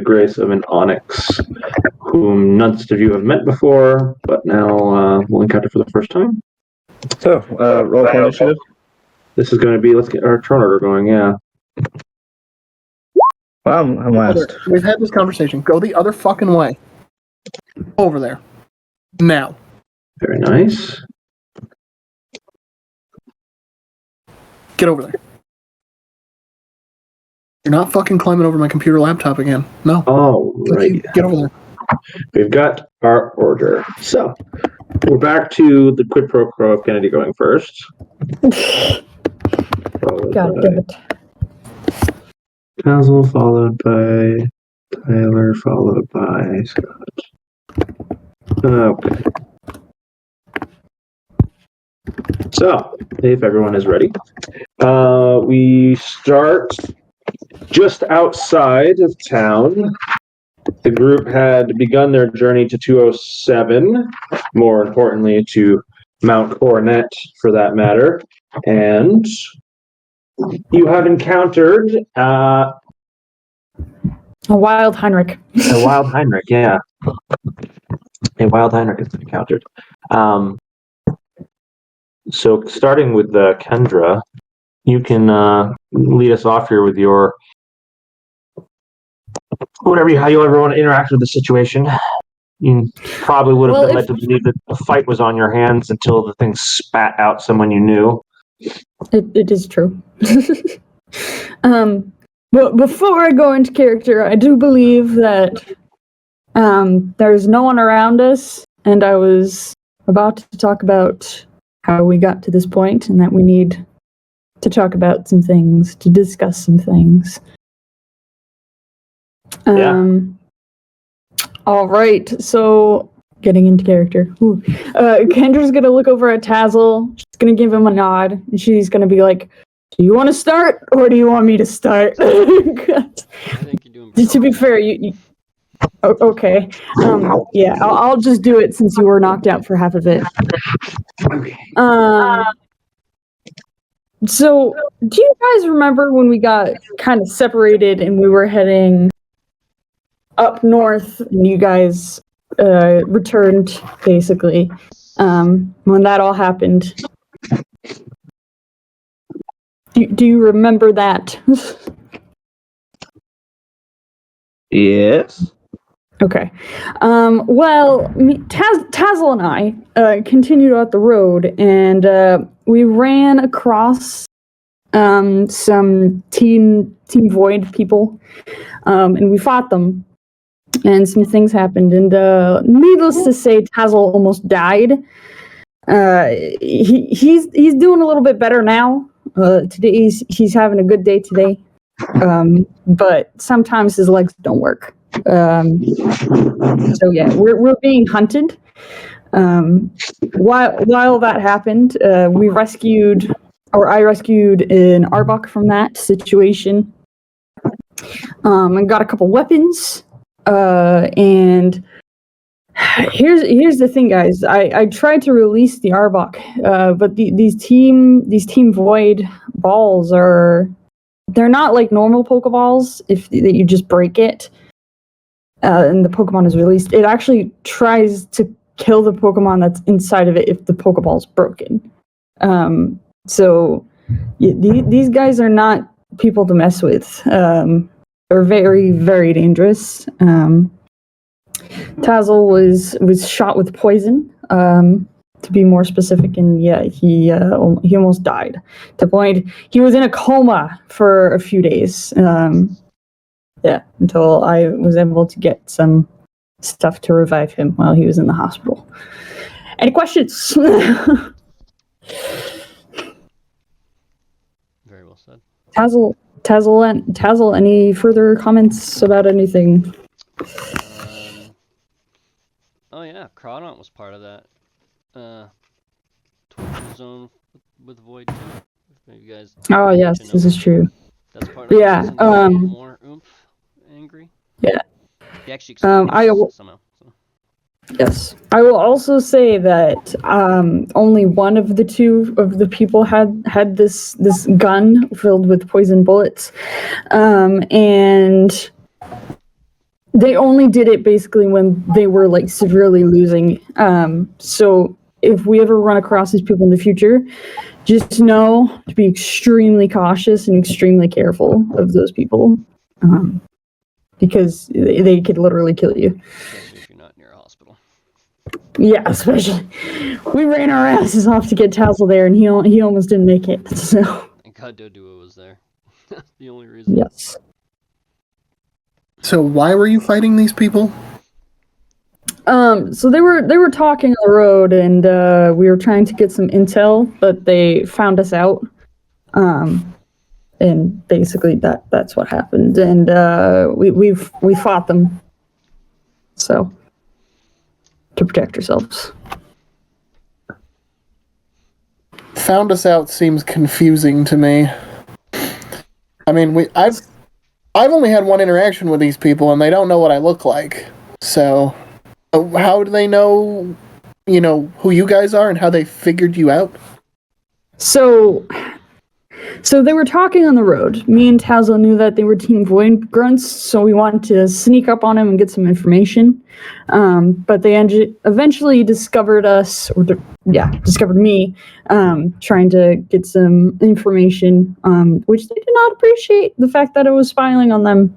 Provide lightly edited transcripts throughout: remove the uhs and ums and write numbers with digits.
grace of an onyx, whom none of you have met before, but now will encounter for the first time. So, roll for initiative. This is going to be, let's get our turn order going, yeah. Well, I'm last. We've had this conversation. Go the other fucking way. Over there. Now. Very nice. Get over there. You're not fucking climbing over my computer laptop again. No. Oh, right. Get over there. We've got our order. So, we're back to the quid pro quo of Kennedy going first. God damn it. Basil, followed by Tyler, followed by Scott. Okay. So, if everyone is ready, we start just outside of town. The group had begun their journey to 207, more importantly to Mount Coronet for that matter, and you have encountered A wild Heinrich. a wild Heinrich, yeah. A wild Heinrich has been encountered. So starting with Kendra, you can lead us off here with your how you ever want to interact with the situation. You probably would have been led to believe that the fight was on your hands until the thing spat out someone you knew. It is true. But before I go into character, I do believe that there's no one around us, and I was about to talk about how we got to this point, and that we need to talk about some things, to discuss some things. All right, so getting into character. Kendra's gonna look over at Tazzle. She's gonna give him a nod, and she's gonna be like, "Do you want to start, or do you want me to start?" I think you're doing To be fair, you okay. Yeah, I'll just do it since you were knocked out for half of it. So, do you guys remember when we got kind of separated and we were heading up north, and you guys returned, basically, when that all happened? Do you remember that? Yes. Okay. Well, Tazzle and I continued out the road, and we ran across some Team Void people, and we fought them, and some things happened, and needless to say, Tazzle almost died. He's doing a little bit better now. Today he's having a good day today, but sometimes his legs don't work. So yeah, we're being hunted. While that happened, I rescued an Arbok from that situation, and got a couple weapons. And here's the thing, guys. I tried to release the Arbok, but these Team Void balls they're not like normal Pokeballs. If that you just break it. And the Pokemon is released, it actually tries to kill the Pokemon that's inside of it if the Pokeball is broken. So these guys are not people to mess with. They're very, very dangerous. Tazzle was shot with poison, to be more specific, and yeah, he almost died. To the point he was in a coma for a few days. Yeah, until I was able to get some stuff to revive him while he was in the hospital. Any questions? very well said. Tazzle, any further comments about anything? Oh yeah, Crawdont was part of that torture zone with Void too. Maybe you guys. Oh yes, this is true. That's part of Yeah. More oomph, angry. Yeah. He actually explains somehow. So. Yes, I will also say that only one of the two of the people had this gun filled with poison bullets, and They only did it basically when they were like severely losing. So if we ever run across these people in the future, just know to be extremely cautious and extremely careful of those people, because they could literally kill you. Especially if you're not near a hospital. Yeah, especially. We ran our asses off to get Tassel there, and he almost didn't make it. So. And God Dodua was there. The only reason. Yes. So why were you fighting these people? So they were talking on the road, and we were trying to get some intel, but they found us out. And basically that's what happened, and we fought them. So to protect ourselves. Found us out seems confusing to me. I mean, I've only had one interaction with these people, and they don't know what I look like. So, how do they know, who you guys are and how they figured you out? So they were talking on the road. Me and Tazo knew that they were Team Void Grunts, so we wanted to sneak up on them and get some information. But they eventually discovered us, discovered me, trying to get some information, which they did not appreciate the fact that I was spying on them.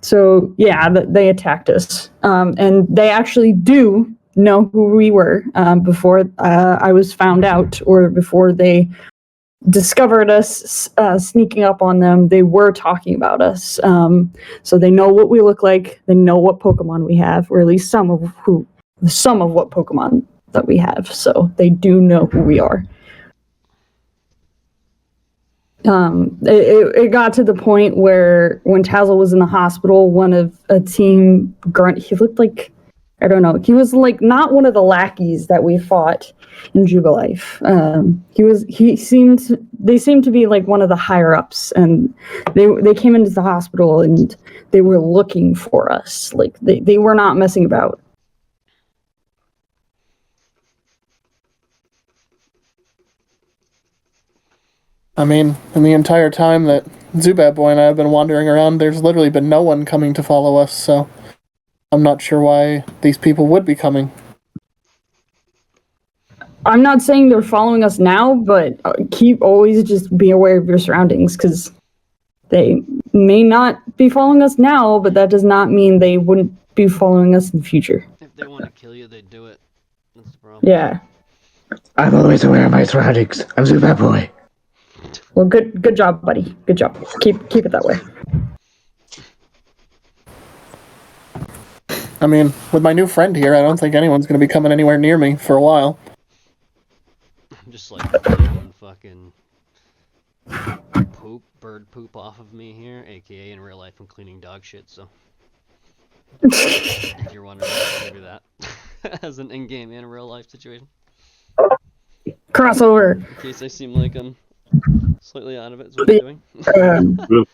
So yeah, they attacked us. And they actually do know who we were before I was found out, or before they discovered us sneaking up on them. They were talking about us, so they know what we look like. They know what Pokemon we have, or at least some of what Pokemon that we have. So they do know who we are. It got to the point where when Tazzle was in the hospital, one of a team grunt. He looked like, I don't know. He was like not one of the lackeys that we fought in Jubilife. They seemed to be like one of the higher ups, and they came into the hospital and they were looking for us. Like they were not messing about. I mean, in the entire time that Zubat Boy and I have been wandering around, there's literally been no one coming to follow us, so I'm not sure why these people would be coming. I'm not saying they're following us now, but always just be aware of your surroundings, because they may not be following us now, but that does not mean they wouldn't be following us in the future. If they want to kill you, they'd do it. That's the problem. Yeah. I'm always aware of my surroundings. I'm Zubat Boy. Well, good job, buddy. Good job. Keep it that way. I mean, with my new friend here, I don't think anyone's going to be coming anywhere near me for a while. I'm just like cleaning fucking bird poop off of me here, aka in real life I'm cleaning dog shit, so if you're wondering why I do that as an in-game and real life situation. Crossover. In case I seem like I'm slightly out of it, is what I'm doing.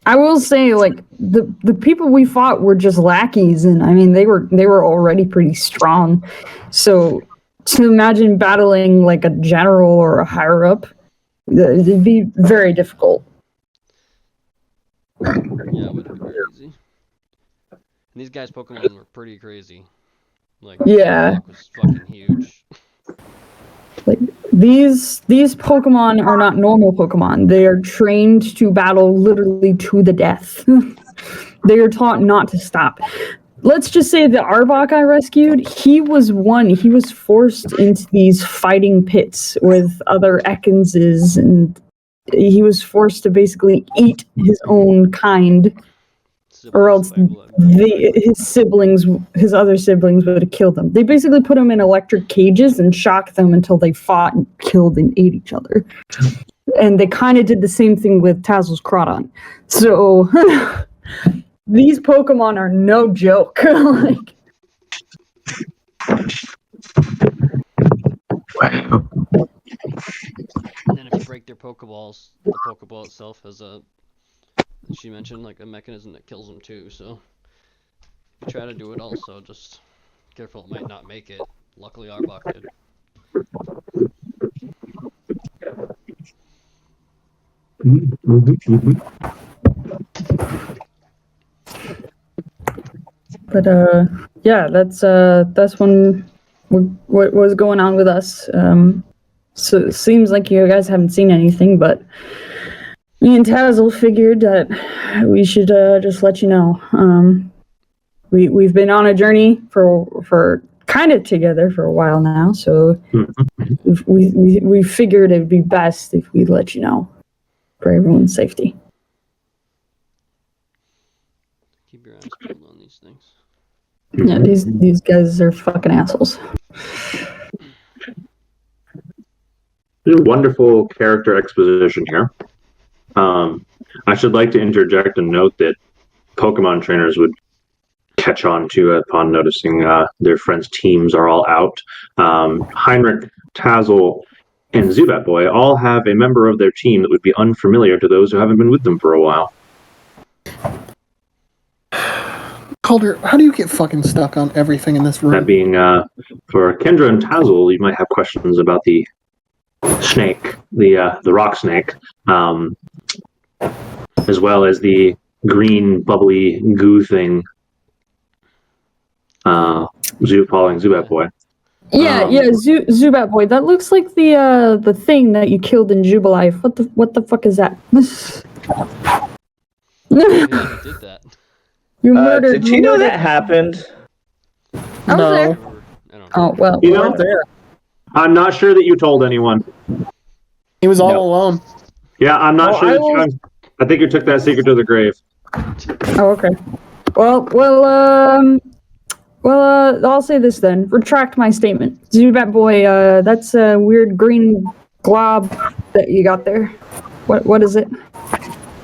I will say, like, the people we fought were just lackeys, and I mean they were already pretty strong. So to imagine battling like a general or a higher up, it'd be very difficult. Yeah, it would be crazy. And these guys' Pokemon were pretty crazy. Like, yeah, the was fucking huge. Like these Pokemon are not normal Pokemon. They are trained to battle literally to the death. They are taught not to stop. Let's just say the Arbok I rescued, he was forced into these fighting pits with other Ekanses, and he was forced to basically eat his own kind, or else his other siblings would have killed him. They basically put him in electric cages and shocked them until they fought and killed and ate each other. And they kind of did the same thing with Tazzle's Crawdon. So these Pokemon are no joke. Like, Wow. And then if you break their Pokeballs, the Pokeball itself has she mentioned, like a mechanism that kills them too, so if you try to do it also, just careful, it might not make it. Luckily Arbok did. But yeah, that's what was going on with us. So it seems like you guys haven't seen anything, but me and Tazzle figured that we should just let you know. We've been on a journey for kind of together for a while now, so we figured it'd be best if we let you know for everyone's safety. Keep your eyes peeled on these things. Yeah, these guys are fucking assholes. Wonderful character exposition here. I should like to interject and note that Pokemon trainers would catch on to upon noticing their friends' teams are all out. Heinrich, Tazzle, and Zubat Boy all have a member of their team that would be unfamiliar to those who haven't been with them for a while. Calder, how do you get fucking stuck on everything in this room? That being, for Kendra and Tazzle, you might have questions about the snake, the rock snake, as well as the green bubbly goo thing. Calling Zubat Boy. Yeah, Zubat Boy. That looks like the thing that you killed in Jubilife. What the fuck is that? Yeah, he did that. You murdered. Did you know that happened? I was there. I don't know. Oh well. You know, I'm not sure that you told anyone. He was all alone. Yeah, I'm not sure. I think you took that secret to the grave. Oh, okay. Well, I'll say this then. Retract my statement. Zubat Boy, that's a weird green glob that you got there. What is it?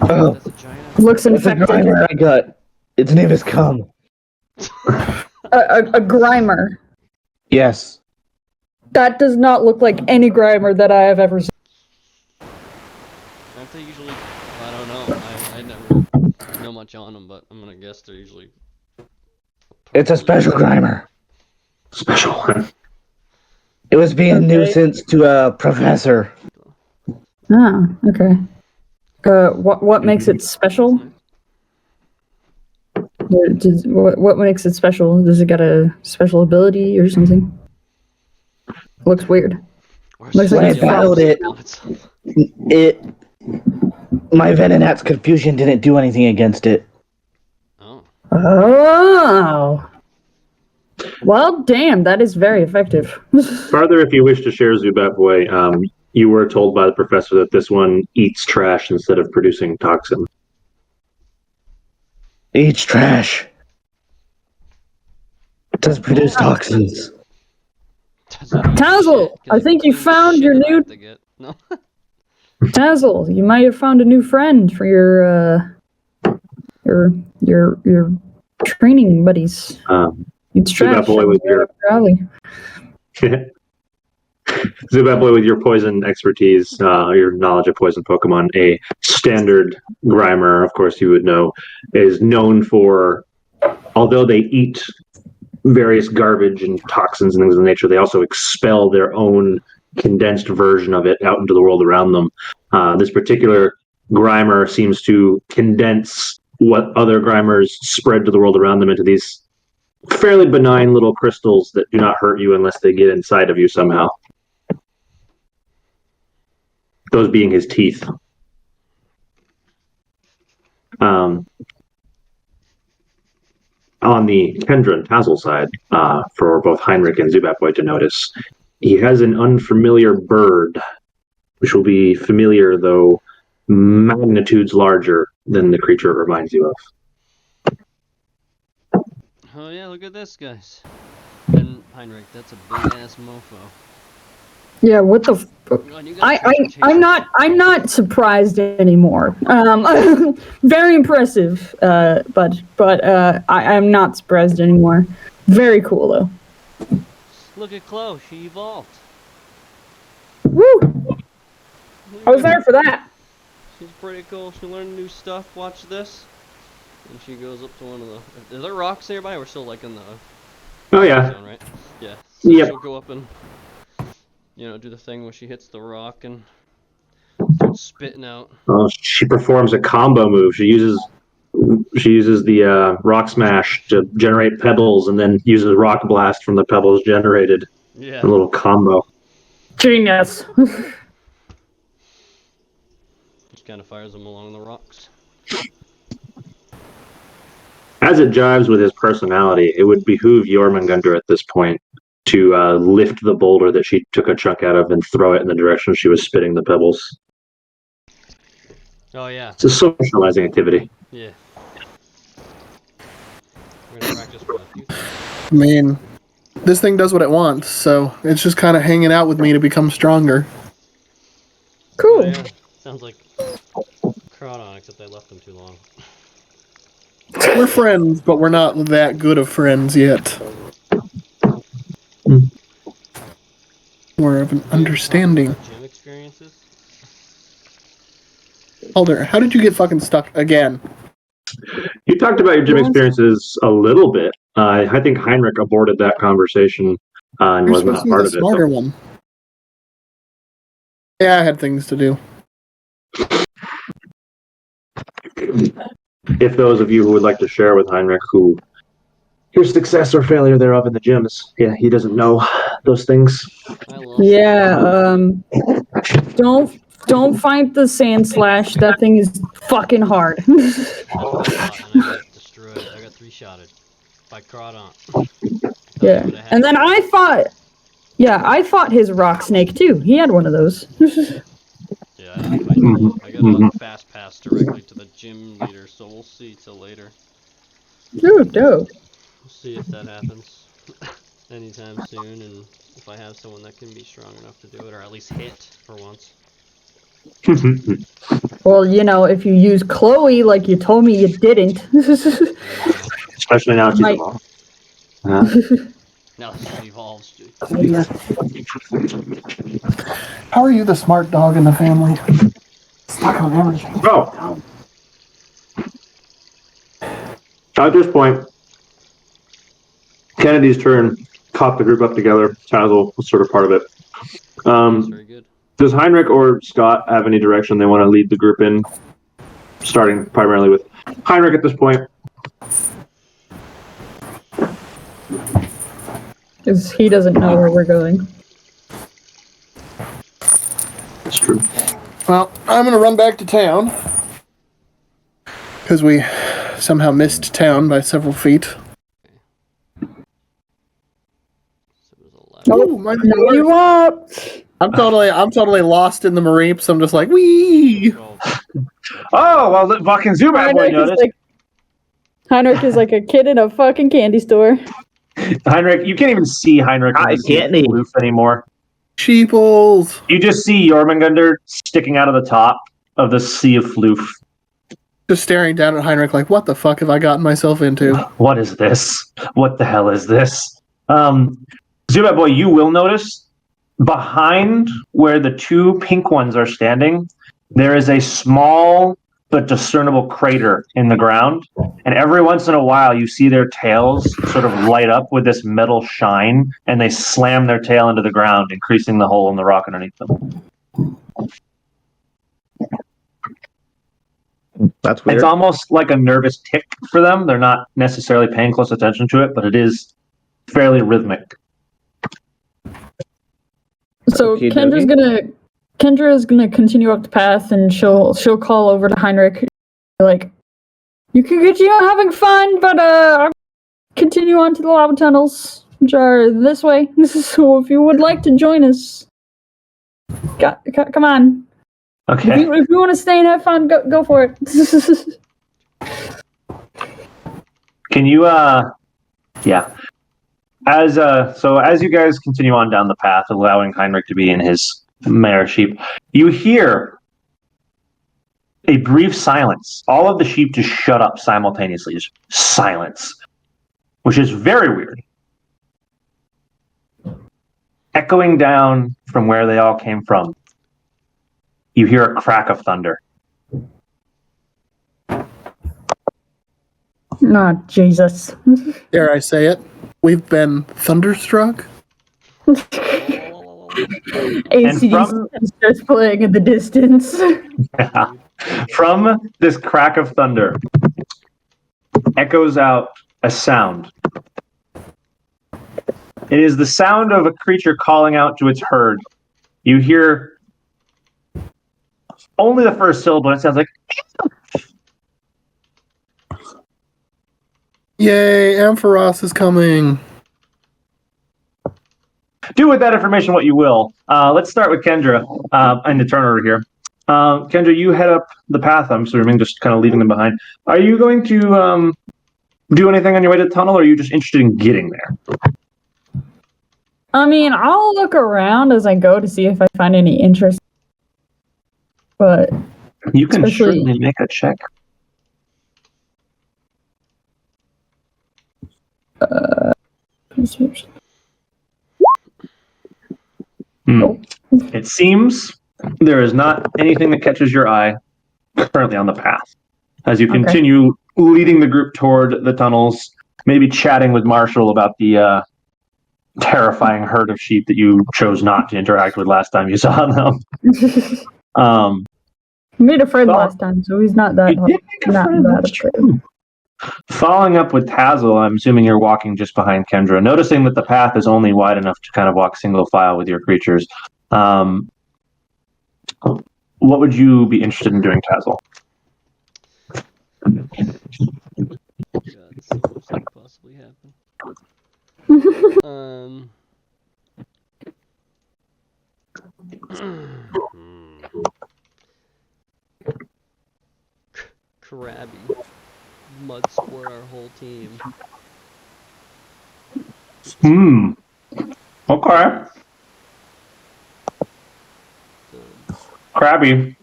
Oh, That's a giant. Looks it's a infected. grimer I got. Its name is Cum. A Grimer. Yes. That does not look like any Grimer that I have ever seen. Aren't they usually? I don't know. I never know much on them, but I'm gonna guess they're usually. It's a special grimer. Special one. It was being a nuisance to a professor. Ah, okay. What makes it special? What makes it special? Does it got a special ability or something? Looks weird. Looks When I like it's battled it, my Venonat's confusion didn't do anything against it. Oh. Oh. Well, damn, that is very effective. Further, if you wish to share Zubat Boy, you were told by the professor that this one eats trash instead of producing toxin. Eats trash. It does produce toxins. Tazzle, I think you found your new. No. Tazzle, you might have found a new friend for your training buddies. It's trash. Zubat Boy with your Zubat Boy with your poison expertise, your knowledge of poison Pokemon, a standard Grimer, of course you would know, is known for, although they eat various garbage and toxins and things of the nature, they also expel their own condensed version of it out into the world around them. This particular Grimer seems to condense what other Grimers spread to the world around them into these fairly benign little crystals that do not hurt you unless they get inside of you somehow. Those being his teeth. On the Kendra and Tazzle side, for both Heinrich and Zubat Boy to notice, he has an unfamiliar bird, which will be familiar, though magnitudes larger than the creature it reminds you of. Oh yeah, look at this, guys. And Heinrich, that's a big ass mofo. Yeah, what the I'm not surprised anymore. Very impressive, but I'm not surprised anymore. Very cool though. Look at Chloe, she evolved. Woo! I was there for that. She's pretty cool. She learned new stuff. Watch this. And she goes up to one of the. Are there rocks nearby? We're still like in the. Oh yeah. Zone, right? Yeah. So Yep. she'll go up and, do the thing where she hits the rock and starts spitting out. She performs a combo move. She uses She uses the rock smash to generate pebbles, and then uses rock blast from the pebbles generated. Yeah. A little combo. Genius. Just kind of fires them along the rocks. As it jives with his personality, it would behoove Jormungandr at this point to lift the boulder that she took a chunk out of and throw it in the direction she was spitting the pebbles. Oh yeah. It's a socializing activity. Yeah. We're gonna practice for a few things. I mean, this thing does what it wants, so it's just kind of hanging out with me to become stronger. Cool. Oh, yeah. Sounds like Crawdon, except I left them too long. We're friends, but we're not that good of friends yet. More of an understanding. Gym experiences? Alder, how did you get fucking stuck again? You talked about your gym experiences a little bit. I think Heinrich aborted that conversation and You're was supposed not to be part the of it. smarter one. Yeah, I had things to do. If those of you who would like to share with Heinrich who your success or failure thereof in the gyms, yeah, he doesn't know those things. I lost. Yeah, don't fight the sand slash. That thing is fucking hard. And I got destroyed. I got 3-shotted by Crawdon. Yeah. And then I fought his rock snake too. He had one of those. Yeah, I got a fast pass directly to the gym leader, so we'll see till later. Ooh, dope. We'll see if that happens anytime soon, and if I have someone that can be strong enough to do it, or at least hit for once. Well, you know, if you use Chloe like you told me you didn't. Especially now she's Might- evolved. Now that she evolves, dude. How are you the smart dog in the family? Stuck on everything. Oh. At this point, Kennedy's turn. Caught the group up together. Tazzle was sort of part of it. That's very good. Does Heinrich or Scott have any direction they want to lead the group in? Starting primarily with Heinrich at this point. Because he doesn't know where we're going. That's true. Well, I'm gonna run back to town. Because we somehow missed town by several feet. So it was 11. Oh, my No, lord. you won't. I'm totally lost in the Mareeps. I'm just like, wee. Oh, well, the fucking Zubat boy noticed. Heinrich is like a kid in a fucking candy store. Heinrich, you can't even see Heinrich in the sea of floof anymore. Sheeples. You just see Jormungandr sticking out of the top of the sea of floof. Just staring down at Heinrich like, what the fuck have I gotten myself into? What is this? What the hell is this? Zubat boy, you will notice behind where the two pink ones are standing, there is a small but discernible crater in the ground. And every once in a while, you see their tails sort of light up with this metal shine, and they slam their tail into the ground, increasing the hole in the rock underneath them. That's weird. It's almost like a nervous tick for them. They're not necessarily paying close attention to it, but it is fairly rhythmic. So Okey Kendra's gonna continue up the path, and she'll call over to Heinrich, like, you can continue having fun, but I'll continue on to the lava tunnels, which are this way. So if you would like to join us, come on. Okay. If you want to stay and have fun, go for it. Can you, yeah. As you guys continue on down the path, allowing Heinrich to be in his mare sheep, you hear a brief silence. All of the sheep just shut up simultaneously, just silence, which is very weird. Echoing down from where they all came from, you hear a crack of thunder. Oh, Jesus. Dare I say it? We've been thunderstruck. ACDC starts playing in the distance. From this crack of thunder, echoes out a sound. It is the sound of a creature calling out to its herd. You hear only the first syllable, and it sounds like, Yay, Ampharos is coming. do with that information what you will. Let's start with Kendra in the turn order here. Kendra, you head up the path, I'm assuming, just kind of leaving them behind. Are you going to do anything on your way to the tunnel, or are you just interested in getting there? I mean, I'll look around as I go to see if I find any interest. But You can especially- certainly make a check. It seems there is not anything that catches your eye currently on the path. As you continue leading the group toward the tunnels, maybe chatting with Marshall about the terrifying herd of sheep that you chose not to interact with last time you saw them. Made a friend last time, so he's not that You did make a not friend, that that's afraid. true. Following up with Tazzle, I'm assuming you're walking just behind Kendra, noticing that the path is only wide enough to kind of walk single file with your creatures. What would you be interested in doing, Tazzle? God, so much could possibly happen. Krabby. Mud sport our whole team. Okay. Krabby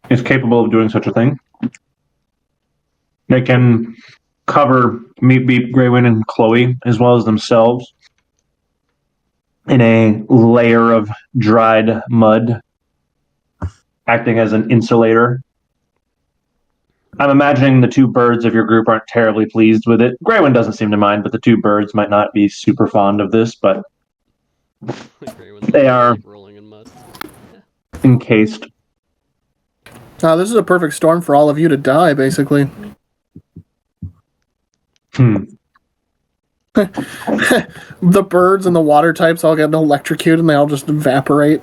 is capable of doing such a thing. They can cover Meat Beep, Greywin, and Chloe, as well as themselves, in a layer of dried mud, acting as an insulator. I'm imagining the two birds of your group aren't terribly pleased with it. Greywin doesn't seem to mind, but the two birds might not be super fond of this, but they are rolling in mud. encased. This is a perfect storm for all of you to die, basically. The birds and the water types all get electrocuted and they all just evaporate.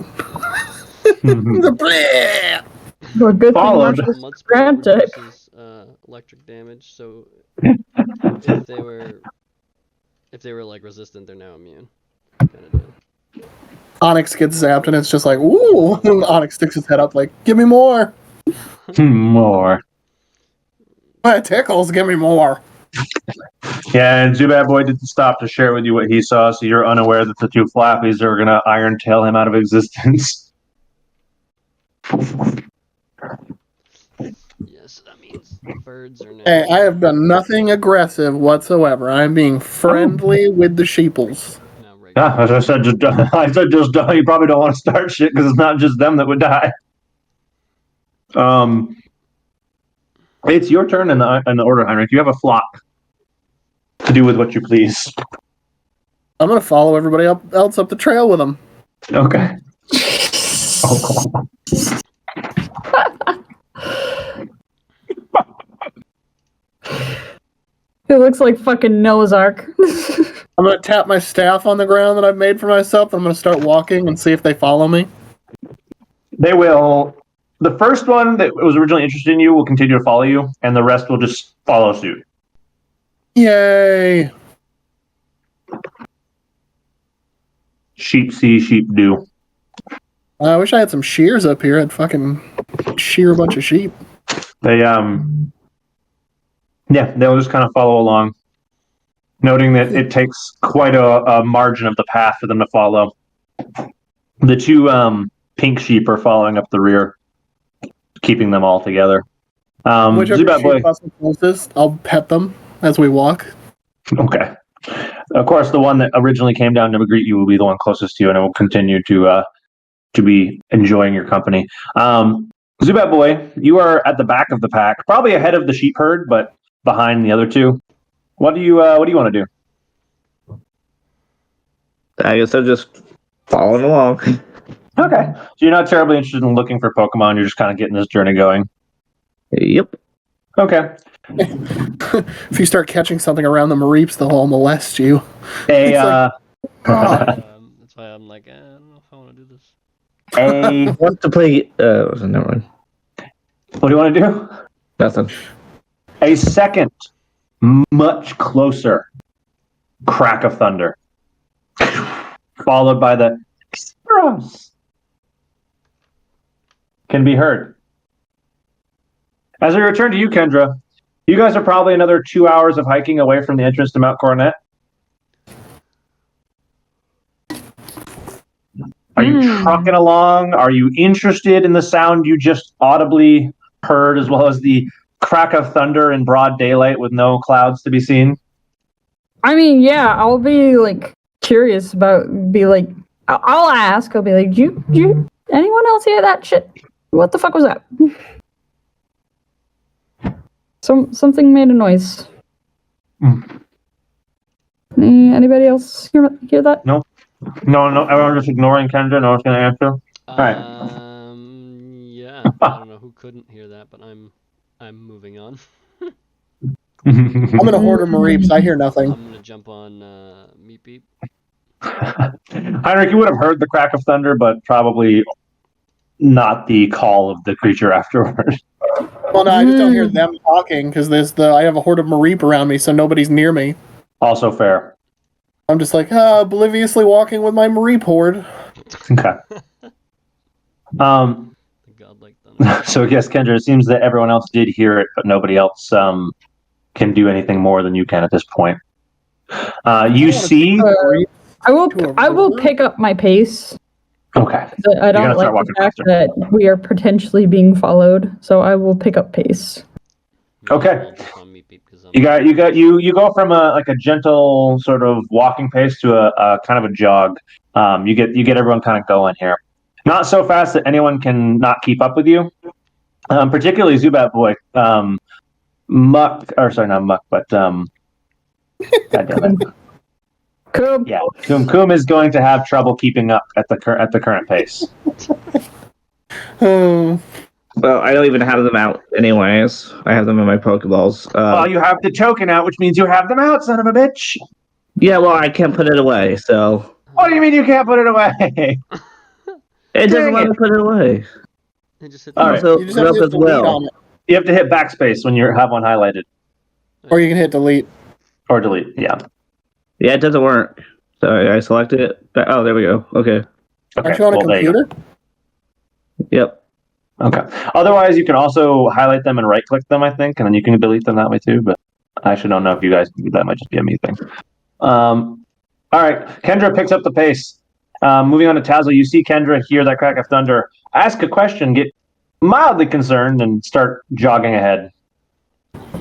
Well, good Followed. thing Marshall's Mud sport ground type. reduces electric damage, so if they were like resistant, they're now immune. Kind of deal. Onyx gets zapped and it's just like, ooh! And Onyx sticks his head up like, give me more! More. It tickles, give me more! Yeah, and Zubat Boy didn't stop to share with you what he saw, so you're unaware that the two flappies are going to Iron Tail him out of existence. Yes, that means birds are now. Hey, I have done nothing aggressive whatsoever. I'm being friendly with the sheeples. Now regular. Yeah, as I said, just you probably don't want to start shit because it's not just them that would die. It's your turn in the order, Heinrich. You have a flock to do with what you please. I'm gonna follow everybody else up the trail with them. Okay. It looks like fucking Noah's Ark. I'm gonna tap my staff on the ground that I've made for myself, and I'm gonna start walking and see if they follow me. They will. The first one that was originally interested in you will continue to follow you, and the rest will just follow suit. Yay! Sheep see, sheep do. I wish I had some shears up here. I'd fucking shear a bunch of sheep. They they'll just kind of follow along, noting that it takes quite a margin of the path for them to follow. The two pink sheep are following up the rear, keeping them all together. Whichever Zubat Boy. sheep muscle closest, I'll pet them as we walk. Okay. Of course, the one that originally came down to greet you will be the one closest to you, and it will continue to be enjoying your company. Zubat Boy, you are at the back of the pack, probably ahead of the sheep herd, but behind the other two. What do you want to do? I guess I'm just following along. Okay. So you're not terribly interested in looking for Pokemon. You're just kind of getting this journey going. Yep. Okay. If you start catching something around the Mareeps, they'll all molest you. A It's like, That's why I'm like, I don't know if I want to do this. Want to play? Never mind. What do you want to do? Nothing. A second, much closer crack of thunder, followed by the "Gross" can be heard. As we return to you, Kendra, you guys are probably another 2 hours of hiking away from the entrance to Mount Coronet. Are you trucking along? Are you interested in the sound you just audibly heard, as well as the crack of thunder in broad daylight with no clouds to be seen? I mean, yeah, I'll be like curious about. I'll ask. I'll be like, you anyone else hear that shit? What the fuck was that? Something made a noise. Anybody else hear that? No, everyone's just ignoring Kendra. No one's going to answer. Alright. Yeah, I don't know who couldn't hear that, but I'm moving on. I'm in a horde of Mareeps. I hear nothing. I'm gonna jump on Meat Beep. Heinrich, you would have heard the crack of thunder, but probably not the call of the creature afterward. Well, no, I just don't hear them talking because I have a horde of Mareep around me, so nobody's near me. Also fair. I'm just like obliviously walking with my Mareep horde. Okay. Godlike thunder. So yes, Kendra, it seems that everyone else did hear it, but nobody else can do anything more than you can at this point. You see... I will pick up my pace. Okay. I don't like the fact that we are potentially being followed, so I will pick up pace. Okay. You go from a gentle sort of walking pace to a kind of a jog. You get everyone kind of going here. Not so fast that anyone can not keep up with you. Particularly Zubat Boy. Muck, or sorry, not Muck, but God damn it. Coom. Yeah, Coom is going to have trouble keeping up at the current pace. Well, I don't even have them out anyways. I have them in my Pokeballs. Well, you have the token out, which means you have them out, son of a bitch. Yeah, well, I can't put it away, so... What do you mean you can't put it away? It doesn't let me put it away. All right. Also, You just have to hit as delete well. on it. You have to hit backspace when you have one highlighted. Or you can hit delete. Or delete, yeah. Yeah, it doesn't work. Sorry, I selected it. Oh, there we go. Okay. Aren't you on a computer? Yep. Okay. Otherwise, you can also highlight them and right-click them, I think, and then you can delete them that way too, but I actually don't know if you guys can do that. It might just be a me thing. All right. Kendra picks up the pace. Moving on to Tazzle, you see Kendra hear that crack of thunder, ask a question, get mildly concerned, and start jogging ahead.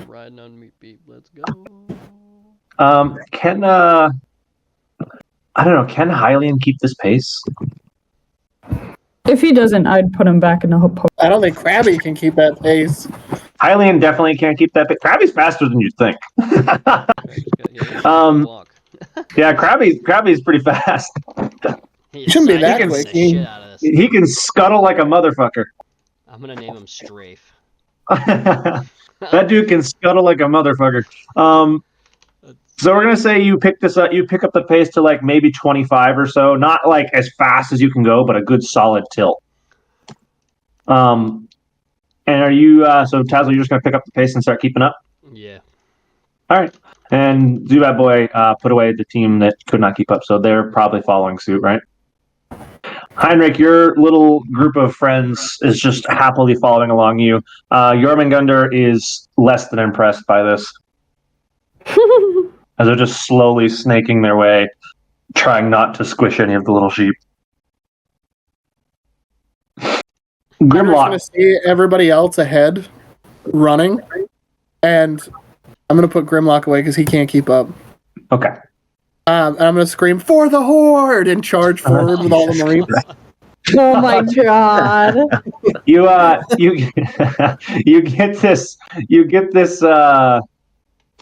Riding on Meat Beep, let's go. Can I don't know, can Hylian keep this pace? If he doesn't, I'd put him back in the hook. I don't think Krabby can keep that pace. Hylian definitely can't keep that pace. Krabby's faster than you'd think. Yeah, Krabby's pretty fast. He shouldn't be that quick. He can scuttle like a motherfucker. I'm gonna name him Strafe. That dude can scuttle like a motherfucker. So we're gonna say you pick this up. You pick up the pace to like maybe 25 or so. Not like as fast as you can go, but a good solid tilt. And are you? So Tazzle, you're just gonna pick up the pace and start keeping up. Yeah. All right. And Zubat Boy put away the team that could not keep up, so they're probably following suit, right? Heinrich, your little group of friends is just happily following along you. Jormungandr is less than impressed by this. As they're just slowly snaking their way, trying not to squish any of the little sheep. I'm Grimlock. just going to see everybody else ahead running, and I'm going to put Grimlock away because he can't keep up. Okay. And I'm going to scream, "For the Horde!" and charge forward with all the Marines. Oh my god! You get this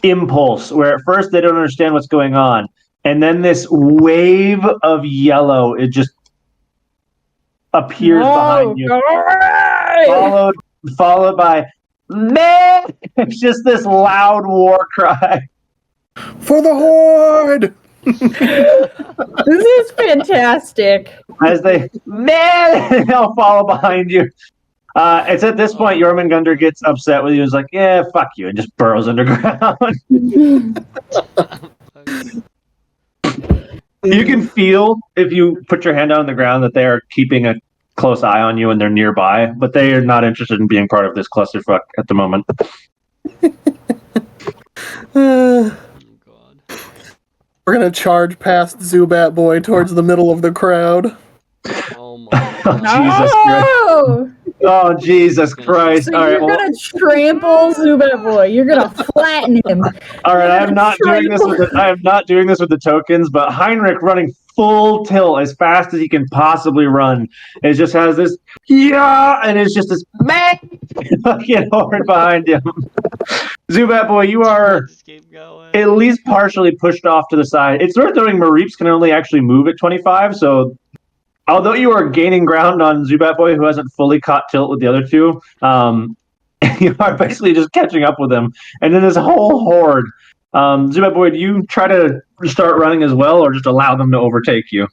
impulse where at first they don't understand what's going on, and then this wave of yellow, it just appears behind you, followed by man! It's just this loud war cry. For the Horde! This is fantastic. As they, man, they'll follow behind you. It's at this point Jormungandr gets upset with you. He's like, yeah, fuck you, and just burrows underground. You can feel, if you put your hand on the ground, that they are keeping a close eye on you and they're nearby, but they are not interested in being part of this clusterfuck at the moment. Uh, God. we're gonna charge past Zubat Boy towards the middle of the crowd. Oh my Oh, god. Jesus Christ. No! Oh, Jesus Christ. So All you're right, well, gonna trample Zubat Boy. You're gonna flatten him. all right, I am not doing this with the tokens, but Heinrich running full tilt as fast as he can possibly run. It just has this and it's just this man fucking horde behind him. Zubat Boy, you are Let's keep going. at least partially pushed off to the side. It's worth noting Mareeps can only actually move at 25, so although you are gaining ground on Zubat Boy, who hasn't fully caught tilt with the other two, you are basically just catching up with him. And then this whole horde. Zubat Boy, do you try to start running as well, or just allow them to overtake you?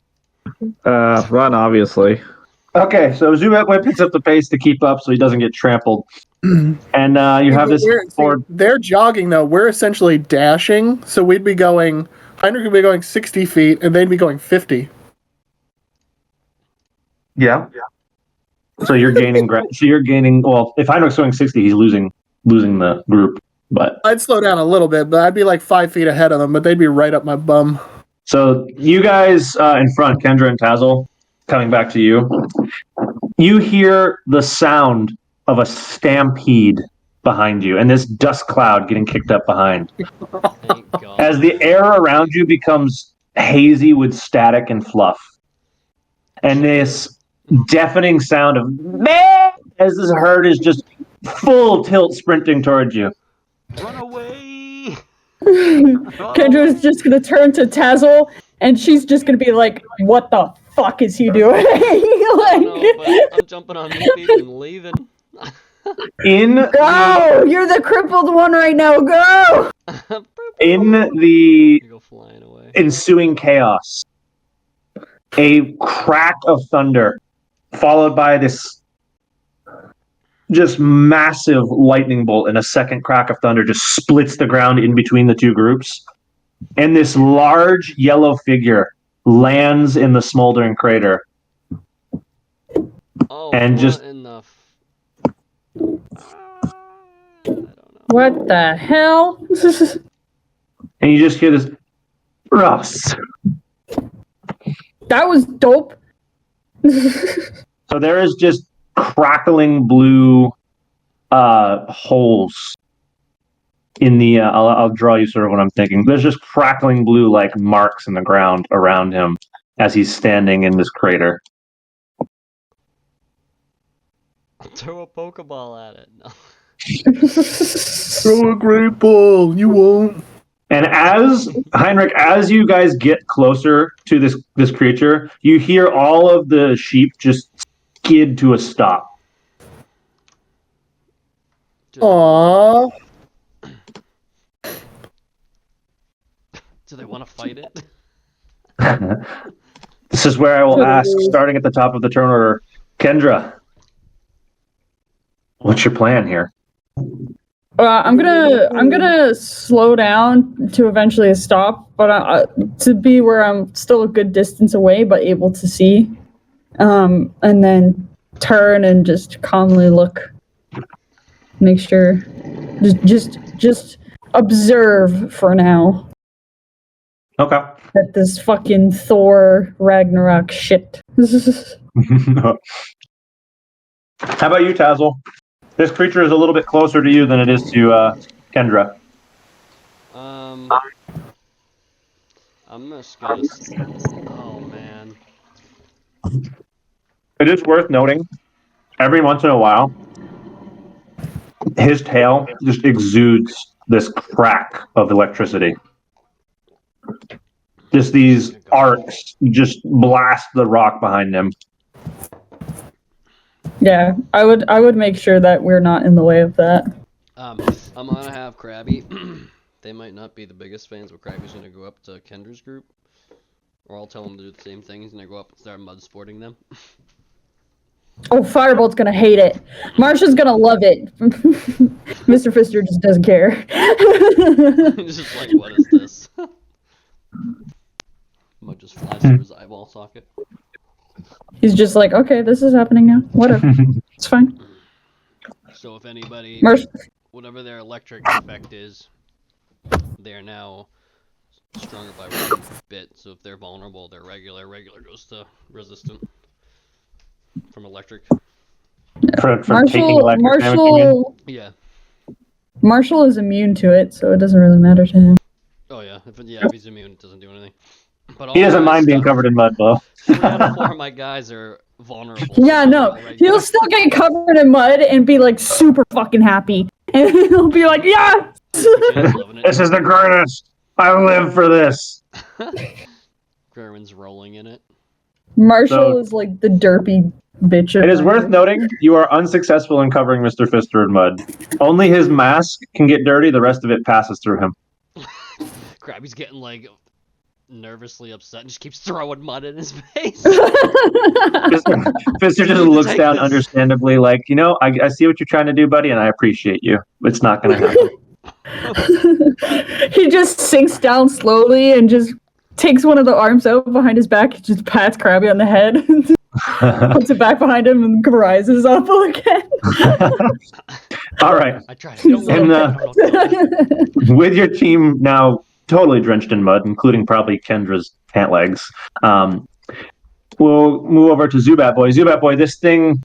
Run, obviously. Okay, so Zubat Boy picks up the pace to keep up so he doesn't get trampled. And you have this horde. They're jogging though. We're essentially dashing, so we'd be going. Heinrich would be going 60 feet, and they'd be going 50. Yeah. So you're gaining. Well, if Heinrich's going 60, he's losing the group. But I'd slow down a little bit, but I'd be like 5 feet ahead of them, but they'd be right up my bum. so you guys in front, Kendra and Tazzle, coming back to you. You hear the sound of a stampede behind you, and this dust cloud getting kicked up behind. Thank God. As the air around you becomes hazy with static and fluff, and this deafening sound of man as this herd is just full tilt sprinting towards you. Run away! Kendra's just gonna turn to Tazzle, and she's just gonna be like, "What the fuck is he doing?" No, but I'm jumping on these people and leaving. Go! You're the crippled one right now. Go! In the You go flying away. ensuing chaos, a crack of thunder, followed by this just massive lightning bolt, and a second crack of thunder just splits the ground in between the two groups. And this large yellow figure lands in the smoldering crater. Oh, And what just- in the I don't know. What the hell? And you just hear this, Ross. That was dope. So there is just crackling blue holes in the. I'll draw you sort of what I'm thinking. There's just crackling blue like marks in the ground around him as he's standing in this crater. Throw a Pokeball at it. No. Throw a great ball. You won't. And as Heinrich, as you guys get closer to this creature, you hear all of the sheep just skid to a stop. Aww. Do they want to fight it? This is where I will ask, starting at the top of the turn order, Kendra, what's your plan here? I'm gonna slow down to eventually a stop, but to be where I'm still a good distance away, but able to see, and then turn and just calmly look, make sure, just observe for now. Okay. At this fucking Thor Ragnarok shit. How about you, Tazzle? This creature is a little bit closer to you than it is to Kendra. I'm just gonna. Oh man. It is worth noting, every once in a while, his tail just exudes this crack of electricity. Just these arcs just blast the rock behind him. Yeah, I would make sure that we're not in the way of that. I'm gonna have Krabby. They might not be the biggest fans, but Krabby's gonna go up to Kendra's group. Or I'll tell him to do the same thing. He's gonna go up and start mud sporting them. Oh, Firebolt's gonna hate it. Marsha's gonna love it. Mr. Fister just doesn't care. He's just like, what is this? Mud just flies through his eyeball socket. He's just like, okay, this is happening now. Whatever. It's fine. So if anybody, Marsh- whatever their electric effect is, they are now stronger by 1 bit. So if they're vulnerable, they're regular. Regular goes to resistant from electric. From taking electric damage, you mean? Yeah. Marshall is immune to it, so it doesn't really matter to him. Oh yeah. If he's immune, it doesn't do anything. But all He doesn't my mind being stuff- covered in mud, though. 3 out of 4 of my guys are vulnerable. Yeah, so no. they're all He'll regular. still get covered in mud and be like super fucking happy. And he'll be like, yeah! He's loving it. This is the greatest. I live for this. Gerwin's rolling in it. Marshall So- is like the derpy bitch. It is worth noting you are unsuccessful in covering Mr. Fister in mud. Only his mask can get dirty. The rest of it passes through him. Krabby's getting like nervously upset and just keeps throwing mud in his face. Fister just looks Take down this. understandably like, I see what you're trying to do, buddy, and I appreciate you. It's not going to happen. He just sinks down slowly and just takes one of the arms out behind his back, just pats Krabby on the head, puts it back behind him, and rises up again. All right. I tried. I don't And, know. With your team now totally drenched in mud, including probably Kendra's pant legs, we'll move over to Zubat Boy. Zubat Boy, this thing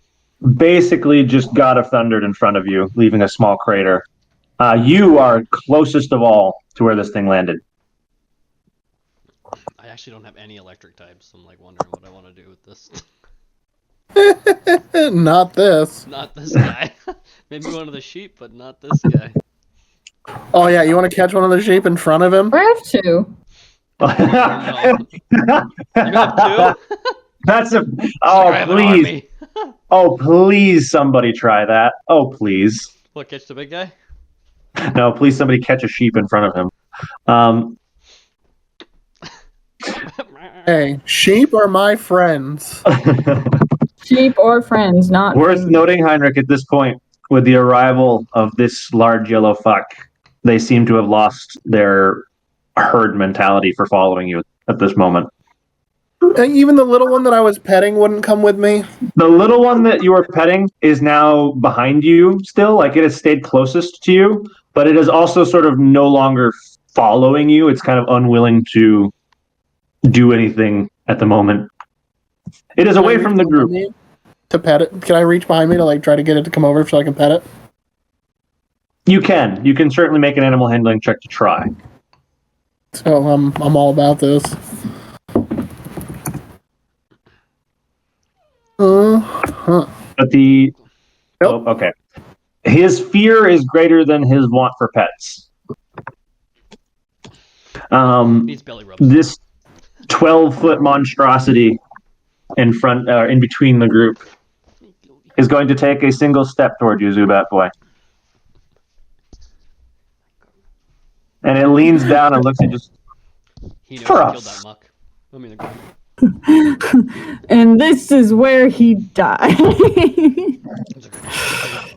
basically just God of thundered in front of you, leaving a small crater. You are closest of all to where this thing landed. I actually don't have any electric types. So I'm like wondering what I want to do with this. Not this. Not this guy. Maybe one of the sheep, but not this guy. Oh yeah, you want to catch one of the sheep in front of him? I have to. You have 2? That's a. I Oh, have an please. army. Oh, please, somebody try that. Oh, please. What, catch the big guy? No, please, somebody catch a sheep in front of him. Hey, sheep are my friends. Sheep or friends, not Worth food. noting, Heinrich, at this point, with the arrival of this large yellow fuck, they seem to have lost their herd mentality for following you at this moment. Even the little one that I was petting wouldn't come with me. The little one that you were petting is now behind you still, like it has stayed closest to you, but it is also sort of no longer following you. It's kind of unwilling to do anything at the moment. It is Can I away reach from the behind group. me to pet it. Can I reach behind me to like try to get it to come over so I can pet it? You can. You can certainly make an animal handling check to try. So I'm all about this. But the Nope. oh, okay. His fear is greater than his want for pets. Needs belly rubs. This 12-foot monstrosity in front, in between the group, is going to take a single step toward you, Zubat Boy. And it leans down and looks at you. He knows For he killed us. that muck. I mean, the And this is where he died.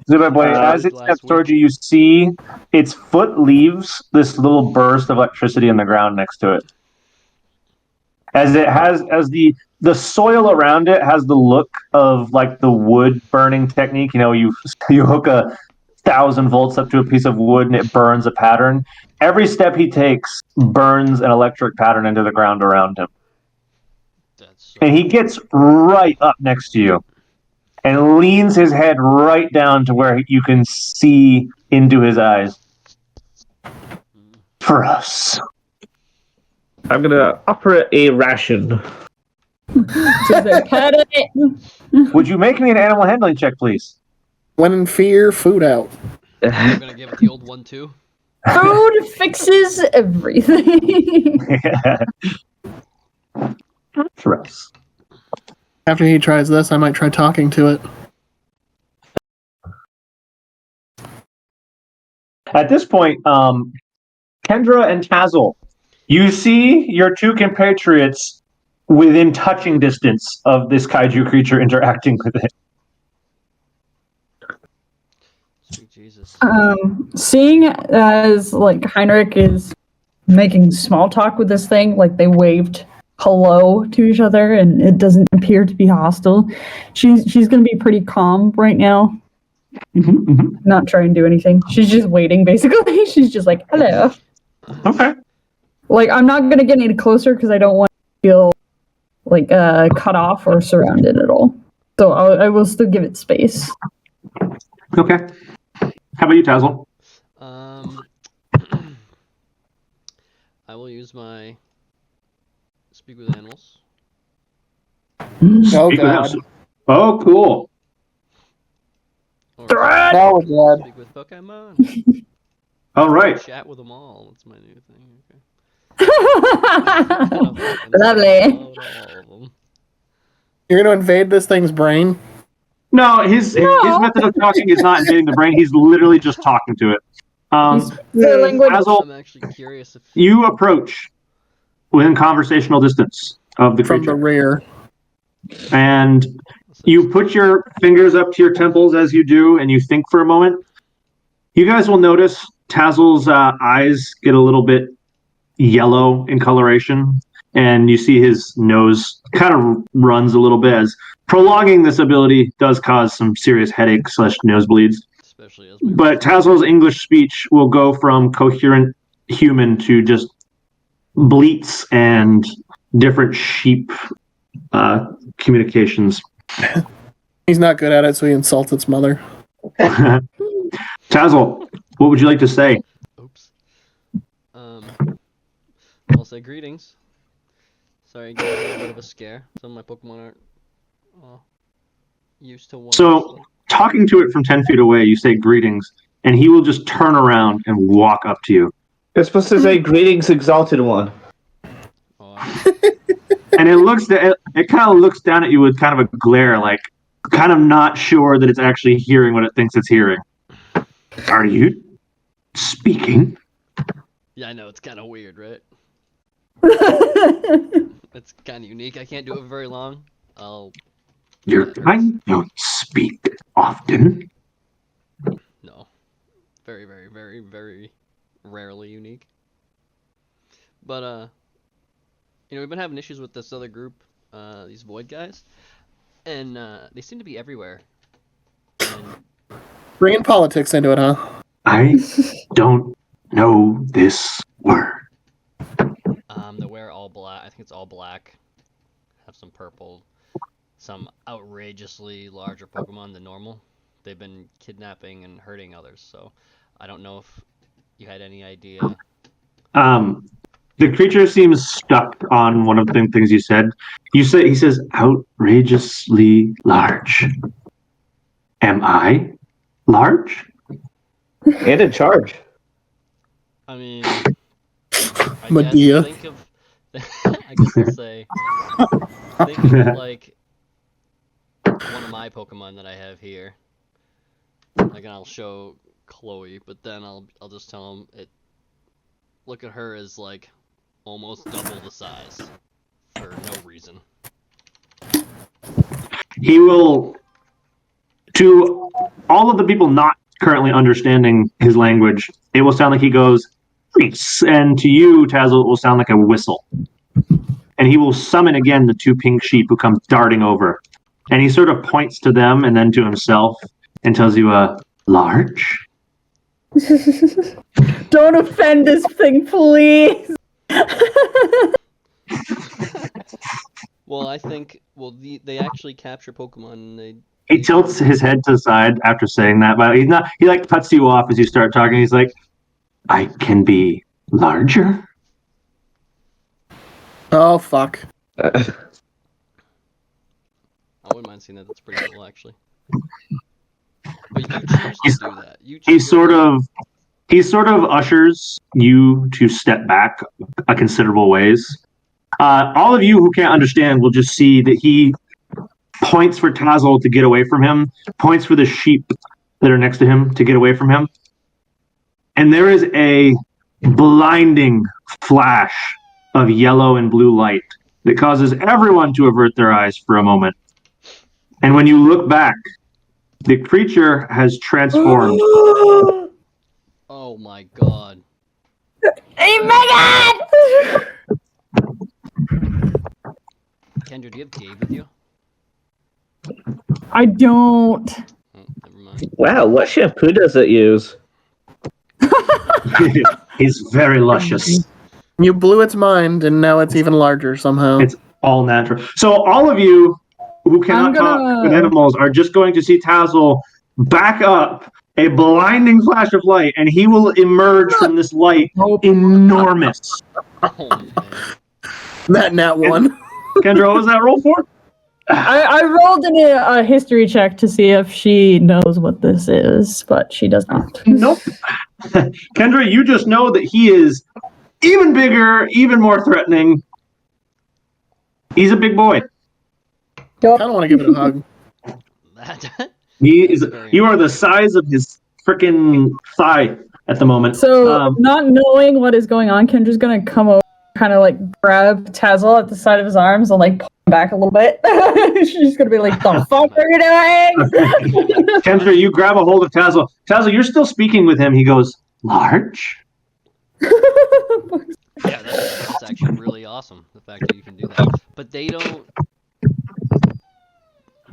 Zubat Boy, as it last steps week. towards you, you see its foot leaves this little burst of electricity in the ground next to it. As the soil around it has the look of like the wood burning technique. You know, you hook 1,000 volts up to a piece of wood and it burns a pattern. Every step he takes burns an electric pattern into the ground around him. that's And he gets right up next to you and leans his head right down to where you can see into his eyes. For us. I'm gonna offer it a ration. So they pet it. Would you make me an animal handling check, please? When in fear, food out. I'm gonna give it the old one too. Food fixes everything. For us. After he tries this, I might try talking to it. At this point, Kendra and Tazzle, you see your two compatriots within touching distance of this kaiju creature interacting with it. Sweet Jesus. Seeing as like Heinrich is making small talk with this thing, like they waved hello to each other, and it doesn't appear to be hostile. She's gonna be pretty calm right now. Not trying to do anything. She's just waiting, basically. She's just like, hello. Okay. Like, I'm not gonna get any closer because I don't want to feel like cut off or surrounded at all. So I will still give it space. Okay. How about you, Tazzle? I will use my speak with animals. Oh Speak with god. us. Oh, cool. Or Oh god. speak with Pokemon. All right. Chat with them all. That's my new thing. Okay. Lovely. All of them. You're gonna invade this thing's brain? No, his method of talking is not invading the brain. He's literally just talking to it. The language. Tazzle, I'm actually curious if you approach within conversational distance of the From the creature, rear. and you put your fingers up to your temples as you do, and you think for a moment. You guys will notice Tazzle's eyes get a little bit yellow in coloration, and you see his nose kind of runs a little bit, as prolonging this ability does cause some serious headache / nosebleeds. especially as But Tazzle's English speech will go from coherent human to just bleats and different sheep communications. He's not good at it, so he insults its mother. Tazzle, what would you like to say? Oops. I'll say greetings. Sorry, I gave you a little bit of a scare. Some of my Pokemon aren't used to one. So, talking to it from 10 feet away, you say greetings, and he will just turn around and walk up to you. You're supposed to say greetings, exalted one. And it kind of looks down at you with kind of a glare, like kind of not sure that it's actually hearing what it thinks it's hearing. Are you speaking? Yeah, I know, it's kind of weird, right? It's kind of unique. I can't do it very long. Your kind don't speak often. No. Very, very, very, very rarely unique. But, we've been having issues with this other group, these Void guys, and they seem to be everywhere. And Bringing politics into it, huh? I don't know this word. they wear all black. I think it's all black. Have some purple. Some outrageously larger Pokemon than normal. They've been kidnapping and hurting others, so I don't know if you had any idea. The creature seems stuck on one of the things you said. He says outrageously large. Am I large? And in charge. I mean, Medea. Think of. I guess I'll say. Think of like one of my Pokemon that I have here. Like, and I'll show Chloe, but then I'll just tell him it. Look at her as like almost double the size for no reason. He will, to all of the people not currently understanding his language, it will sound like he goes, "Reese," and to you, Tazzle, it will sound like a whistle. And he will summon again the two pink sheep who come darting over. And he sort of points to them and then to himself and tells you, large? Don't offend this thing, please. Well, I think they actually capture Pokemon and they. He tilts his head to the side after saying that, but he like cuts you off as you start talking. He's like, I can be larger? Oh, fuck. I wouldn't mind seeing that. That's pretty cool, actually. But you choose to do that. He sort of ushers you to step back a considerable ways. All of you who can't understand will just see that he points for Tazzle to get away from him, points for the sheep that are next to him to get away from him, and there is a blinding flash of yellow and blue light that causes everyone to avert their eyes for a moment. And when you look back, the creature has transformed. Oh my god. Hey, Megan! Kendra, do you have Dave with you? I don't. Oh, never mind. Wow, what shampoo does it use? He's very luscious. You blew its mind, and now it's even larger somehow. It's all natural. So all of you who cannot talk with animals are just going to see Tazzle back up a blinding flash of light, and he will emerge from this light enormous. Oh, man. That nat one. Kendra, what was that roll for? I rolled in a history check to see if she knows what this is, but she does not. Nope. Kendra, you just know that he is even bigger, even more threatening. He's a big boy. I kind of want to give it a hug. That He is. You are the size of his freaking thigh at the moment. So, not knowing what is going on, Kendra's gonna come over, kind of like grab Tazzle at the side of his arms and like pull him back a little bit. She's gonna be like, "The fuck are you doing?" Kendra, you grab a hold of Tazzle. Tazzle, you're still speaking with him. He goes, "Large." Yeah, that's actually really awesome. The fact that you can do that, but they don't.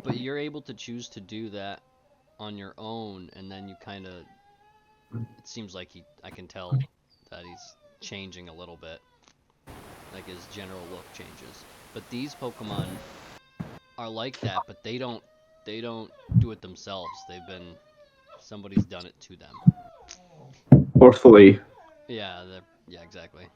But you're able to choose to do that on your own, and then you kind of. It seems like I can tell that he's changing a little bit. Like his general look changes. But these Pokemon are like that, but they don't do it themselves. Somebody's done it to them. Forcefully. Yeah, exactly.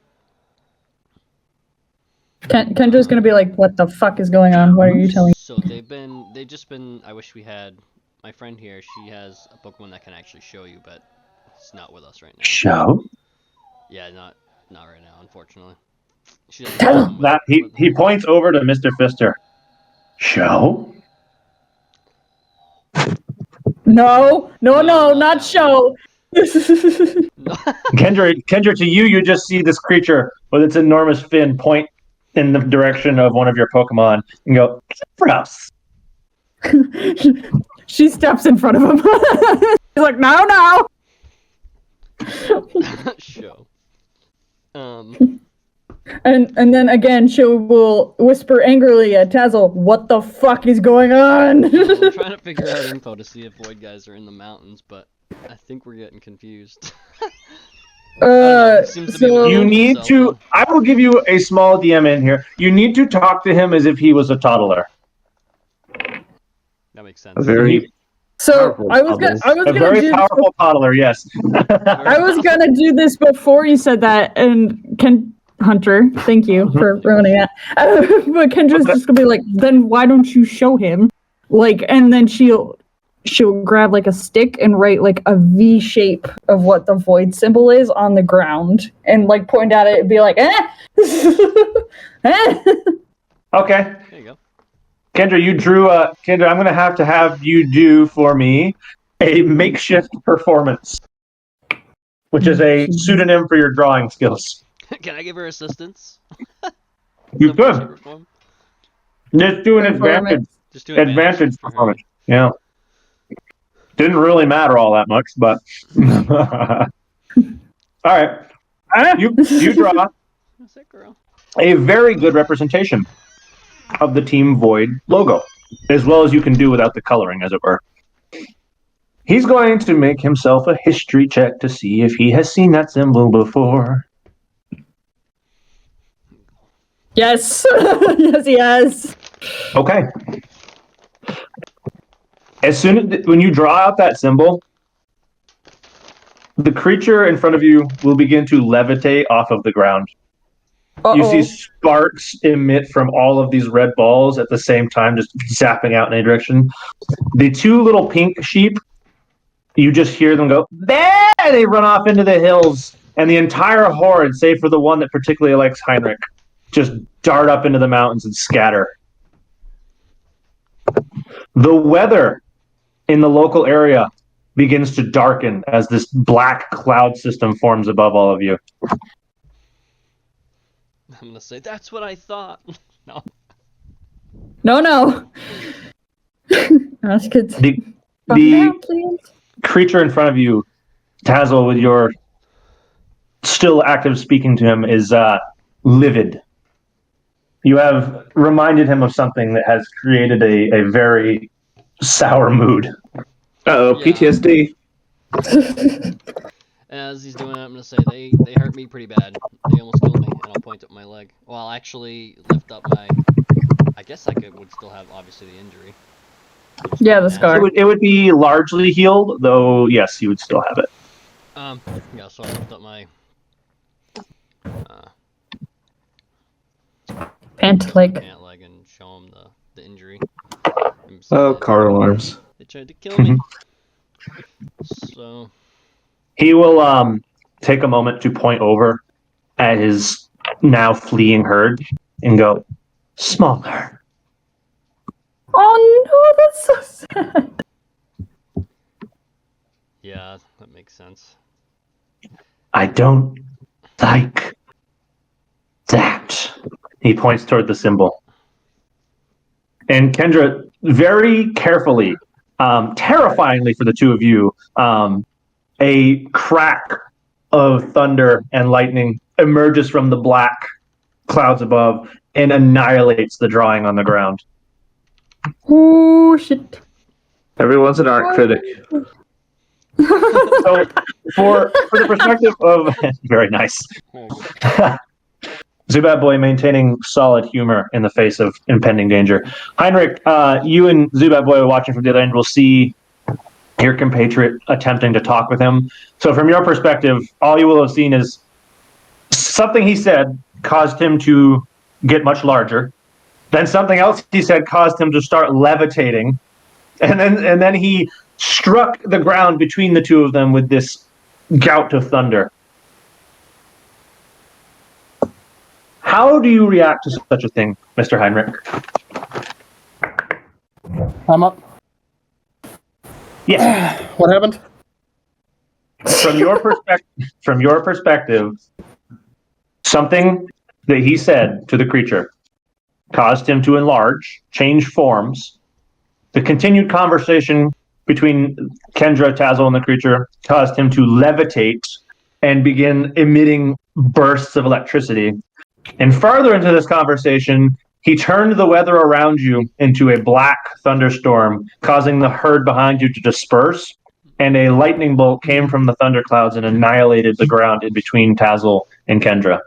Kendra's gonna be like, "What the fuck is going on? What are you telling me?" So they've just been. I wish we had my friend here. She has a Pokemon that can actually show you, but it's not with us right now. Show? Yeah, not right now, unfortunately. She doesn't have one That he points over to Mr. Fister. Show? No, not show. No. Kendra, to you just see this creature with its enormous fin point in the direction of one of your Pokemon and go, "It's for us." She steps in front of him. She's like, "No." Show. And then again, she will whisper angrily at Tazzle, "What the fuck is going on?" I'm trying to figure out info to see if Void guys are in the mountains, but I think we're getting confused. You need to. I will give you a small DM in here. You need to talk to him as if he was a toddler. That makes sense. A very So powerful I was gonna A very do powerful toddler, yes. I was gonna do this before you said that, and Hunter, thank you for ruining that. But Kendra's just gonna be like, "Then why don't you show him?" Like, and then she'll grab like a stick and write like a V shape of what the void symbol is on the ground, and like point at it and be like, "Eh." Okay. There you go. Kendra, you drew Kendra, I'm going to have you do for me a makeshift performance, which is a pseudonym for your drawing skills. Can I give her assistance? You Some way, could. shape, or form? Just do an advantage Just do advantage for her. performance. Yeah. Didn't really matter all that much, but all right. You draw That's it, girl. a very good representation of the Team Void logo, as well as you can do without the coloring, as it were. He's going to make himself a history check to see if he has seen that symbol before. Yes, yes, he has. Okay. As soon as when you draw out that symbol, the creature in front of you will begin to levitate off of the ground. You see sparks emit from all of these red balls at the same time, just zapping out in a direction. The two little pink sheep, you just hear them go, there! They run off into the hills, and the entire horde, save for the one that particularly likes Heinrich, just dart up into the mountains and scatter. The weather in the local area begins to darken as this black cloud system forms above all of you. I'm gonna say that's what I thought. No. No. That's good. The Calm down, please. creature in front of you, Tazzle, with your still active speaking to him, is livid. You have reminded him of something that has created a very sour mood. Uh-oh, Yeah. PTSD. As he's doing it, I'm gonna say they hurt me pretty bad. They almost killed me, and I'll point up my leg. Well, I'll actually lift up my. I guess I would still have obviously the injury. Yeah, the scar. It would be largely healed, though. Yes, you would still have it. Yeah. So I lift up my. Pant leg. Pant leg and show him the injury. Oh, car alarms. They tried to kill me. So. He will take a moment to point over at his now fleeing herd and go, smaller. Oh no, that's so sad. Yeah, that makes sense. I don't like that. He points toward the symbol. And Kendra, very carefully, terrifyingly for the two of you, a crack of thunder and lightning emerges from the black clouds above and annihilates the drawing on the ground. Oh shit. Everyone's an art critic. So, for the perspective of very nice, Zubat Boy maintaining solid humor in the face of impending danger. Heinrich, you and Zubat Boy watching from the other end will see your compatriot attempting to talk with him. So from your perspective, all you will have seen is something he said caused him to get much larger. Then something else he said caused him to start levitating. And then he struck the ground between the two of them with this gout of thunder. How do you react to such a thing, Mr. Heinrich? I'm up. Yes. What happened? From your perspective, something that he said to the creature caused him to enlarge, change forms. The continued conversation between Kendra, Tazzle, and the creature caused him to levitate and begin emitting bursts of electricity. And further into this conversation, he turned the weather around you into a black thunderstorm, causing the herd behind you to disperse, and a lightning bolt came from the thunderclouds and annihilated the ground in between Tazzle and Kendra.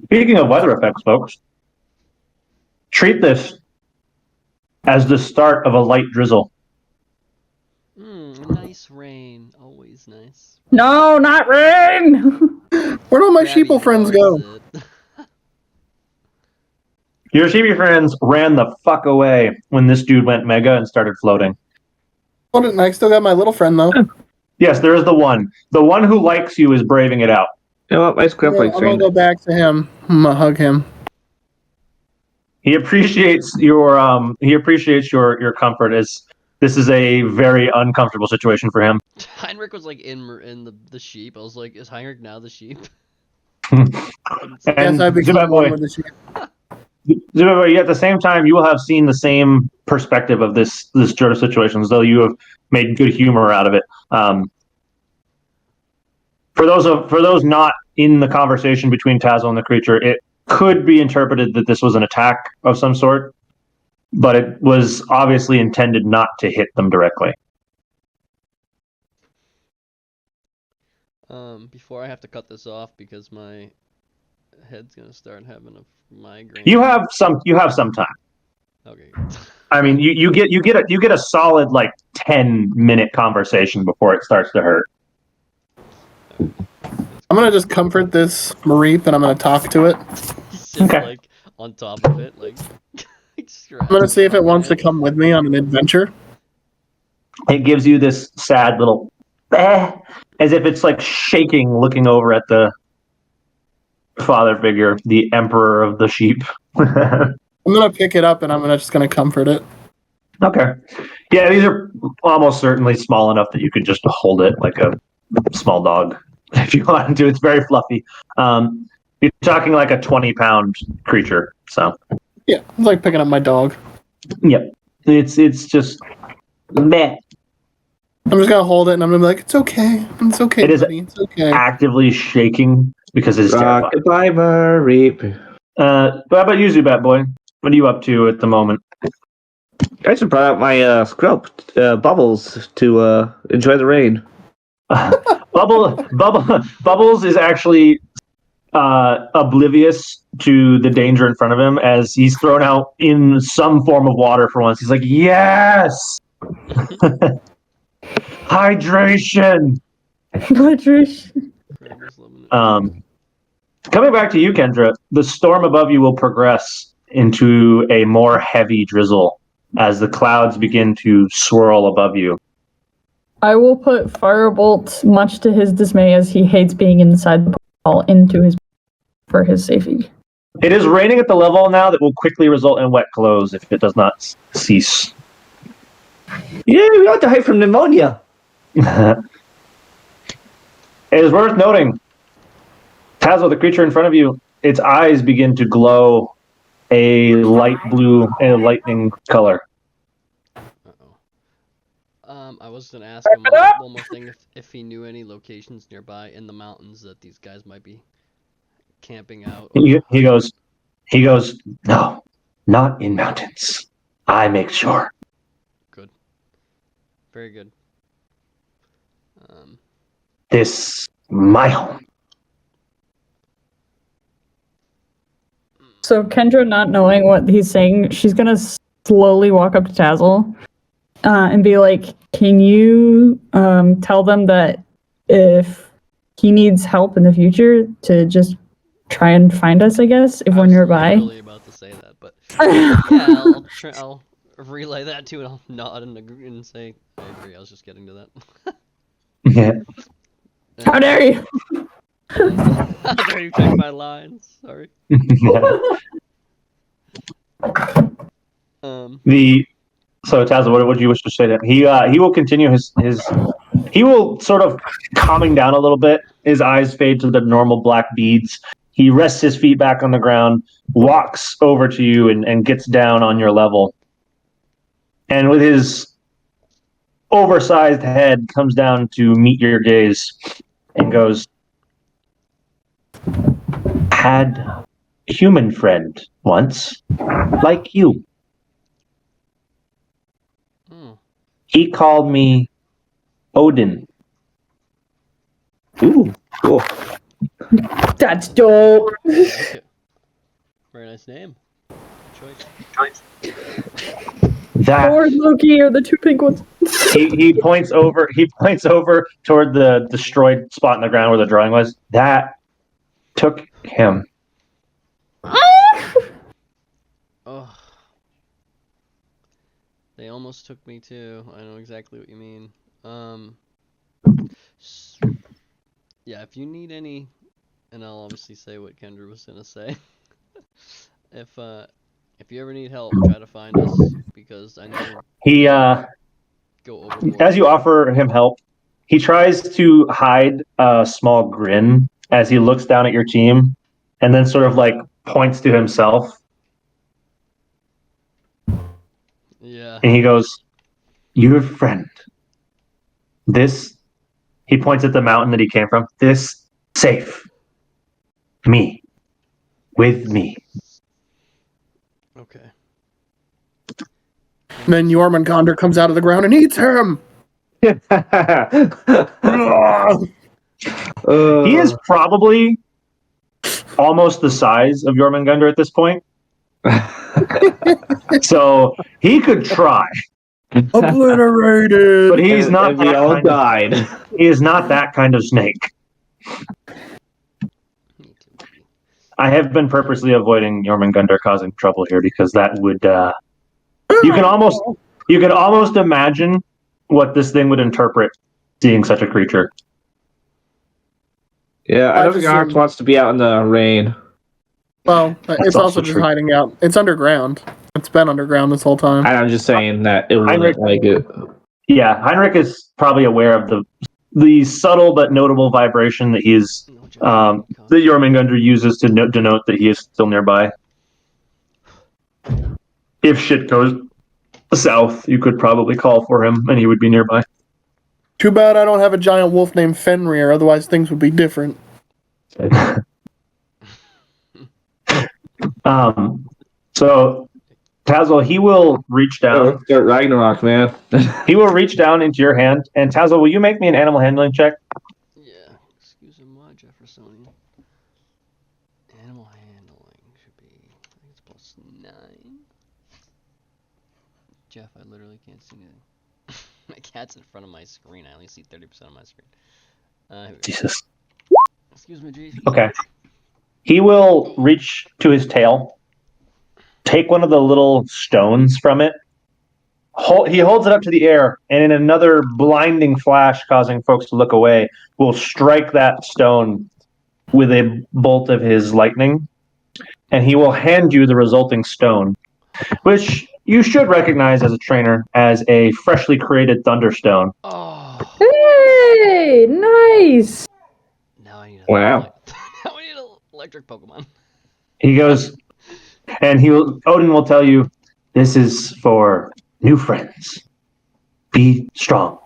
Speaking of weather effects, folks, treat this as the start of a light drizzle. Nice rain. Always nice. No, not rain. Where'd all my Gabby sheeple friends knows go? it. Your sheepy friends ran the fuck away when this dude went mega and started floating. Well, I still got my little friend though. Yes, there is the one. The one who likes you is braving it out. You know what? My scrimp Yeah, likes I'm gonna rain. go back to him. I'm gonna hug him. He appreciates your comfort, as this is a very uncomfortable situation for him. Heinrich was like in the sheep. I was like, is Heinrich now the sheep? And Yes, I become Zubat one Boy, with the sheep. Zubat Boy, at the same time, you will have seen the same perspective of this sort of situation, as though you have made good humor out of it. For those not in the conversation between Tazzle and the creature, it could be interpreted that this was an attack of some sort, but it was obviously intended not to hit them directly. Before I have to cut this off because my head's gonna start having a migraine. You have some time. Okay. I mean, you get a solid like 10-minute conversation before it starts to hurt. I'm gonna just comfort this Mareep and I'm gonna talk to it. Sit Okay. like on top of it, like. I'm gonna see if it wants to come with me on an adventure. It gives you this sad little as if it's like shaking, looking over at the father figure, the emperor of the sheep. I'm gonna pick it up and I'm just gonna comfort it. Okay. Yeah, these are almost certainly small enough that you could just hold it like a small dog if you wanted to. It's very fluffy. You're talking like a 20-pound creature. So, Yeah, it's like picking up my dog. yep. It's just meh. I'm just gonna hold it and I'm gonna be like, it's okay. It's okay, It is buddy. It's okay. actively shaking because it's terrifying. Goodbye, Murray. But how about you, Zubat boy? What are you up to at the moment? I should brought out my scrub bubbles to enjoy the rain. Bubbles is actually oblivious to the danger in front of him as he's thrown out in some form of water for once. He's like, yes! Hydration! Hydration. Coming back to you, Kendra, the storm above you will progress into a more heavy drizzle as the clouds begin to swirl above you. I will put Firebolt, much to his dismay, as he hates being inside the ball, into his for his safety. It is raining at the level now that will quickly result in wet clothes if it does not cease. Yeah, we ought to hide from pneumonia. It is worth noting, Tazo, the creature in front of you, its eyes begin to glow a light blue and lightning color. I was gonna ask him one more thing, if he knew any locations nearby in the mountains that these guys might be camping out. He goes, no, not in mountains. I make sure. Good. Very good. This my home. So Kendra, not knowing what he's saying, she's gonna slowly walk up to Tazzle and be like, "Can you tell them that if he needs help in the future, to just try and find us? I guess if we're nearby." I was really about to say that, but yeah, I'll relay that too, and I'll nod and agree and say, "I agree." I was just getting to that. Yeah. How dare you? How dare you check my lines? Sorry. So Tazo, what would you wish to say to him? He will continue his he will sort of calming down a little bit. His eyes fade to the normal black beads. He rests his feet back on the ground, walks over to you and gets down on your level. And with his oversized head comes down to meet your gaze and goes, had a human friend once, like you. He called me Odin. Ooh, cool. That's dope. Okay. Very nice name. Good choice. That Thor and Loki are the two pink ones. he points over toward the destroyed spot in the ground where the drawing was. That took him. Oh. They almost took me too. I know exactly what you mean. Yeah, if you need any, and I'll obviously say what Kendra was gonna say. If you ever need help, try to find us, because I know He go overboard. as you offer him help, he tries to hide a small grin as he looks down at your team and then sort of like points to himself. Yeah. And he goes, your friend. This, he points at the mountain that he came from. This safe. Me. With me. Okay. And then Jormungandr comes out of the ground and eats him. He is probably almost the size of Jormungandr at this point. So he could try. Obliterated. But he's not and we that all kind of, died. he is not that kind of snake. I have been purposely avoiding Jormungandr causing trouble here because that would you can almost imagine what this thing would interpret seeing such a creature. Yeah, I I don't think just, Arx wants to be out in the rain. Well, it's also also just true. hiding out. It's underground. It's been underground this whole time. I'm just saying that it Heinrich- wouldn't like it. Yeah, Heinrich is probably aware of the subtle but notable vibration that he's No, Jeff, that coffee. Jormungandr uses to denote that he is still nearby. If shit goes south, you could probably call for him, and he would be nearby. Too bad I don't have a giant wolf named Fenrir, otherwise things would be different. So Tazzle, he will reach down. Start Ragnarok, man. He will reach down into your hand, and Tazzle, will you make me an animal handling check? Yeah, excuse me, Jeffersonian. Animal handling should be, I think it's plus 9. Jeff, I literally can't see anything. My cat's in front of my screen. I only see 30% of my screen. Here we go. Jesus. Excuse me, G. Okay. He will reach to his tail, take one of the little stones from it. He holds it up to the air, and in another blinding flash, causing folks to look away, will strike that stone with a bolt of his lightning, and he will hand you the resulting stone, which you should recognize as a trainer as a freshly created Thunderstone. Oh, Hey, nice. now I need a Wow. now I need an electric Pokemon. He goes, and Odin will tell you, this is for new friends. Be strong,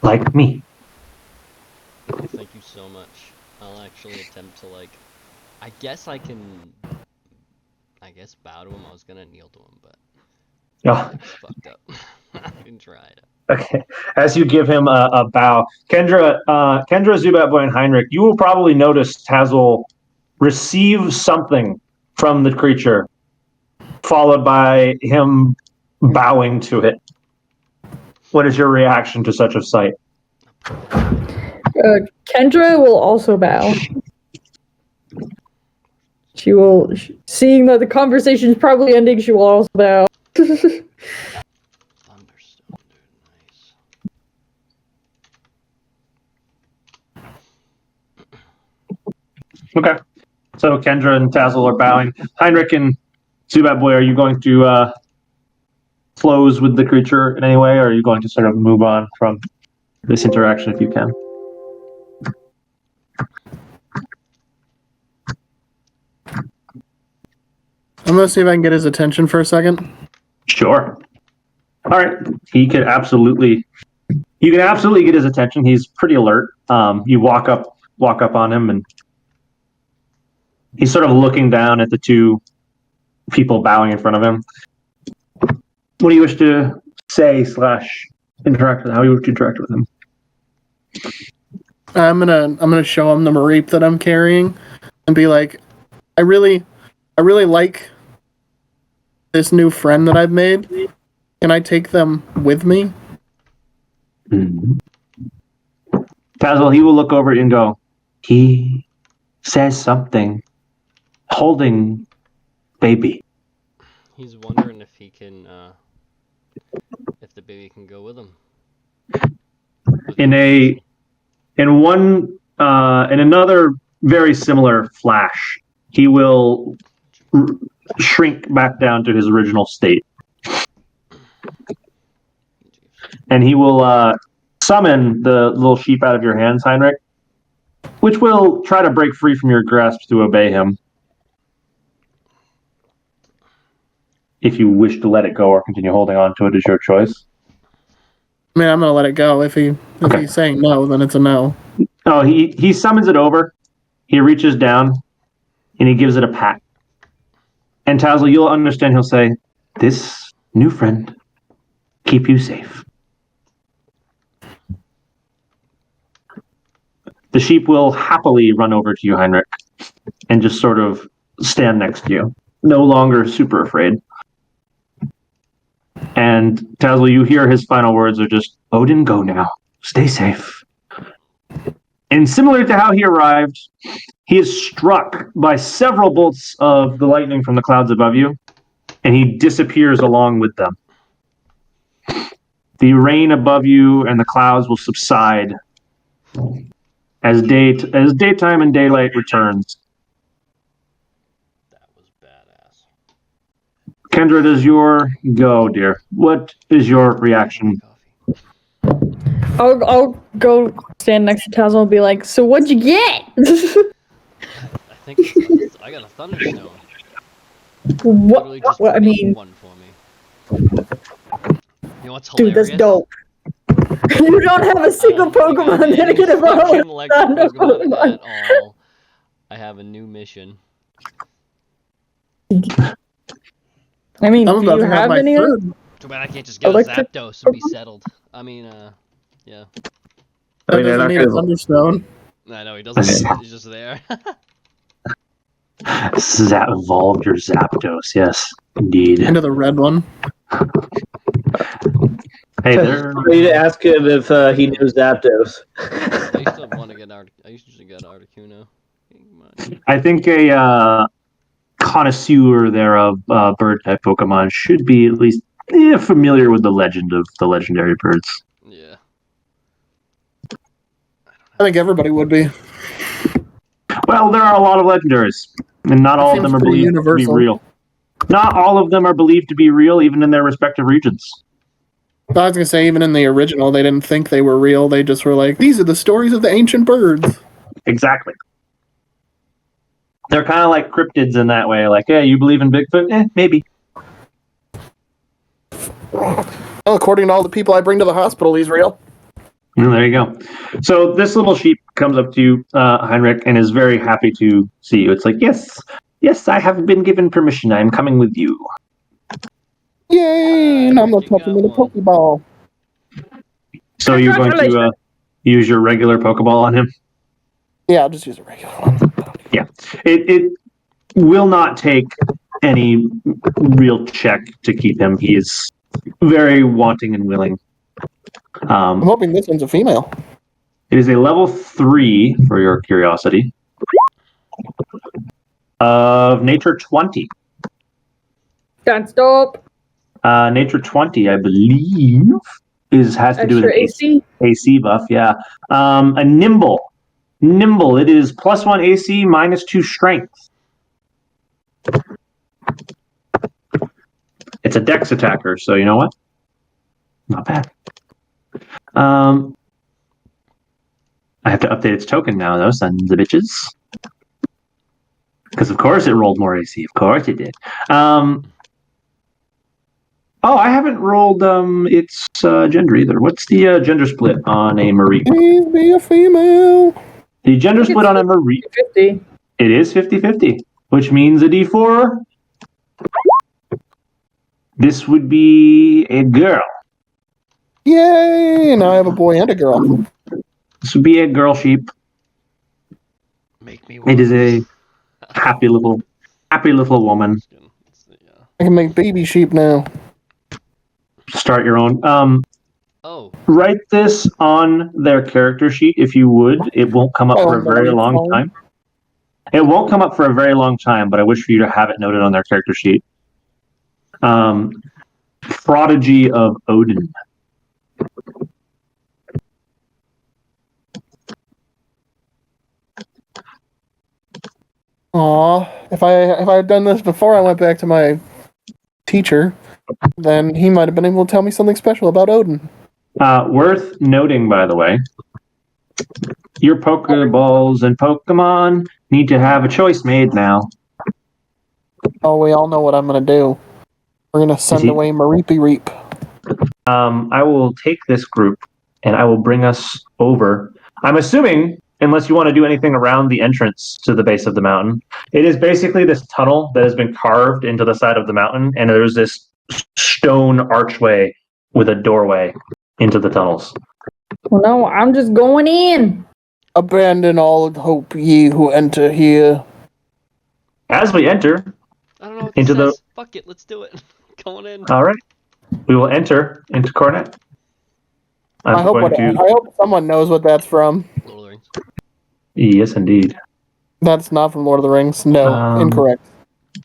like me. Thank you so much. I'll actually attempt to I guess I can. I guess bow to him. I was gonna kneel to him, but Oh, it's fucked up. I didn't try it. okay. As you give him a bow, Kendra, Zubat Boy, and Heinrich, you will probably notice Tazzle receive something from the creature, followed by him bowing to it. What is your reaction to such a sight? Kendra will also bow. She will, seeing that the conversation is probably ending, she will also bow. Thunderstone, dude. Nice. Okay. So Kendra and Tazzle are bowing. Heinrich and Zubat Boy, are you going to close with the creature in any way, or are you going to sort of move on from this interaction if you can? I'm gonna see if I can get his attention for a second. Sure. All right. You can absolutely get his attention. He's pretty alert. You walk up on him, and he's sort of looking down at the two people bowing in front of him. What do you wish to say / interact with? How do you wish to interact with him? I'm gonna show him the Mareep that I'm carrying, and be like, I really like this new friend that I've made. Can I take them with me? Mm-hmm. Tazzle, he will look over it and go, he says something, holding baby. He's wondering if he can, if the baby can go with him. In another very similar flash, he will shrink back down to his original state. And he will summon the little sheep out of your hands, Heinrich, which will try to break free from your grasp to obey him. If you wish to let it go or continue holding on to it, is your choice. I mean, I'm gonna let it go. If he's saying no, then it's a no. Oh, he summons it over. He reaches down and he gives it a pat. And Tazzle, you'll understand. He'll say, "This new friend, keep you safe." The sheep will happily run over to you, Heinrich, and just sort of stand next to you, no longer super afraid. And Tazzle, you hear his final words are just, "Odin, go now. Stay safe." And similar to how he arrived, he is struck by several bolts of the lightning from the clouds above you, and he disappears along with them. The rain above you and the clouds will subside, as daytime and daylight returns. That was badass. Kendra, does your go, dear? What is your reaction? Coffee. I'll go stand next to Tazzle and be like, so what'd you get? I think I got a thunderstone. What? Literally just Well, I made mean, one for me. You know what's hilarious? dude, that's dope. You don't have a single Pokemon that can evolve fucking like the Thunder Pokemon Pokemon. at all. I have a new mission. I mean, I'm do about you to have have my any? third. Too bad I can't just get Electric a Zapdos and be Pokemon? settled. I mean, yeah. That they're doesn't not need a gonna- Thunderstone. I know he doesn't. He's just there. Evolved your Zapdos, yes, indeed. Into the red one. Hey, there. I need to ask him if he knows Zapdos. I used to want to get I used to get Articuno. I think a connoisseur there of bird type Pokemon should be at least familiar with the legend of the legendary birds. Yeah. I think everybody would be. Well, there are a lot of legendaries, and not all of them are pretty believed to be universal. real. Not all of them are believed to be real, even in their respective regions. I was gonna say, even in the original, they didn't think they were real. They just were like, "These are the stories of the ancient birds." Exactly. They're kind of like cryptids in that way. Like, hey, you believe in Bigfoot? Maybe. Well, according to all the people I bring to the hospital, he's real. There you go. So this little sheep comes up to you, Heinrich, and is very happy to see you. It's like, yes, I have been given permission. I am coming with you. Yay! And I'm not You touching with a got one. Pokeball. So you're going to use your regular Pokeball on him? Yeah, I'll just use a regular one. Yeah. It will not take any real check to keep him. He is very wanting and willing. I'm hoping this one's a female. It is a level 3, for your curiosity, of Nature 20. That's dope. Nature 20, I believe, has to do with Extra an AC. AC buff, yeah. A Nimble. Nimble, it is +1 AC, -2 strength. It's a dex attacker, so you know what? Not bad. I have to update its token now, though, sons of bitches. Because of course it rolled more AC. Of course it did. Oh, I haven't rolled its gender either. What's the gender split on a Marie? Please be a female. The gender split on a Marie, 50. it is 50-50, which means a D4. This would be a girl. Yay! Now I have a boy and a girl. This would be a girl sheep. Make me. It is a happy little woman. I can make baby sheep now. Start your own. Oh, Write this on their character sheet if you would. It won't come up for a very long time. It won't come up for a very long time, but I wish for you to have it noted on their character sheet. Prodigy of Odin. Aw, if I had done this before I went back to my teacher, then he might have been able to tell me something special about Odin. Worth noting, by the way, your Pokeballs and Pokemon need to have a choice made now. Oh, we all know what I'm gonna do. We're gonna send away Mareepy Reap. I will take this group and I will bring us over. I'm assuming, unless you want to do anything around the entrance to the base of the mountain, it is basically this tunnel that has been carved into the side of the mountain, and there's this stone archway with a doorway into the tunnels. Well, no, I'm just going in. Abandon all hope, ye who enter here. As we enter I don't know what into this the. says. Fuck it, let's do it. Going in. All right, we will enter into Cornet. I hope someone knows what that's from. Lord of the Rings. Yes, indeed. That's not from Lord of the Rings. No, incorrect.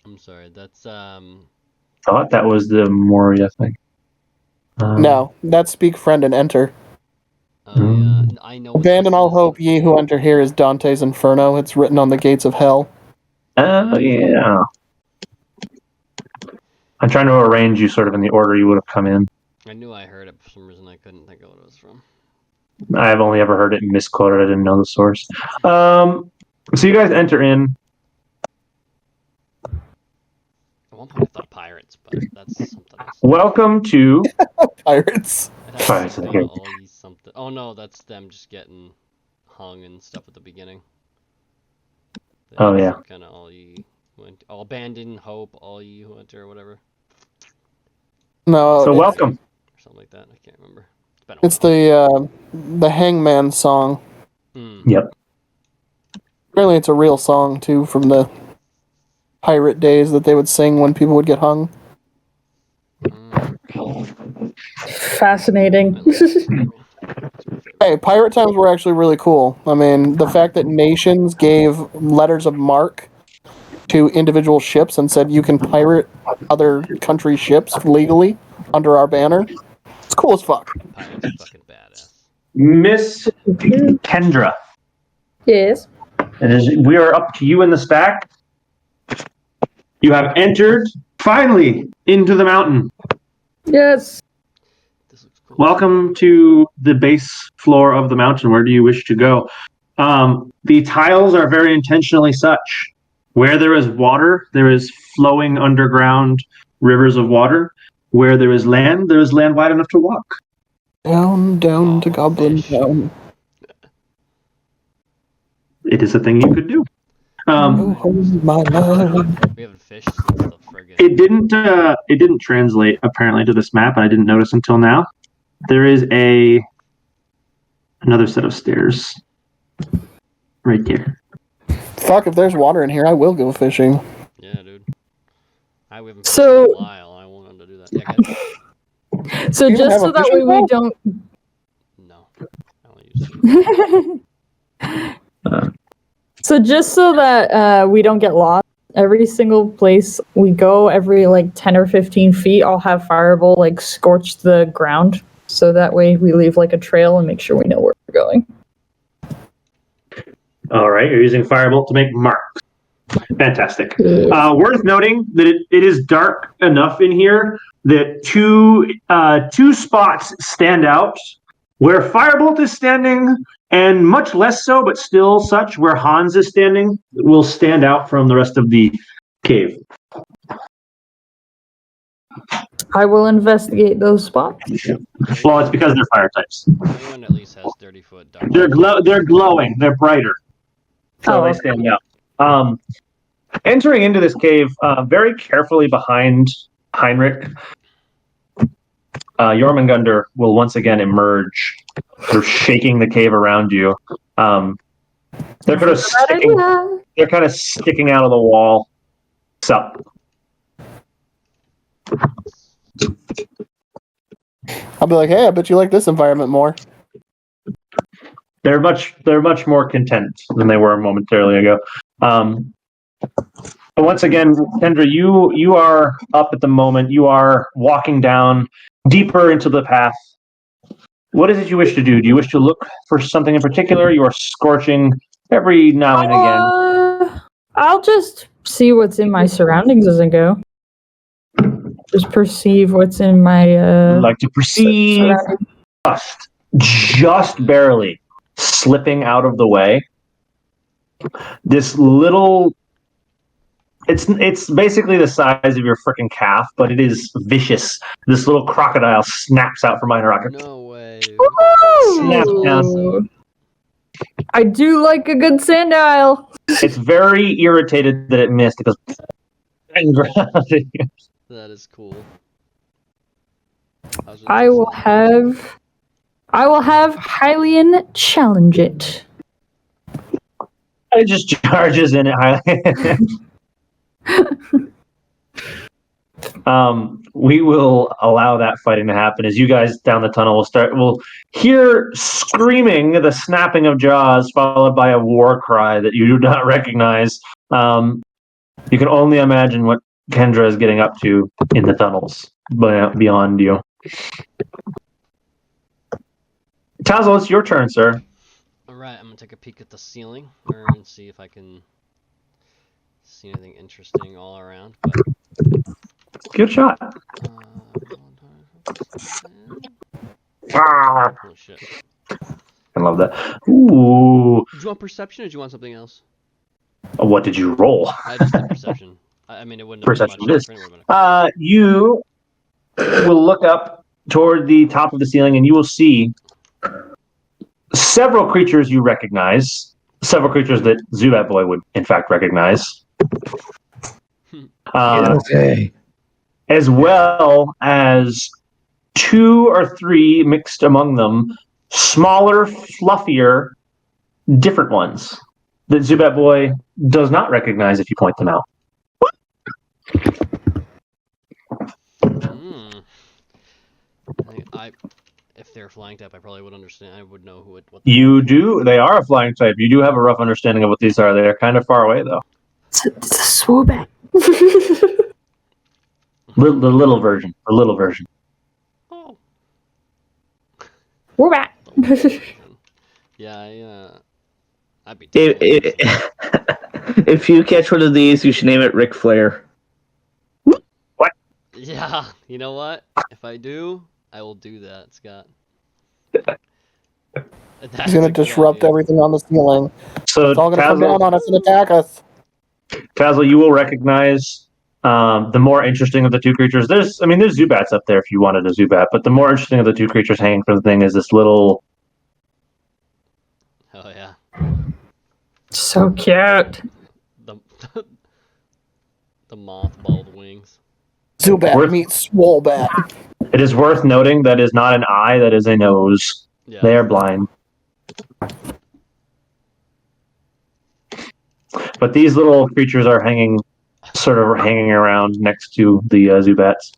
I'm sorry. That's Thought that was the Moria thing. No, that's speak friend and enter. Oh yeah, I know. What Abandon this all is. hope, ye who enter here is Dante's Inferno. It's written on the gates of hell. Oh, yeah. I'm trying to arrange you sort of in the order you would have come in. I knew I heard it for some reason. I couldn't think of what it was from. I've only ever heard it misquoted. I didn't know the source. So you guys enter in. At one point, I thought pirates, but that's something else. Welcome to Pirates. Pirates of the Caribbean. Something. Oh no, that's them just getting hung and stuff at the beginning. Oh, yeah. Kind of all ye went, all abandon hope, all ye who enter, or whatever, No, So welcome. or something like that. I can't remember. It's been a it's while. the Hangman song. Yep. Apparently, it's a real song too from the pirate days that they would sing when people would get hung. Fascinating. I love this movie. It's my favorite. Hey, pirate times were actually really cool. I mean, the fact that nations gave letters of marque to individual ships and said you can pirate other countries' ships legally under our banner. It's cool as fuck. Pirates are fucking badass. Miss Kendra. Yes. We are up to you in the stack. You have entered, finally, into the mountain. Yes. This looks cool. Welcome to the base floor of the mountain. Where do you wish to go? The tiles are very intentionally such. Where there is water, there is flowing underground rivers of water. Where there is land wide enough to walk. Down to Goblin Fish. Town. It is a thing you could do. Oh, my love. We haven't fished since the friggin'. It didn't translate apparently to this map, and I didn't notice until now. There is another set of stairs right there. Fuck, if there's water in here, I will go fishing. Yeah, dude. We haven't fished So- in a while. I wanted to do that. Yeah, guys. So You just have so a that fishing way we pole? don't. No. I only use it. So just so that we don't get lost, every single place we go, every like 10 or 15 feet, I'll have Fireball like scorch the ground. So that way we leave like a trail and make sure we know where we're going. All right, you're using Firebolt to make marks. Fantastic. Worth noting that it is dark enough in here that two spots stand out. Where Firebolt is standing, and much less so, but still such, where Hans is standing, will stand out from the rest of the cave. I will investigate those spots. Well, it's because they're fire types. Everyone at least has 30-foot dark. They're glowing. They're brighter. So they stand out. Entering into this cave very carefully behind Heinrich, Jormungandr will once again emerge, sort of shaking the cave around you. They're kind of sticking out of the wall. Sup? I'll be like, hey, I bet you like this environment more. They're much more content than they were momentarily ago. But once again, Kendra, you are up at the moment. You are walking down deeper into the path. What is it you wish to do? Do you wish to look for something in particular? You are scorching every now and again. I'll just see what's in my surroundings as I go. Just perceive what's in my Like to perceive surroundings. just barely slipping out of the way. This little, it's basically the size of your freaking calf, but it is vicious. This little crocodile snaps out from behind a rock. No way. Snap down. Awesome. I do like a good sandile. It's very irritated that it missed. It goes. That is cool. I will have Hylian challenge it. It just charges in it. We will allow that fighting to happen as you guys down the tunnel will hear screaming, the snapping of jaws, followed by a war cry that you do not recognize. You can only imagine what Kendra is getting up to in the tunnels beyond you. Tazzle, it's your turn, sir. Alright, I'm gonna take a peek at the ceiling and see if I can see anything interesting all around. But, Good shot. Ah, oh shit. I love that. Ooh. Did you want perception or did you want something else? What did you roll? I just did perception. I mean, it wouldn't have Perception been it much is. different. It would've been You will look up toward the top of the ceiling and you will see several creatures you recognize, several creatures that Zubat Boy would in fact recognize. Okay. As well as 2 or 3 mixed among them, smaller, fluffier, different ones that Zubat Boy does not recognize if you point them out. If they're flying type, I probably would understand. I would know what You do. They are a flying type. You do have a rough understanding of what these are. They're kind of far away, though. It's a swowbat. The little version. The little version. Oh. Swowbat. Yeah, I'd be down. If you catch one of these, you should name it Ric Flair. Yeah, you know what? If I do, I will do that, Scott. He's gonna disrupt everything on the ceiling. So, It's all gonna come down on us and attack us. Tazzle, you will recognize the more interesting of the 2 creatures. There's Zubats up there if you wanted a Zubat, but the more interesting of the 2 creatures hanging from the thing is this little. Oh yeah. So cute. The the moth-balled wings. Zubat meets Swolbat. It is worth noting that is not an eye, that is a nose. Yeah. They are blind. But these little creatures are sort of hanging around next to the Zubats.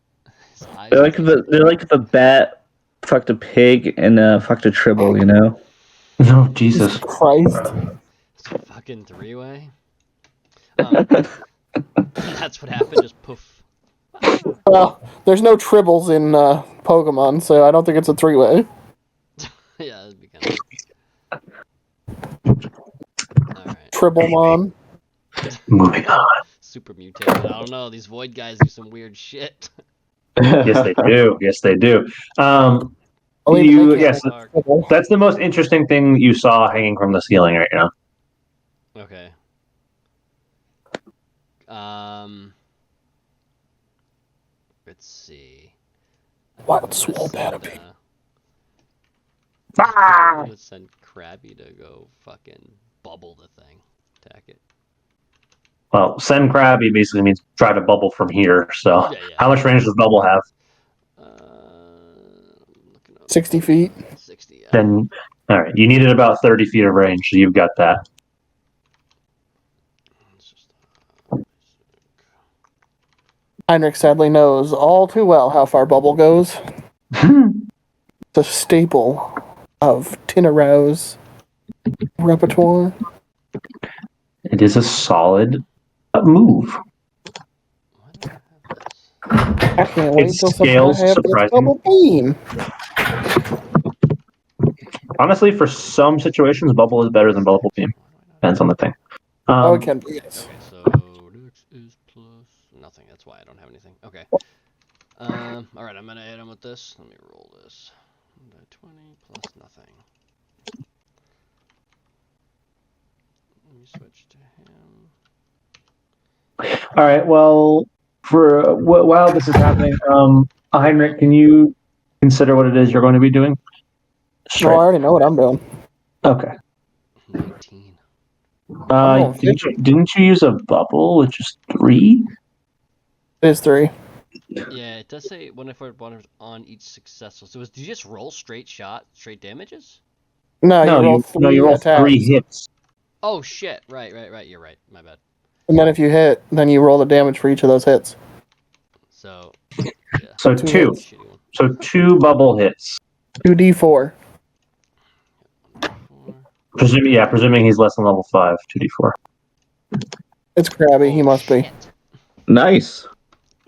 They're like if a bat fucked a pig and fucked a tribble, you know? No, Jesus. Christ. It's a fucking 3-way. That's what happened. Just poof. Well, there's no tribbles in Pokemon, so I don't think it's a 3-way. Yeah, that'd be kind of. Alright. Tribblemon. Moving on. Super mutated. I don't know. These void guys do some weird shit. Yes, they do. Yes, they do. Yes, that's the most interesting thing you saw hanging from the ceiling right now. Okay. Let's see. Wild Swolbat of Let's send Krabby to go fucking bubble the thing. Attack it. Well, send Krabby basically means try to bubble from here. So, Yeah. how much range does Bubble have? Looking up. 60 feet. 60. Yeah. Then, all right, you needed about 30 feet of range, so you've got that. It's just, Heinrich sadly knows all too well how far Bubble goes. It's a staple of Tinnaro's repertoire. It is a solid move. what the hell is this? I can't wait It till scales I have this surprising. Bubble Beam. Honestly, for some situations, Bubble is better than Bubble Beam. Depends on the thing. Oh, it can be, yes. Okay, so Dex is plus nothing. That's why I don't have anything. Okay. All right, I'm gonna hit him with this. Let me roll this. 20 plus nothing. Let me switch to him. All right. Well, for while this is happening, Heinrich, can you consider what it is you're going to be doing? No, I already know what I'm doing. Okay. 19. Didn't you use a bubble with just 3? It is 3. Yeah, it does say 1 on each successful. So did you just roll straight damages? No, you roll 3 hits. Oh shit! Right. You're right. My bad. And then if you hit, then you roll the damage for each of those hits. So. Yeah. So Two 2. hits. Shitty one. So 2 bubble hits. 2d4. Presuming he's less than level 5. 2d4. It's Krabby, he must be. Nice.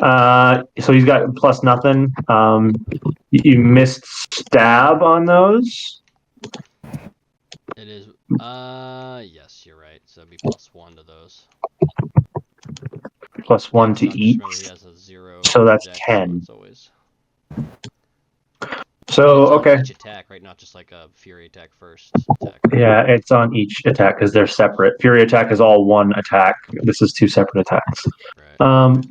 So he's got plus nothing. You missed stab on those. It is. Yes, you're right. So it'd be +1 to those. +1 to Just each. remember he has a 0. So that's attack, 10. It's always. So, It's on okay. each attack, right? Not just like a Fury attack first attack. Right? Yeah, it's on each attack because they're separate. Fury attack is all one attack. This is 2 separate attacks. Right.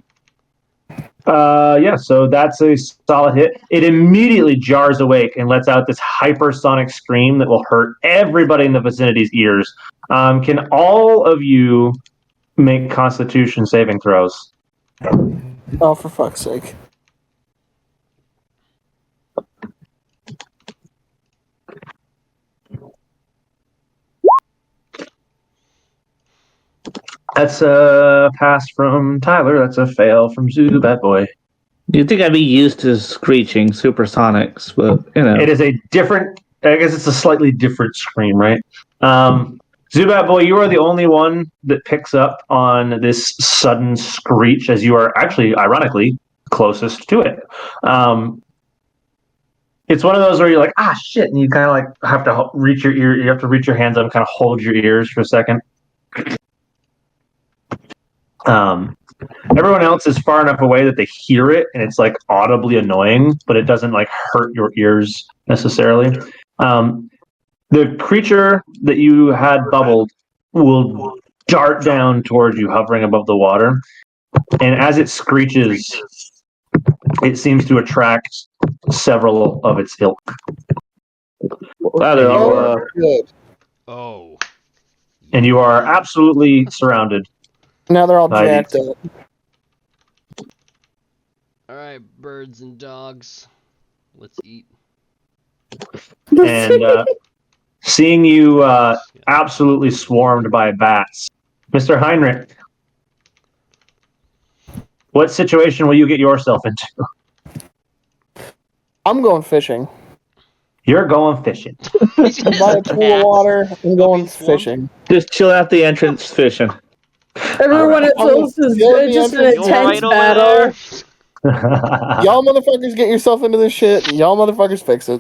Yeah, so that's a solid hit. It immediately jars awake and lets out this hypersonic scream that will hurt everybody in the vicinity's ears. Can all of you make Constitution saving throws? Oh, for fuck's sake. That's a pass from Tyler. That's a fail from Zoo Bad Boy. You'd think I'd be used to screeching supersonics, but you know. It is a different. I guess it's a slightly different scream, right? Zubat Boy, you are the only one that picks up on this sudden screech, as you are actually, ironically, closest to it. It's one of those where you're like, ah, shit, and you kind of like have to reach your ear. You have to reach your hands up and kind of hold your ears for a second. Everyone else is far enough away that they hear it, and it's like audibly annoying, but it doesn't like hurt your ears necessarily. The creature that you had bubbled will dart down towards you, hovering above the water. And as it screeches, it seems to attract several of its ilk. Wow, they're all, Good. Oh. And you are absolutely surrounded. Now they're all by jacked these. up. Alright, birds and dogs. Let's eat. And seeing you absolutely swarmed by bats, Mr. Heinrich, what situation will you get yourself into? I'm going fishing. You're going fishing. By a pool of water, I'm going swarmed? fishking. just chill at the entrance fishing. Everyone Alright. else is You'll be just an entrance- You intense alright over battle. there? Y'all motherfuckers get yourself into this shit. Y'all motherfuckers fix it.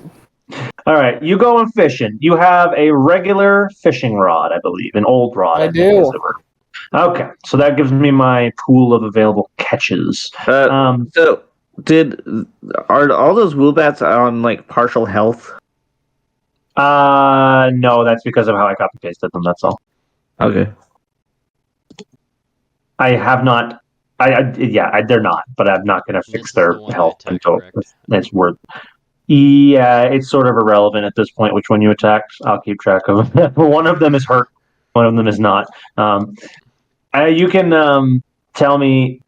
All right, you going fishing. You have a regular fishing rod, I believe, an old rod. I think, do. as it were. Okay, so that gives me my pool of available catches. So, are all those woobats on like partial health? No, that's because of how I copy pasted them. That's all. Okay. I have not. They're not, but I'm not going to This fix is their the one I health attacked, until correct? it's worth. Yeah, it's sort of irrelevant at this point which one you attacked. I'll keep track of them. One of them is hurt. One of them is not. You can tell me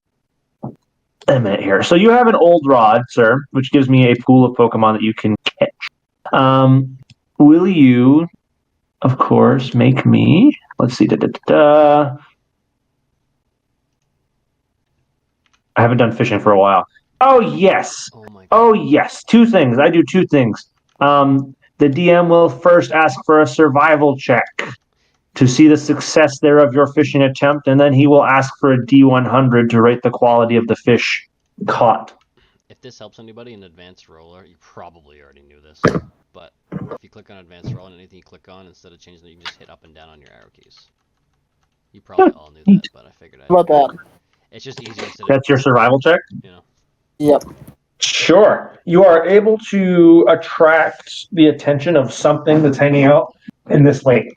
a minute here. So you have an old rod, sir, which gives me a pool of Pokemon that you can catch. Will you, of course, make me? Let's see. I haven't done fishing for a while. Oh yes. Oh my god. Oh yes. 2 things. I do 2 things. The DM will first ask for a survival check to see the success there of your fishing attempt, and then he will ask for a D100 to rate the quality of the fish caught. If this helps anybody in Advanced Roller, you probably already knew this, but if you click on Advanced Roller and anything you click on, instead of changing it, you can just hit up and down on your arrow keys. You probably all knew that, but I figured I'd... How about that? It's just easier instead of... That's your survival check? You know. Yep. Sure. You are able to attract the attention of something that's hanging out in this lake.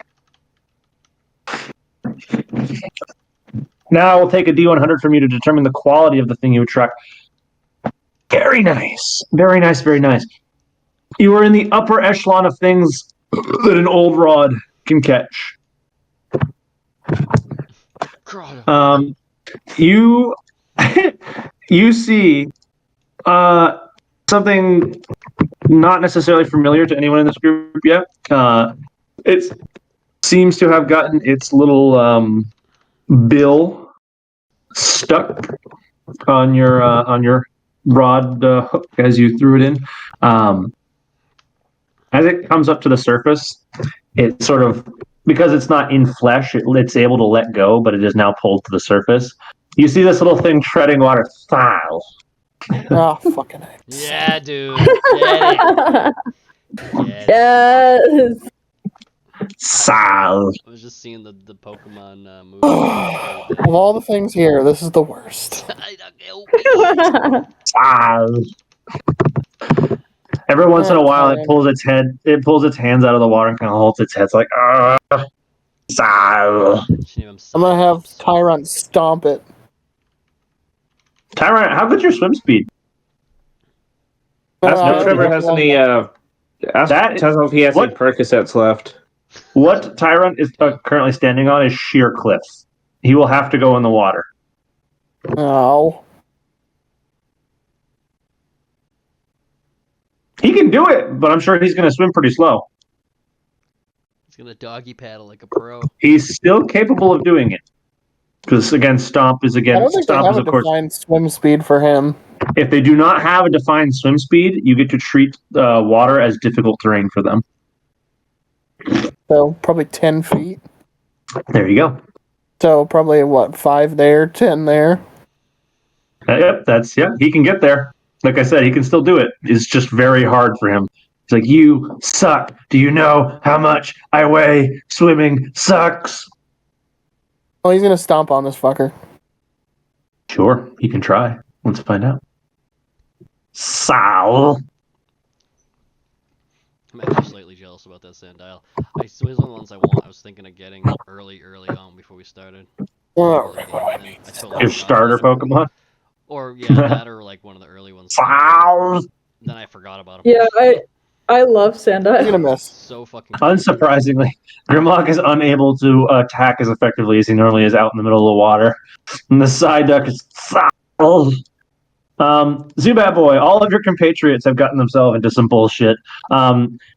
Now I will take a D100 from you to determine the quality of the thing you attract. Very nice. Very nice, very nice. You are in the upper echelon of things that an old rod can catch. You you see something not necessarily familiar to anyone in this group yet. It seems to have gotten its little bill stuck on your rod hook as you threw it in. As it comes up to the surface, it sort of, because it's not in flesh, it's able to let go, but it is now pulled to the surface. You see this little thing treading water. Foul. Oh, fucking A. Yeah, dude. Get it. Get it. Yes. Sal. I was just seeing the Pokemon movie. Of all the things here, this is the worst. Sal. Every once in a while, it pulls its hands out of the water and kind of holds its head. It's like, Sal. I'm gonna have Tyrant stomp it. Tyrant, how good's your swim speed? Ask I if Trevor already has have any. one. Ask Tesla if he has any Percocets left. What Tyrant is currently standing on is sheer cliffs. He will have to go in the water. Oh. He can do it, but I'm sure he's going to swim pretty slow. He's gonna doggy paddle like a pro. He's still capable of doing it. Because again, Stomp is I don't think they have a of course. defined swim speed for him. If they do not have a defined swim speed, you get to treat water as difficult terrain for them. So probably 10 feet. There you go. So probably 5 there, 10 there. Yep, he can get there. Like I said, he can still do it. It's just very hard for him. He's like, you suck. Do you know how much I weigh? Swimming sucks. Oh, he's gonna stomp on this fucker. Sure, he can try. Let's find out. Sal. I'm actually slightly jealous about that Sandile. It was one of the ones I want. I was thinking of getting early on before we started. Oh, Your starter Pokemon? Or yeah, that or like one of the early ones. Sal. Then I forgot about him. Yeah, I love he's Sandile. gonna miss. So fucking. Unsurprisingly, Grimlock is unable to attack as effectively as he normally is out in the middle of the water. And the side duck is Sal. Zubat Boy, all of your compatriots have gotten themselves into some bullshit.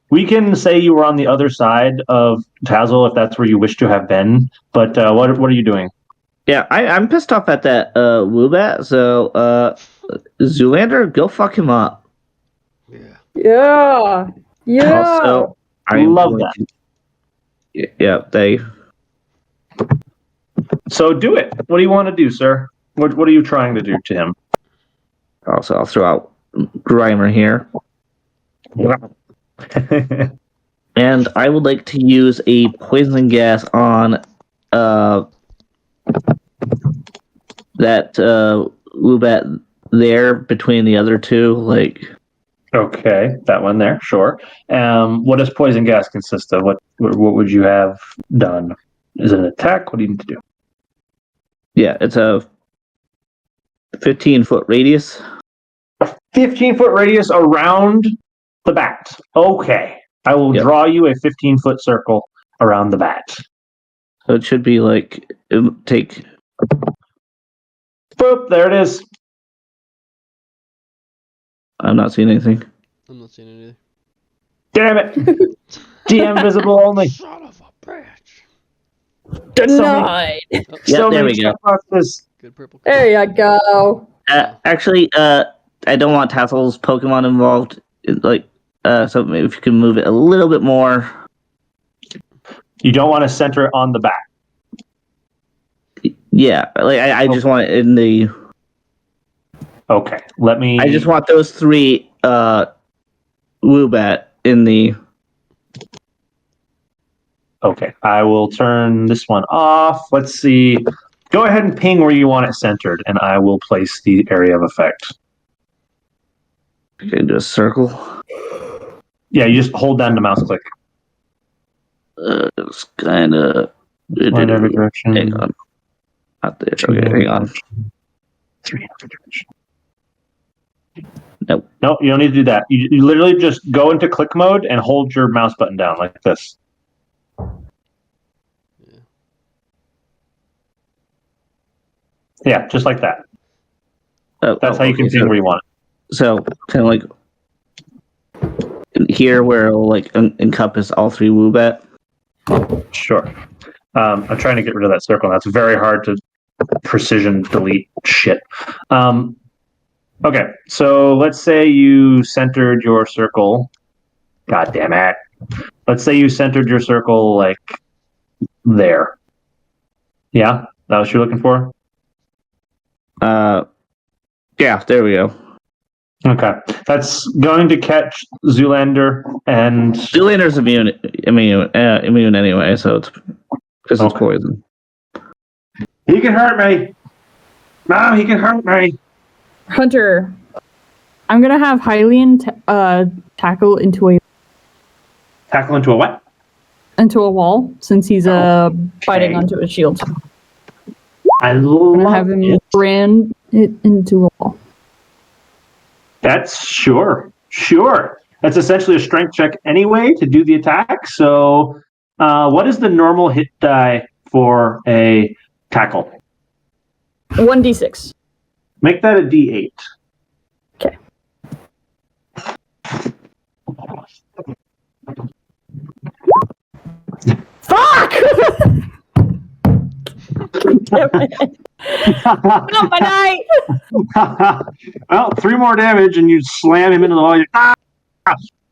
We can say you were on the other side of Tazzle if that's where you wish to have been, but what are you doing? Yeah, I'm pissed off at that Woobat, so Zoolander, go fuck him up. Yeah. Yeah. Also, I love that. Yeah, they. So do it. What do you want to do, sir? What are you trying to do to him? Also, I'll throw out Grimer here. And I would like to use a poison gas on that Woobat there between the other two. Like, Okay, that one there, sure. What does poison gas consist of? What would you have done? Is it an attack? What do you need to do? yeah, it's a 15-foot radius. 15-foot radius around the bat. Okay. I will draw you a 15-foot circle around the bat. So it should be like take. Boop, there it is. I'm not seeing anything. I'm not seeing it either. Damn it. DM visible only. Son of a bitch. Denied. Yeah, there we go. Good purple. There you go. Actually, I don't want Tassel's Pokemon involved. So maybe if you can move it a little bit more. You don't want to center it on the bat. Yeah, like I just want it in the. Okay, let me. I just want those three Woobat in the. Okay, I will turn this one off. Let's see. Go ahead and ping where you want it centered, and I will place the area of effect. Okay, do a circle. Yeah, you just hold down the mouse click. It's kind of. One every direction. Hang on. Not there. Okay, hang on. 3 every direction. Nope. No, you don't need to do that. You literally just go into click mode and hold your mouse button down like this. Yeah, just like that. That's how you can ping where you want it. So kind of like here where it'll like encompass all three Woobat. Sure. I'm trying to get rid of that circle. That's very hard to precision delete shit. Okay, so let's say you centered your circle. God damn it. Let's say you centered your circle like there. Yeah, that what you're looking for? Yeah, there we go. Okay, that's going to catch Zoolander and Zoolander's immune anyway, so it's because it's Okay. poison. he can hurt me. Mom, he can hurt me. Hunter, I'm gonna have Hylian tackle into Tackle into a what? a wall since he's biting onto a shield. I I'm gonna have love him it. ram it into a wall. That's sure. That's essentially a strength check anyway to do the attack. So, what is the normal hit die for a tackle? 1d6. Make that a D8. Okay. Fuck! Damn it. Not my night! Well, 3 more damage, and you slam him into the wall.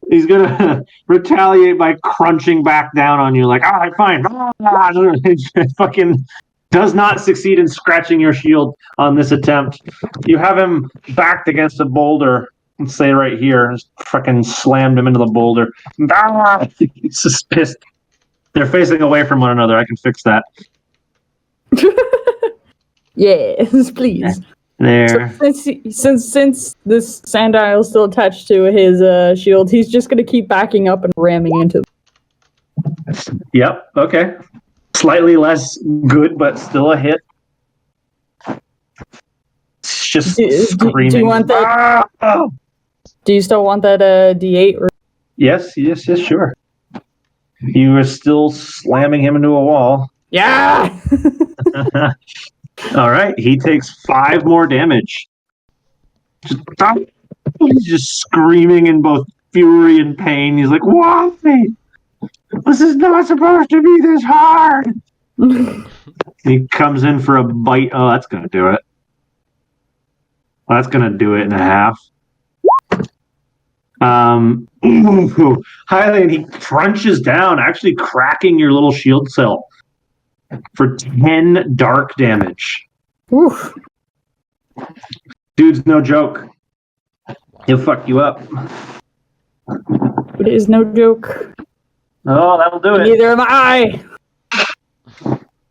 He's gonna retaliate by crunching back down on you, like, all right, fine. Fucking does not succeed in scratching your shield on this attempt. You have him backed against a boulder. Let's say right here, just fucking slammed him into the boulder. He's just pissed. They're facing away from one another. I can fix that. Yes, please. There. Since this sandile is still attached to his shield, he's just gonna keep backing up and ramming into. Yep. Okay. Slightly less good, but still a hit. It's just screaming. Do you want that? Ah! Do you still want that D8? Or? Yes, sure. You are still slamming him into a wall. Yeah. All right, he takes 5 more damage. He's just screaming in both fury and pain. He's like, "Why? This is not supposed to be this hard." He comes in for a bite. Oh, that's gonna do it. Well, that's gonna do it in a half. Hylian, he crunches down, actually cracking your little shield cell for 10 dark damage. Oof. Dude's no joke. He'll fuck you up. It is no joke. Oh, that'll do it. Neither am I.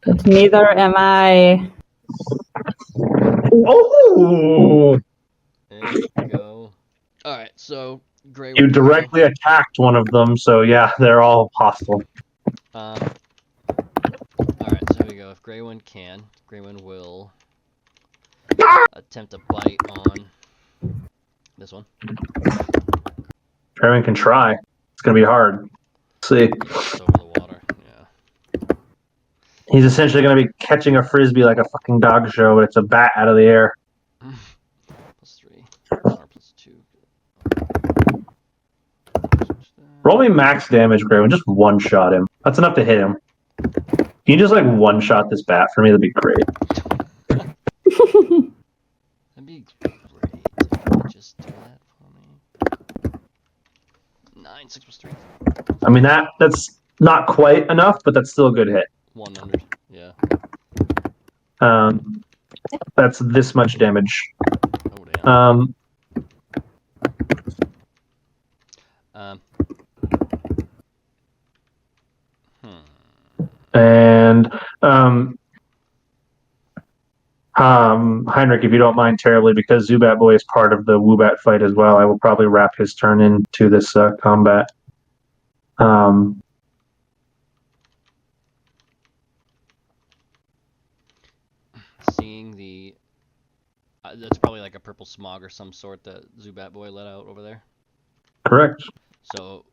But neither am I. Oh! There you go. Alright, so Grey You One directly attacked one of them, so yeah, they're all hostile. Alright, so here we go. If Grey One can, Grey One will attempt to bite on this one. Everyone can try. It's gonna be hard. Let's see. It's over the water. Yeah. He's essentially gonna be catching a frisbee like a fucking dog show, but it's a bat out of the air. +3. R +2. Roll me max damage, Graven. Just one shot him. That's enough to hit him. Can you just like one shot this bat for me? That'd be great. That'd be great. Just do that for me. 9, 6 +3. I mean that's not quite enough, but that's still a good hit. 100. Yeah. That's this much damage. Oh damn. And Heinrich, if you don't mind terribly, because Zubat Boy is part of the Woobat fight as well, I will probably wrap his turn into this combat. Seeing the that's probably like a purple smog or some sort that Zubat Boy let out over there. Correct. So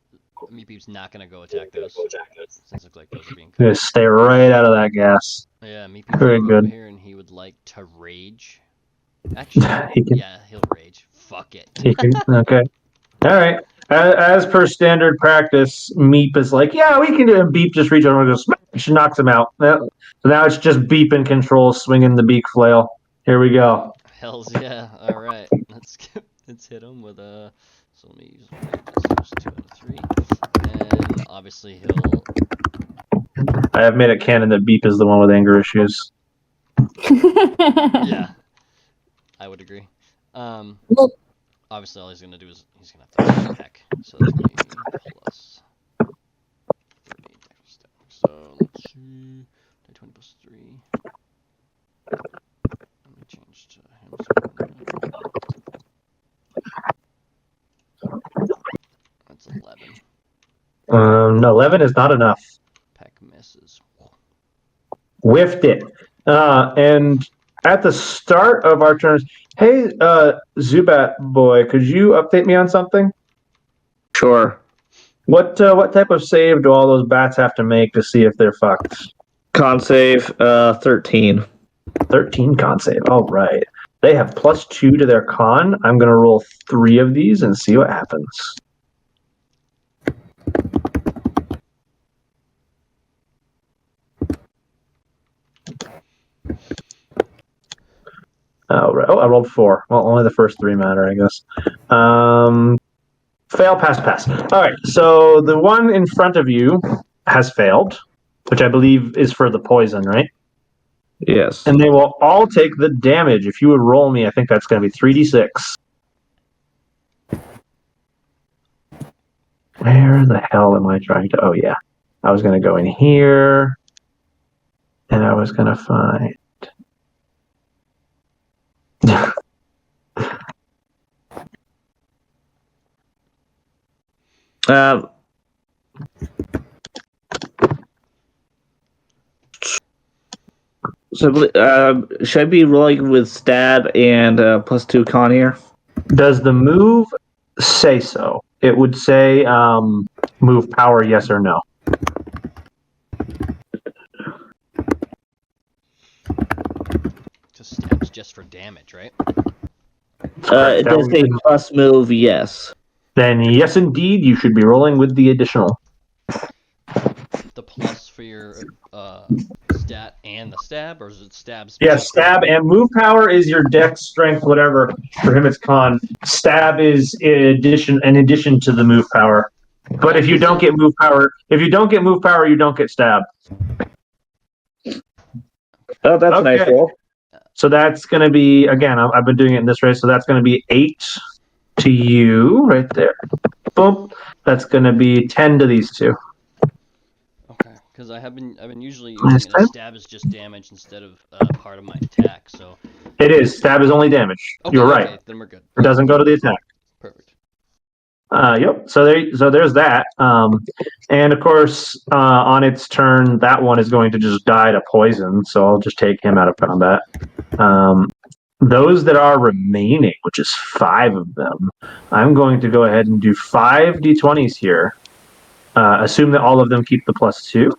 Meepy's not gonna go attack those. Since it looks like those are being Gonna stay right out of that gas. Yeah, Meepy's Very gonna go over good. here and he would like to rage. Actually, He can- yeah, he'll rage. Fuck it. Okay. All right. As per standard practice, Meep is like, yeah, we can do it. Beep just reaches over and goes, smash, knocks him out. So now it's just Beep in control, swinging the beak flail. Here we go. Hells yeah. All right, let's hit him with a. So let me use 2 out of 3, and obviously he'll. I have made it canon that Beep is the one with anger issues. Yeah, I would agree. Well, obviously all he's gonna do is he's gonna have to attack. So that's gonna be plus 30. So let's see, 20 plus 3. Let me change to him. That's 11. 11 is not enough. Peck misses. Whiffed it. And at the start of our turns, hey, Zubat boy, could you update me on something? Sure. What type of save do all those bats have to make to see if they're fucked? Con save 13. 13 con save. All right. They have +2 to their con. I'm going to roll 3 of these and see what happens. All right. Oh, I rolled 4. Well, only the first 3 matter, I guess. Fail, pass, pass. All right. So the one in front of you has failed, which I believe is for the poison, right? Yes. And they will all take the damage. If you would roll me, I think that's going to be 3d6. Where the hell am I trying to? Oh, yeah. I was going to go in here, and I was going to find. So, should I be rolling with stab and +2 con here? Does the move say so? It would say move power, yes or no. Just stabs just for damage, right? It does say plus move, yes. Then yes, indeed, you should be rolling with the additional. The plus for your stat and the stab, or is it stabs? Yes, stab and move power is your dex, strength, whatever. For him, it's con. Stab is in addition to the move power. But if you don't get move power, you don't get stab. Oh, that's Okay. a nice roll. So that's going to be, again, I've been doing it in this race, so that's going to be 8 to you right there. Boom. That's going to be 10 to these two. Okay, because I've been usually using it as stab is just damage instead of part of my attack. So It is. Stab is only damage. okay, You're right. Okay, then we're good. It doesn't go to the attack. Perfect. Yep. So there's that. And of course, on its turn, that one is going to just die to poison. So I'll just take him out of combat. Those that are remaining, which is 5 of them, I'm going to go ahead and do 5 d20s here. Assume that all of them keep the +2.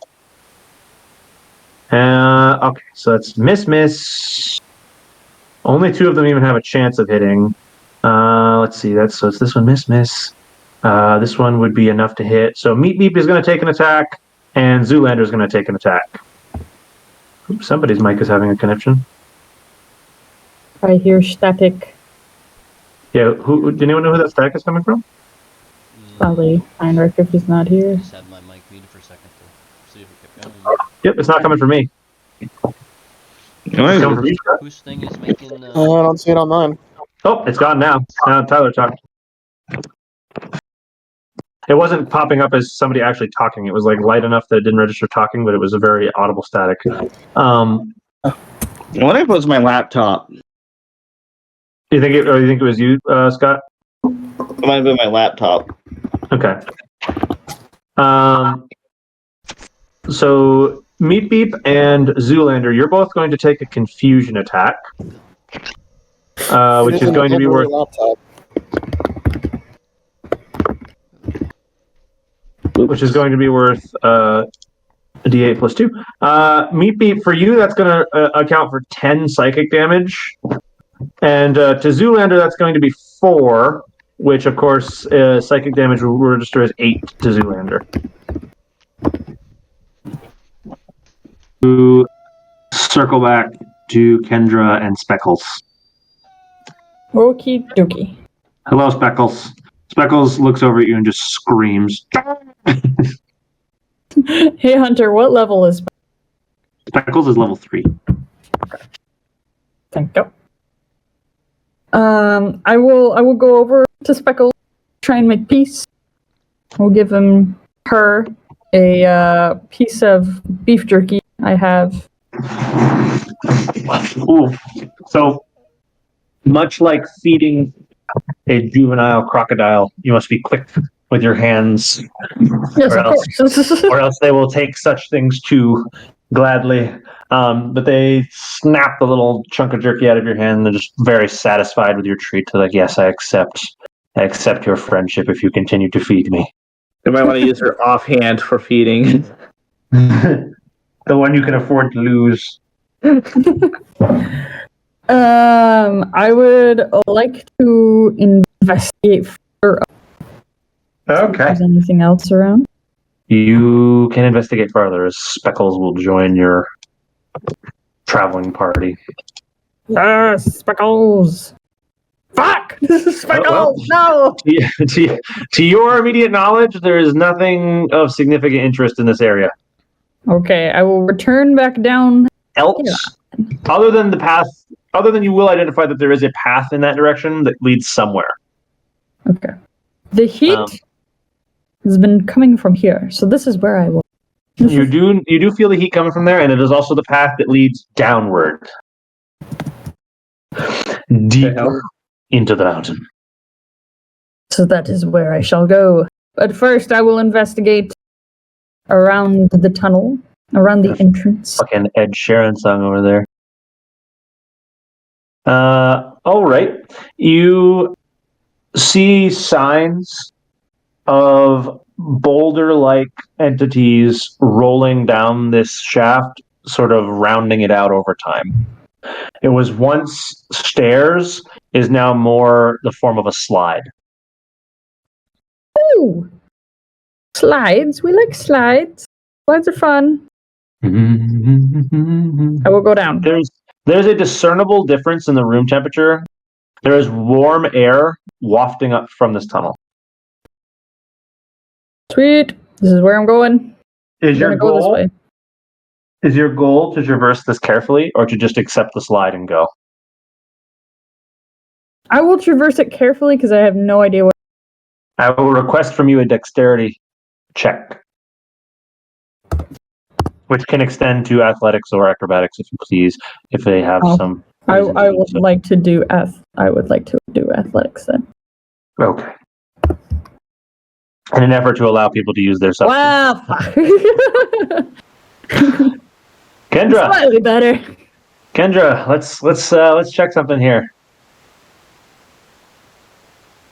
Okay, so that's miss. Only 2 of them even have a chance of hitting. Let's see. So it's this one, miss. This one would be enough to hit. So Meep Meep is going to take an attack, and Zoolander is going to take an attack. Oops, somebody's mic is having a connection. I hear static. Yeah, do anyone know who that static is coming from? Probably Heinrich if he's not here. Just had my mic muted for a second to see if it kept going. Yep, it's not coming from me. It's coming from you, Scott. Whose thing is making? I don't see it on mine. Oh, it's gone now. Now Tyler talked. It wasn't popping up as somebody actually talking. It was like light enough that it didn't register talking, but it was a very audible static. What if it was my laptop? You think it was you, Scott? It might have been my laptop. Okay. So Meep Beep and Zoolander, you're both going to take a confusion attack, which is going to be worth. Laptop. Which is going to be worth a d8 plus 2. Meep Beep, for you, that's going to account for 10 psychic damage. And to Zoolander, that's going to be 4, which, of course, psychic damage will register as 8 to Zoolander. To circle back to Kendra and Speckles. Okie dokie. Hello, Speckles. Speckles looks over at you and just screams. Hey Hunter, what level is Speckles is level 3. Thank you. I will go over to Speckle, try and make peace. We'll give her a piece of beef jerky I have. Ooh. So, much like feeding a juvenile crocodile, you must be quick with your hands, Yes, or of else, course. or else they will take such things too gladly. But they snap the little chunk of jerky out of your hand. And they're just very satisfied with your treat. They're like, yes, I accept your friendship if you continue to feed me. You might want to use her offhand for feeding. The one you can afford to lose. I would like to investigate further. If Okay. there's anything else around? You can investigate further as Speckles will join your traveling party. Yes, Speckles. Fuck! Speckles! well. To your immediate knowledge, there is nothing of significant interest in this area. No. Okay, I will return back down. Else, other than the path, other than you will identify that there is a path in that direction that leads somewhere. Okay. The heat has been coming from here, so this is where I will. You do feel the heat coming from there, and it is also the path that leads downward, deeper into the mountain. So that is where I shall go. But first, I will investigate around the tunnel, around the entrance. Fucking Ed Sheeran song over there. All right. You see signs of boulder-like entities rolling down this shaft, sort of rounding it out over time. It was once stairs, is now more the form of a slide. Ooh! Slides. We like slides. Slides are fun. I will go down. There's a discernible difference in the room temperature. There is warm air wafting up from this tunnel. Sweet. This is where I'm going. Is your I'm gonna go this way. Is your goal to traverse this carefully, or to just accept the slide and go? I will traverse it carefully because I have no idea what. I will request from you a dexterity check, which can extend to athletics or acrobatics, if you please, if they have some. I would like to do athletics then. Okay. In an effort to allow people to use their substance. Wow. Kendra, Slightly better. Kendra, let's check something here.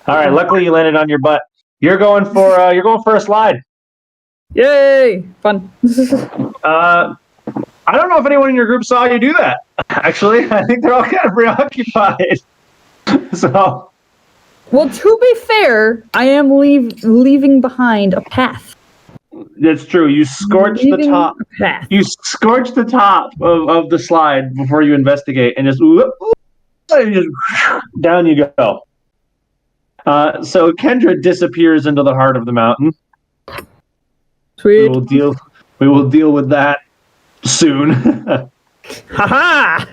All right. Luckily, you landed on your butt. You're going for a slide. Yay! Fun. I don't know if anyone in your group saw you do that. Actually, I think they're all kind of preoccupied. So. Well, to be fair, I am leaving behind a path. That's true. You scorch the top. You scorch the top of the slide before you investigate, and just down you go. So Kendra disappears into the heart of the mountain. Sweet. We will deal with that soon. Haha.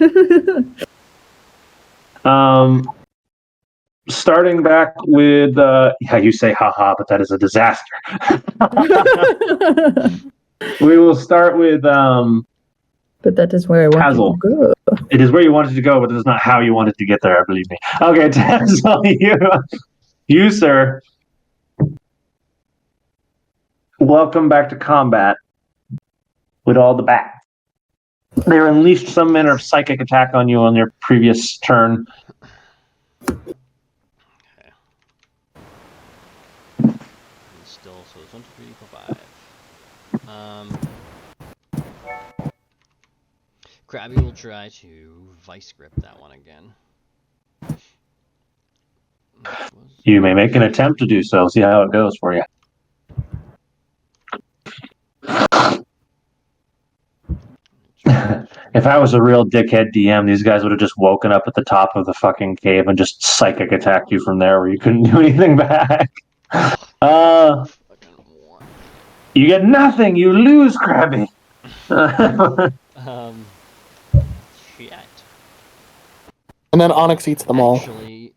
Starting back with you say haha, but that is a disaster. We will start with but that is where I want Tazzle. to go. It is where you wanted to go, but it is not how you wanted to get there, believe me. Okay, Tazzle, you sir. Welcome back to combat with all the bats. They unleashed some manner of psychic attack on you on your previous turn. Still, so it's 1, 2, 3, 4, 5. Krabby will try to vice grip that one again. You may make an attempt to do so. See how it goes for you. If I was a real dickhead DM, these guys would have just woken up at the top of the fucking cave and just psychic attacked you from there where you couldn't do anything back. You get nothing. You lose, Krabby. Shit. And then Onyx eats them all. Actually,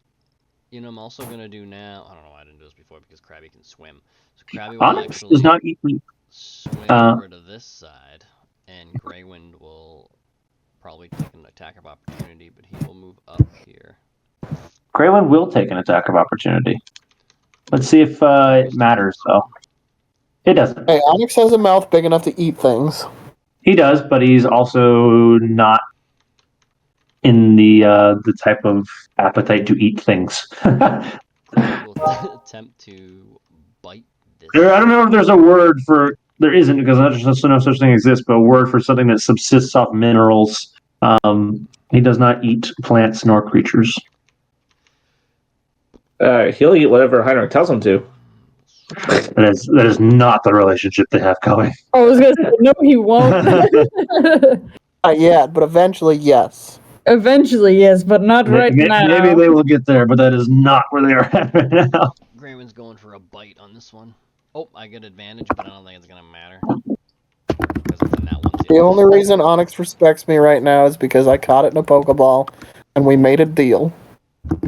You know, I'm also gonna do now. I don't know why I didn't do this before because Krabby can swim. So Krabby will Onyx actually does not eat meat. swim over to this side, and Greywind will probably take an attack of opportunity, but he will move up here. Greywind will take an attack of opportunity. Let's see if it matters, though. It doesn't. Hey, Onyx has a mouth big enough to eat things. He does, but he's also not in the type of appetite to eat things. Krabby will attempt to bite this. I don't know if there's a word for. There isn't because no such thing exists, but a word for something that subsists off minerals. He does not eat plants nor creatures. He'll eat whatever Heinrich tells him to. That is not the relationship they have going. I was gonna say no, he won't. Not yet, but eventually, yes. Eventually, yes, but not right now. Maybe they will get there, but that is not where they are at right now. Greywind's going for a bite on this one. Oh, I get advantage, but I don't think it's gonna matter. Because it's in that one The only reason Onyx respects me right now is because I caught it in a Pokeball, and we made a deal. So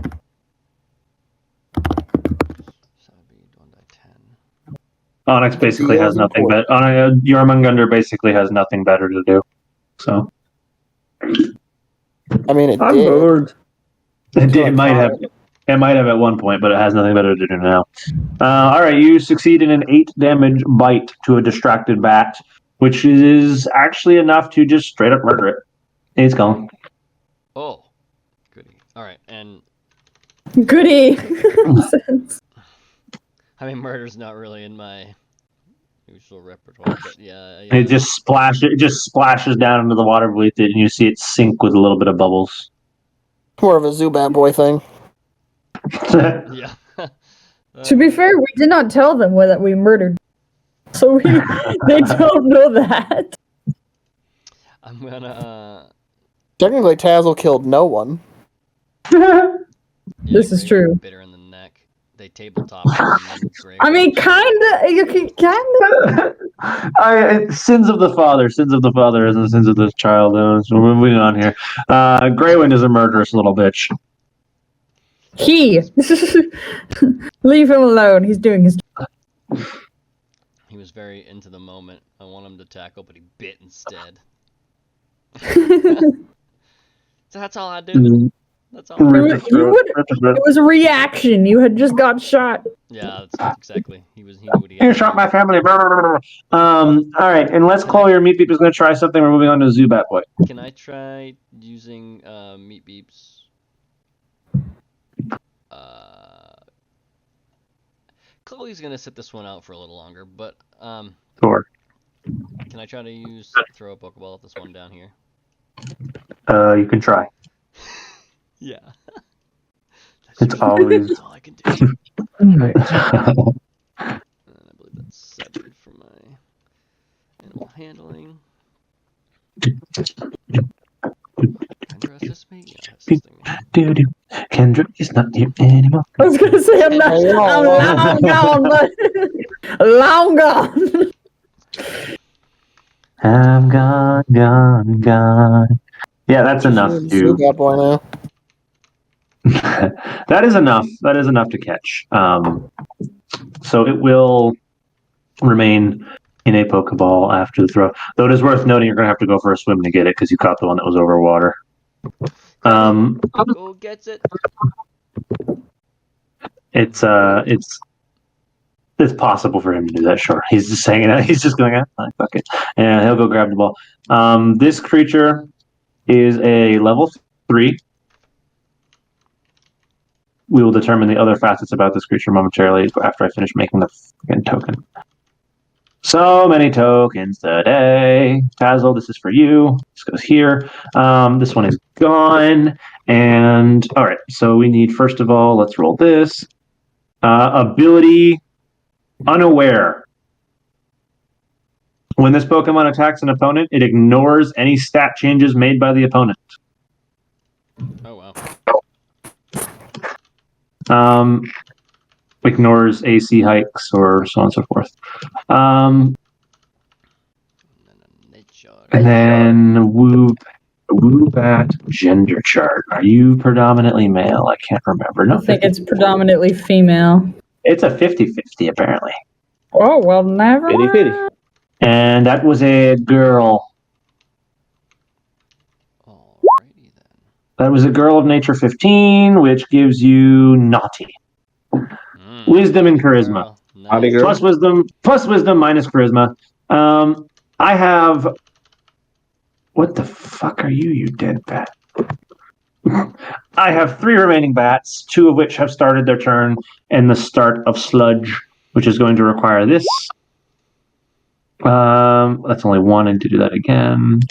that'd be 1d10. Onyx basically has nothing but Jormungandr basically has nothing better to do. So I mean, it I'm did. bored. it might have at one point, but it has nothing better to do now. All right, you succeed in an 8 damage bite to a distracted bat, which is actually enough to just straight up murder it. It's gone. Oh, goody. All right, and Goody. I mean, murder's not really in my usual repertoire, but yeah. It just splashes down into the water beneath it, and you see it sink with a little bit of bubbles. More of a Zubat boy thing. Yeah. To be fair, we did not tell them that we murdered, so they don't know that. I'm gonna. Technically, Tazzle killed no one. This is Greywind true. Bitter in the neck. They tabletop. I mean, kinda. You can kinda. Sins of the father, and the sins of the child. So we're moving on here. Greywind is a murderous little bitch. He. Leave him alone. He's doing his. He was very into the moment. I want him to tackle, but he bit instead. So that's all I do. That's all. It was a reaction. You had just got shot. Yeah, that's exactly. He knew what he You had. shot my family. All right, and let's call your Meat Beep is going to try something. We're moving on to Zubat Boy. Can I try using Meat Beeps? Chloe's gonna sit this one out for a little longer, but Sure. can I try to throw a Pokeball at this one down here? You can try. Yeah. It's always. That's all I can do. And I believe that's 7 for my animal handling. Kendra assist me? Yeah, assisting me. Kendra is not here anymore. I was gonna say I'm long gone, but long gone. I'm gone. Yeah, that's enough to. Zubat boy now. That is enough. That is enough to catch. So it will remain in a Pokeball after the throw. Though it is worth noting, you're going to have to go for a swim to get it because you caught the one that was over water. Go gets it. It's possible for him to do that. Sure, he's just hanging out. He's just going, fuck it, and he'll go grab the ball. This creature is a level 3. We will determine the other facets about this creature momentarily after I finish making the fucking token. So many tokens today. Tazzle, this is for you. This goes here. This one is gone. And all right, so we need, first of all, let's roll this. Ability Unaware. When this Pokemon attacks an opponent, it ignores any stat changes made by the opponent. Oh wow. Ignores AC hikes or so on and so forth. And then Whoop Woobat gender chart. Are you predominantly male? I can't remember. No, I think 50. it's predominantly female. It's a 50-50 apparently. Oh, well, never Pity, pity. mind. And that was a girl. Alrighty then. That was a girl of nature 15, which gives you naughty. Wisdom and charisma. Girl. Howdy, Nice. girl. Plus wisdom minus charisma. I have. What the fuck are you, you dead bat? I have 3 remaining bats, 2 of which have started their turn, and the start of sludge, which is going to require this. That's only 1. I need to do that again.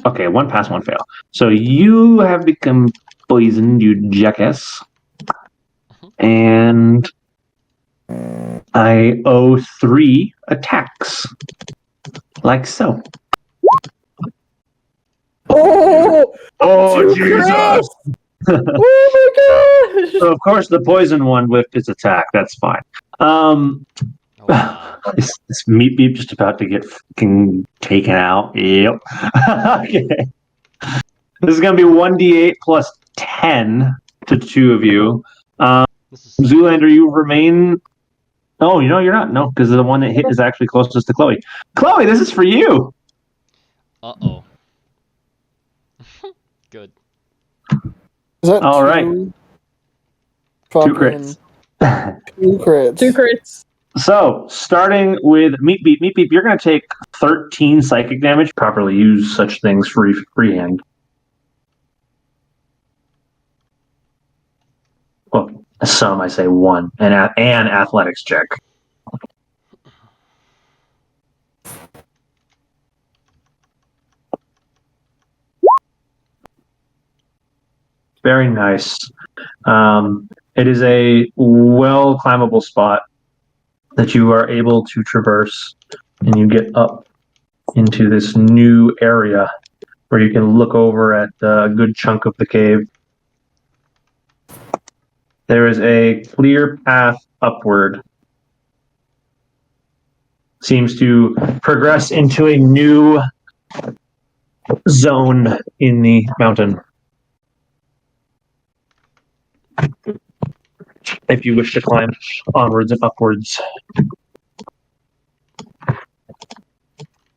Okay, 1 pass, 1 fail. So you have become poisoned, you jackass. And I owe 3 attacks. Like so. Oh, Oh, Jesus! Jesus! Oh my gosh! So of course the poison one whipped its attack. That's fine. Oh, wow. Is Meat Beep just about to get fucking taken out? Yep. Okay. This is gonna be 1d8 plus 10 to 2 of you. This is Zoolander, you remain. Oh, you know you're not. No, because the one that hit is actually closest to Chloe. Chloe, this is for you. Uh-oh. Good. Is that All right. 2 2 crits. 2 crits. 2 crits. So, starting with Meat Beep. Meat Beep, you're going to take 13 psychic damage. Properly use such things freehand. Well, some, I say 1. And an athletics check. Very nice. It is a well climbable spot that you are able to traverse, and you get up into this new area where you can look over at a good chunk of the cave. There is a clear path upward. Seems to progress into a new zone in the mountain. If you wish to climb onwards and upwards.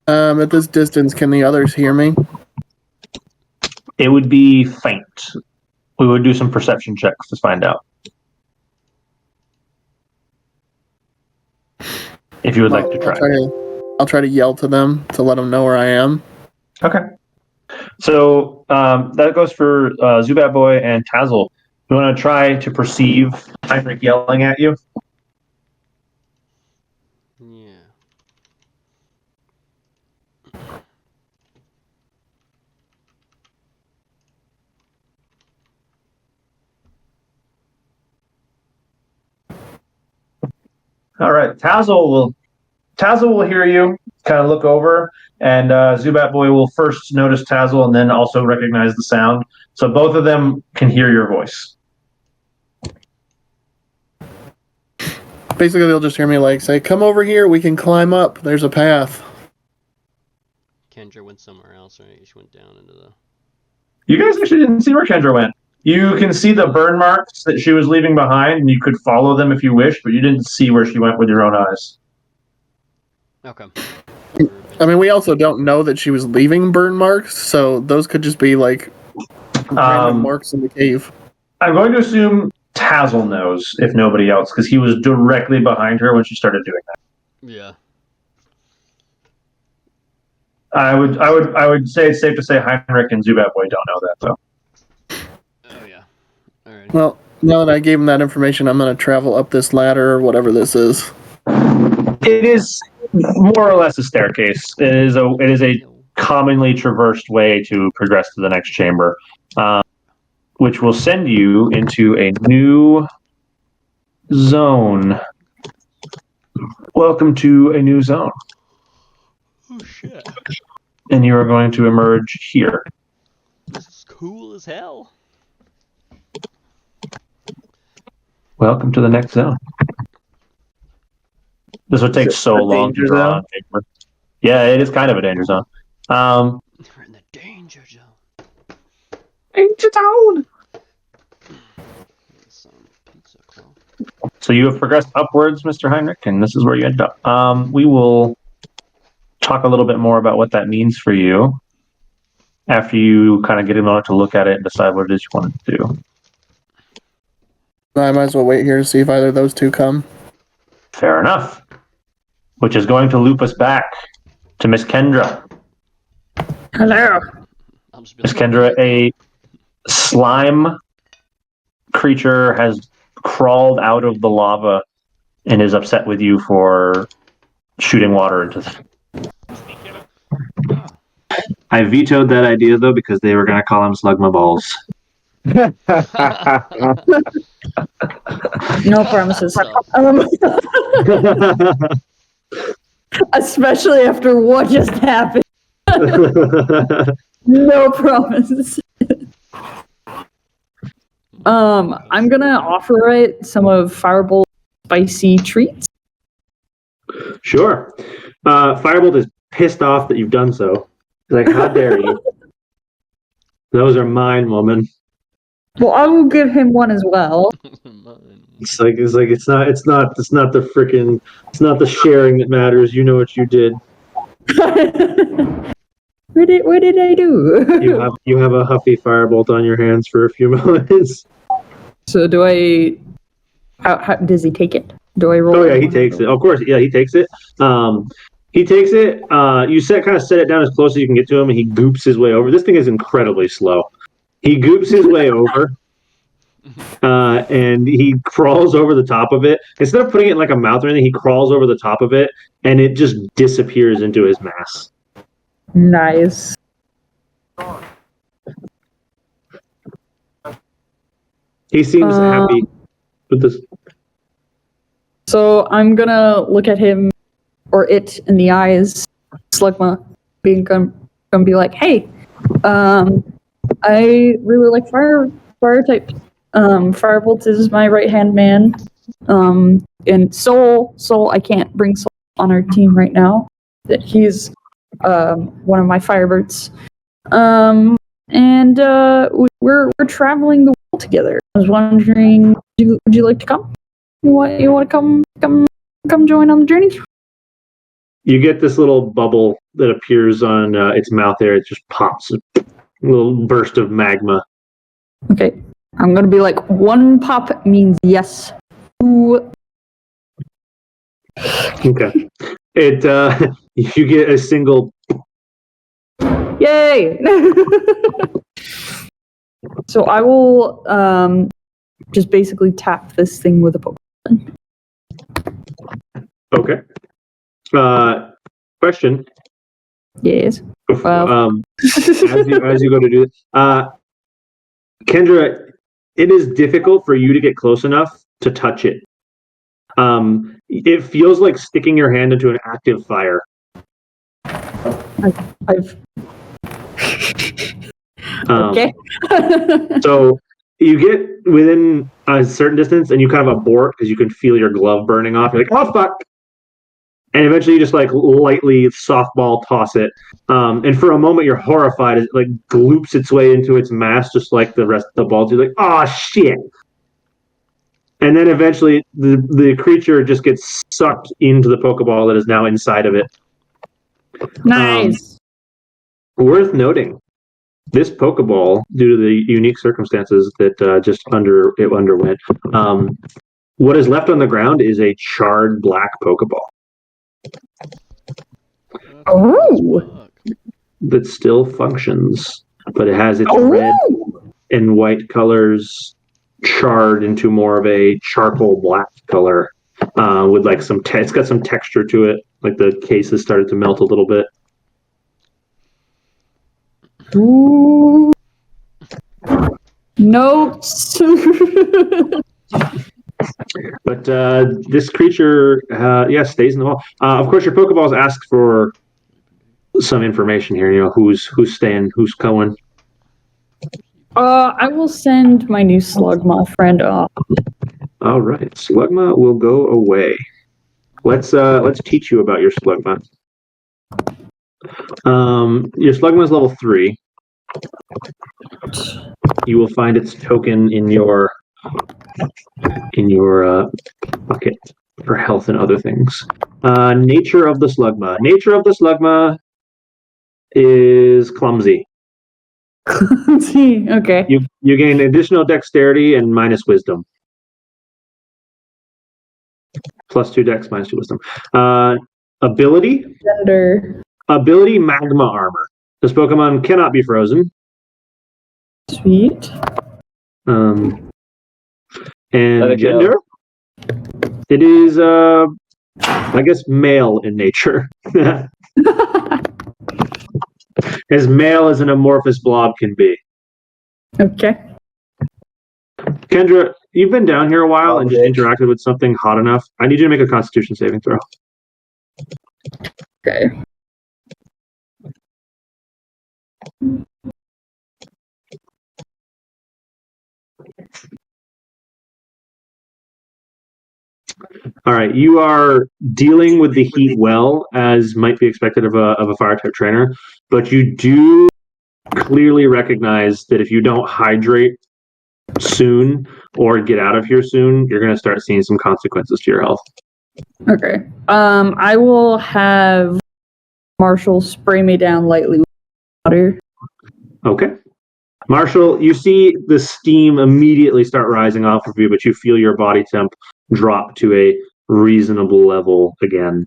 At this distance, can the others hear me? It would be faint. We would do some perception checks to find out. If you would like to try. I'll try to yell to them to let them know where I am. Okay. So that goes for Zubat Boy and Tazzle. You want to try to perceive Heinrich yelling at you? Yeah. All right. Tazzle will hear you, kind of look over, and Zubat Boy will first notice Tazzle and then also recognize the sound. So both of them can hear your voice. Basically, they'll just hear me like say, "Come over here. We can climb up. There's a path." Kendra went somewhere else, right? She went down into the... You guys actually didn't see where Kendra went. You can see the burn marks that she was leaving behind, and you could follow them if you wish, but you didn't see where she went with your own eyes. Okay. I mean, we also don't know that she was leaving burn marks, so those could just be like random marks in the cave. I'm going to assume Tazzle knows, if nobody else, because he was directly behind her when she started doing that. Yeah. I would say it's safe to say Heinrich and Zubat Boy don't know that, though. Oh, yeah. Alright. Well, now that I gave him that information, I'm going to travel up this ladder or whatever this is. It is more or less a staircase. It is a commonly traversed way to progress to the next chamber, which will send you into a new zone. Welcome to a new zone. Oh, shit. And you are going to emerge here. This is cool as hell. Welcome to the next zone. This would take so long to danger draw zone? on paper. Yeah, it is kind of a danger zone. We're in the danger zone. Danger zone. Some pizza claw. So you have progressed upwards, Mr. Heinrich, and this is where you end up. We will talk a little bit more about what that means for you after you kind of get a moment to look at it and decide what it is you want to do. I might as well wait here to see if either of those two come. Fair enough. Which is going to loop us back to Miss Kendra. Hello. I'll just be Miss like, Kendra, a slime creature has crawled out of the lava and is upset with you for shooting water into the... oh, I vetoed that idea, though, because they were going to call him Slugma Balls. No promises. so, Especially after what just happened. No promises. I'm gonna offer it some of Firebolt's spicy treats. Sure. Firebolt is pissed off that you've done so. He's like, how dare you? Those are mine, woman. Well, I will give him one as well. It's not the sharing that matters. You know what you did. What did I do? You have a Huffy Firebolt on your hands for a few moments. So do I? How does he take it? Do I roll? Oh yeah, he takes it. Of course, yeah, he takes it. He takes it. You set it down as close as you can get to him, and he goops his way over. This thing is incredibly slow. He goops his way over, and he crawls over the top of it. Instead of putting it in like a mouth or anything, he crawls over the top of it, and it just disappears into his mass. Nice. He seems happy with this. So I'm gonna look at him or it in the eyes, Slugma, gonna be like, "Hey, I really like fire types. Firebolt is my right hand man. And Soul, I can't bring Soul on our team right now. That he's one of my Firebirds. And we're traveling the world together. I was wondering, would you like to come? You want to come join on the journey?" You get this little bubble that appears on its mouth there. It just pops, a little burst of magma. Okay, I'm gonna be like, one pop means yes. Ooh. Okay. You get a single. Yay! So I will just basically tap this thing with a Pokemon. Okay. Question. Yes. As you go to do this, Kendra, it is difficult for you to get close enough to touch it. It feels like sticking your hand into an active fire. I've okay. So you get within a certain distance and you kind of abort because you can feel your glove burning off. You're like, oh fuck! And eventually you just like lightly softball toss it. And for a moment you're horrified as it like gloops its way into its mass just like the rest of the balls. You're like, oh shit! And then eventually the creature just gets sucked into the Pokeball that is now inside of it. Nice. Worth noting, this Pokeball, due to the unique circumstances that it underwent, what is left on the ground is a charred black Pokeball Oh. that still functions, but it has its red and white colors charred into more of a charcoal black color, with like it's got some texture to it, like the case has started to melt a little bit. Ooh. Notes. But this creature, stays in the wall. Of course, your Pokeballs ask for some information here. You know, who's staying, who's going. I will send my new Slugma friend off. All right, Slugma will go away. Let's teach you about your Slugma. Your Slugma is level 3. You will find its token in your bucket for health and other things. Nature of the Slugma. Nature of the Slugma is clumsy. Okay. You gain additional dexterity and minus wisdom. +2 dex, -2 wisdom. Ability Gender. magma armor. This Pokemon cannot be frozen. Sweet. And Let it go. gender, it is I guess male in nature. As male as an amorphous blob can be. Okay. Kendra, you've been down here a while and just bitch. interacted with something hot enough. I need you to make a Constitution saving throw. Okay. All right, you are dealing with the heat well, as might be expected of a fire type trainer, but you do clearly recognize that if you don't hydrate soon or get out of here soon, you're going to start seeing some consequences to your health. Okay. I will have Marshall spray me down lightly with water. Okay. Marshall, you see the steam immediately start rising off of you, but you feel your body temp drop to a reasonable level again.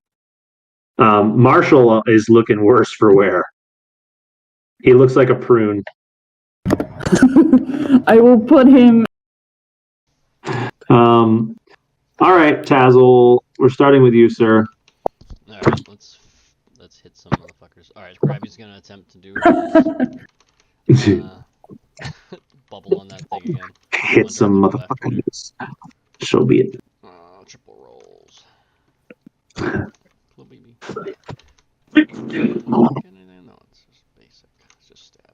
Marshall is looking worse for wear. He looks like a prune. I will put him. All right, Tazzle, we're starting with you, sir. All right, let's hit some motherfuckers. All right, Krabby's gonna attempt to do bubble on that thing again. Hit some motherfuckers. So be it. Triple rolls. Little baby. No, it's just basic. It's just stab.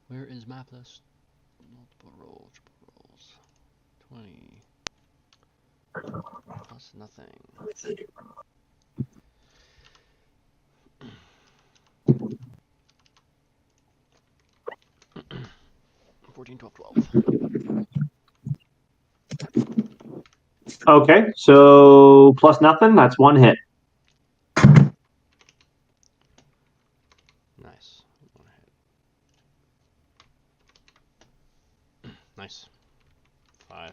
Where is my plus? Multiple roll, triple rolls. 20. Plus nothing. 14, 12, 12. Okay, so plus nothing, that's one hit. Nice. One hit. Nice. 5.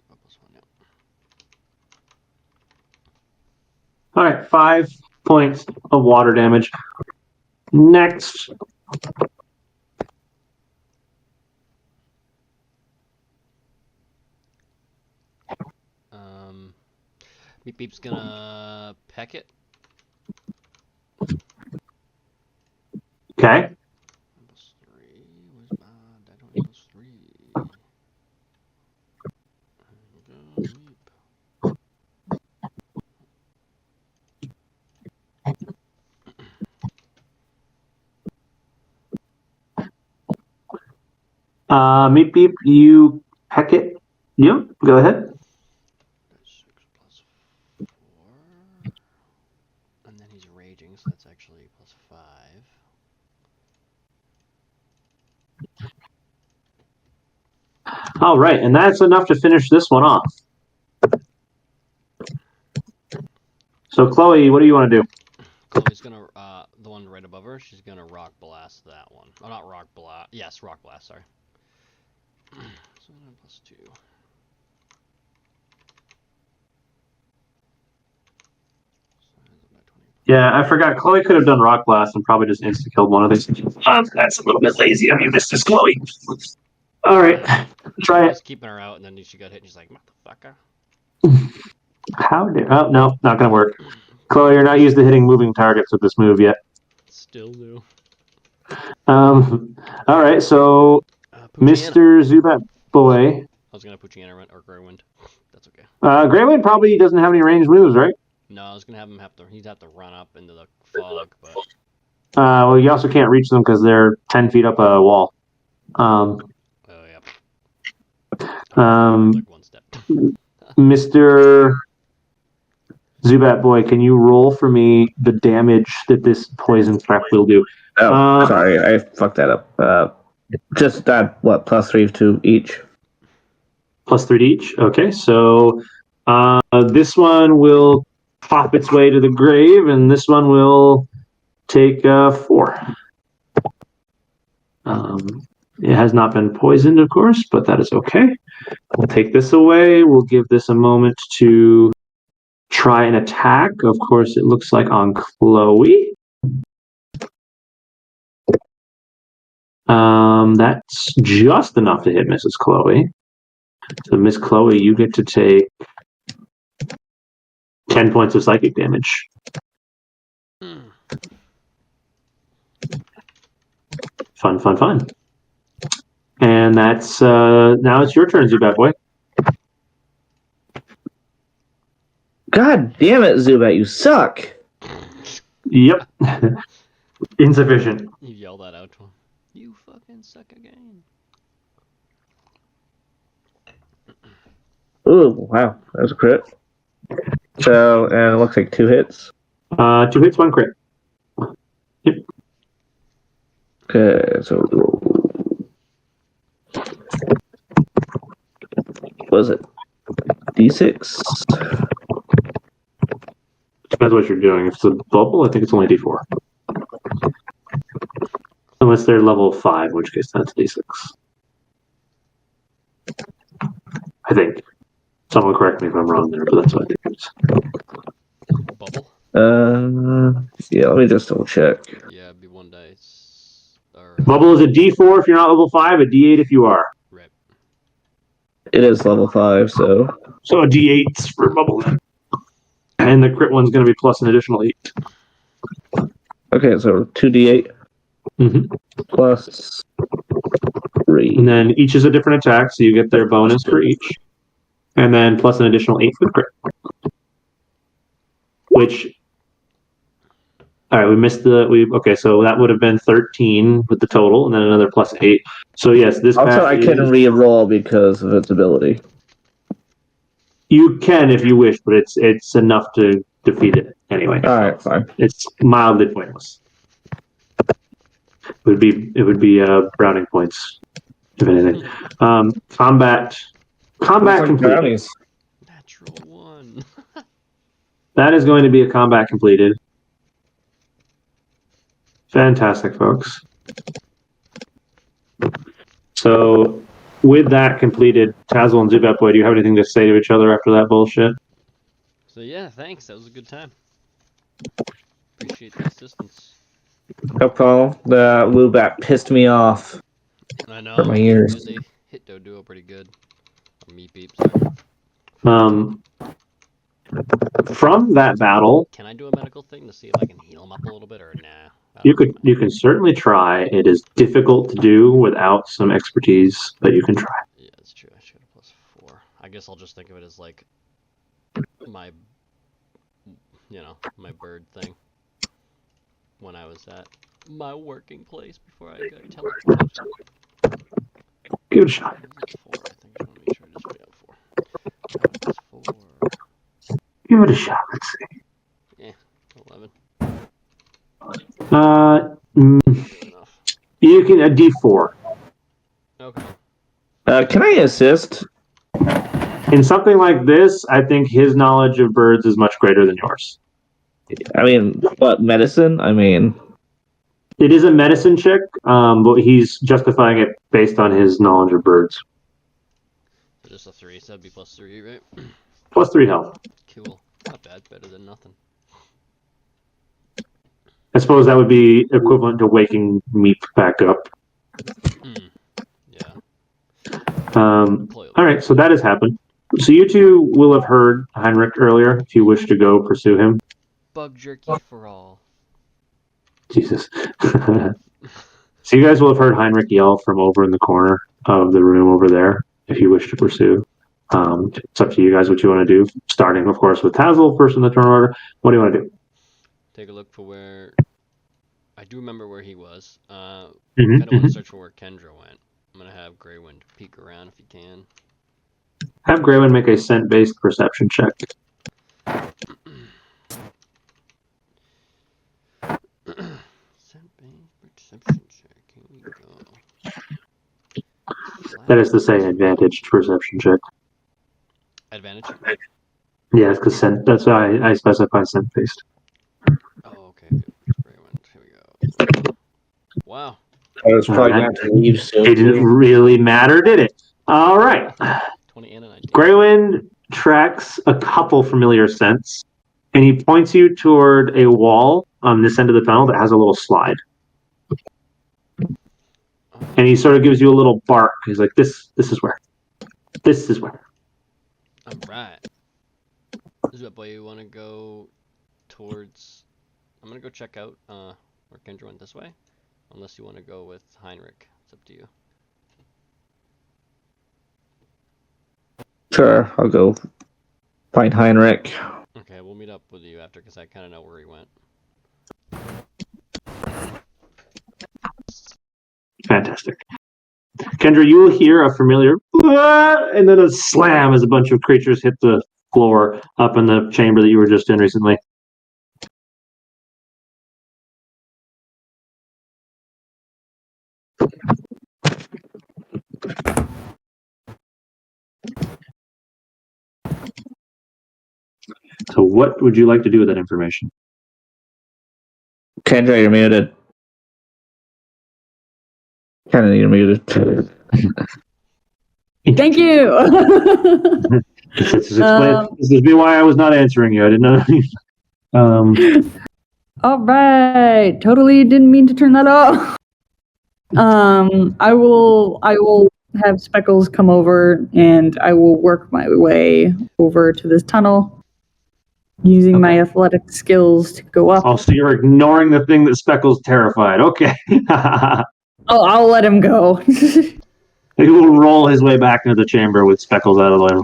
Plus 1, yep. All right, 5 points of water damage. Next. Beep Beep's gonna peck it. Okay. Plus 3. Where's my dino plus 3? There we go, Meep. Meep Beep, you peck it. Yep, go ahead. That's 6 plus 4. And then he's raging, so that's actually plus 5. All right, and that's enough to finish this one off. So, Chloe, what do you want to do? Chloe's gonna, the one right above her, she's gonna rock blast that one. Oh, not rock blast. Yes, rock blast, sorry. So, plus 2. Yeah, I forgot. Chloe could have done Rock Blast and probably just insta-killed one of these. That's a little bit lazy of you, Mrs. Chloe. All right, try I it. was keeping her out, and then she got hit, and she's like, motherfucker. How dare... Oh, no, not going to work. Chloe, you're not used to hitting moving targets with this move yet. Still do. All right, so Mr. Zubat Boy. I was gonna Poochyena or Greywind. That's okay. Greywind probably doesn't have any ranged moves, right? No, I was gonna have him he'd have to run up into the fog, but Well, you also can't reach them because they're 10 feet up a wall. oh yeah. Like one step. Mr. Zubat boy, can you roll for me the damage that this poison trap will do? Oh, sorry, I fucked that up. Just add what +3 to each. +3 to each. Okay, so this one will pop its way to the grave, and this one will take 4. It has not been poisoned, of course, but that is okay. We'll take this away. We'll give this a moment to try an attack. Of course, it looks like on Chloe. That's just enough to hit Mrs. Chloe. So, Miss Chloe, you get to take 10 points of psychic damage. Fun. And that's now it's your turn, Zubat boy. God damn it, Zubat, you suck. Yep. Insufficient. You yell that out to him. You fucking suck again. Ooh, wow, that was a crit. So, and it looks like 2 hits. 2 hits, 1 crit. Yep. Okay, so was it D6? Depends what you're doing. If it's a bubble, I think it's only D4. Unless they're level 5, in which case that's D6. I think. Someone correct me if I'm wrong there, but that's what I think it is. Bubble? Yeah, let me just double check. Yeah, it'd be 1 dice. Or, Bubble is a D4 if you're not level 5, a D8 if you are. Rip. It is level 5, so. So a D8 for bubble then. And the crit one's going to be plus an additional 8. Okay, so 2d8 plus 3. And then each is a different attack, so you get their bonus for each. And then plus an additional 8 for the crit. Which, alright, we missed okay, so that would have been 13 with the total, and then another plus 8. So yes, this Also, I can re-roll because of its ability. You can if you wish, but it's enough to defeat it anyway. Alright, fine. It's mildly pointless. It would be browning points, if anything. Combat completed. Brownies. Natural 1. That is going to be a combat completed. Fantastic, folks. So, with that completed, Tazzle and Zubat Boy, do you have anything to say to each other after that bullshit? So yeah, thanks. That was a good time. Appreciate the assistance. No problem. The Woobat pissed me off. I know. For my ears. They hit Doduo pretty good. Or Meat Beep, sorry. From that battle, Can I do a medical thing to see if I can heal him up a little bit, or nah? you can certainly try. It is difficult to do without some expertise, but you can try. Yeah, that's true. I should have +4. I guess I'll just think of it as like my, my bird thing. When I was at my working place before I got teleported. Give it a shot. 4, I think. I want to make sure it is right up 4. 4. Give it a shot. Let's see. Yeah, 11. Good enough. You can a D4. Okay. Can I assist? In something like this, I think his knowledge of birds is much greater than yours. I mean, what, medicine? I mean... It is a medicine check, but he's justifying it based on his knowledge of birds. So just a 3, so that'd be +3, right? +3 health. Cool. Not bad. Better than nothing. I suppose that would be equivalent to waking Meep back up. Yeah. All right, so that has happened. So you two will have heard Heinrich earlier if you wish to go pursue him. Bug jerky for all. Jesus. So you guys will have heard Heinrich yell from over in the corner of the room over there if you wish to pursue. It's up to you guys what you want to do, starting, of course, with Tazzle, first in the turn order. What do you want to do? Take a look for where... I do remember where he was. I Mhm, kind of want to search for where Kendra went. I'm going to have Greywind peek around if he can. Have Greywind make a scent-based perception check. That is to say, advantaged perception check. Advantage? Yeah, because that's why I specify scent based. Oh, okay. Great one. Here we go. Wow. I was probably Alright. going to have to leave soon. It didn't really matter, did it? All right. 20 and a 19. Greywind tracks a couple familiar scents, and he points you toward a wall on this end of the tunnel that has a little slide. And he sort of gives you a little bark. He's like, "This is where. This is where." All right. Is that boy you want to go towards? I'm gonna go check out where Kendra went this way, unless you want to go with Heinrich. It's up to you. Sure, I'll go find Heinrich. Okay, we'll meet up with you after, because I kind of know where he went. Fantastic. Kendra, you will hear a familiar "Ah!" and then a slam as a bunch of creatures hit the floor up in the chamber that you were just in recently. So what would you like to do with that information? Kendra, you're muted. Kendra, you're muted. Thank you. This is why I was not answering you. I didn't know. All right. Totally didn't mean to turn that off. I will have Speckles come over and I will work my way over to this tunnel using my athletic skills to go up. Oh, so you're ignoring the thing that Speckle's terrified. Okay. I'll let him go. He will roll his way back into the chamber with Speckles out of the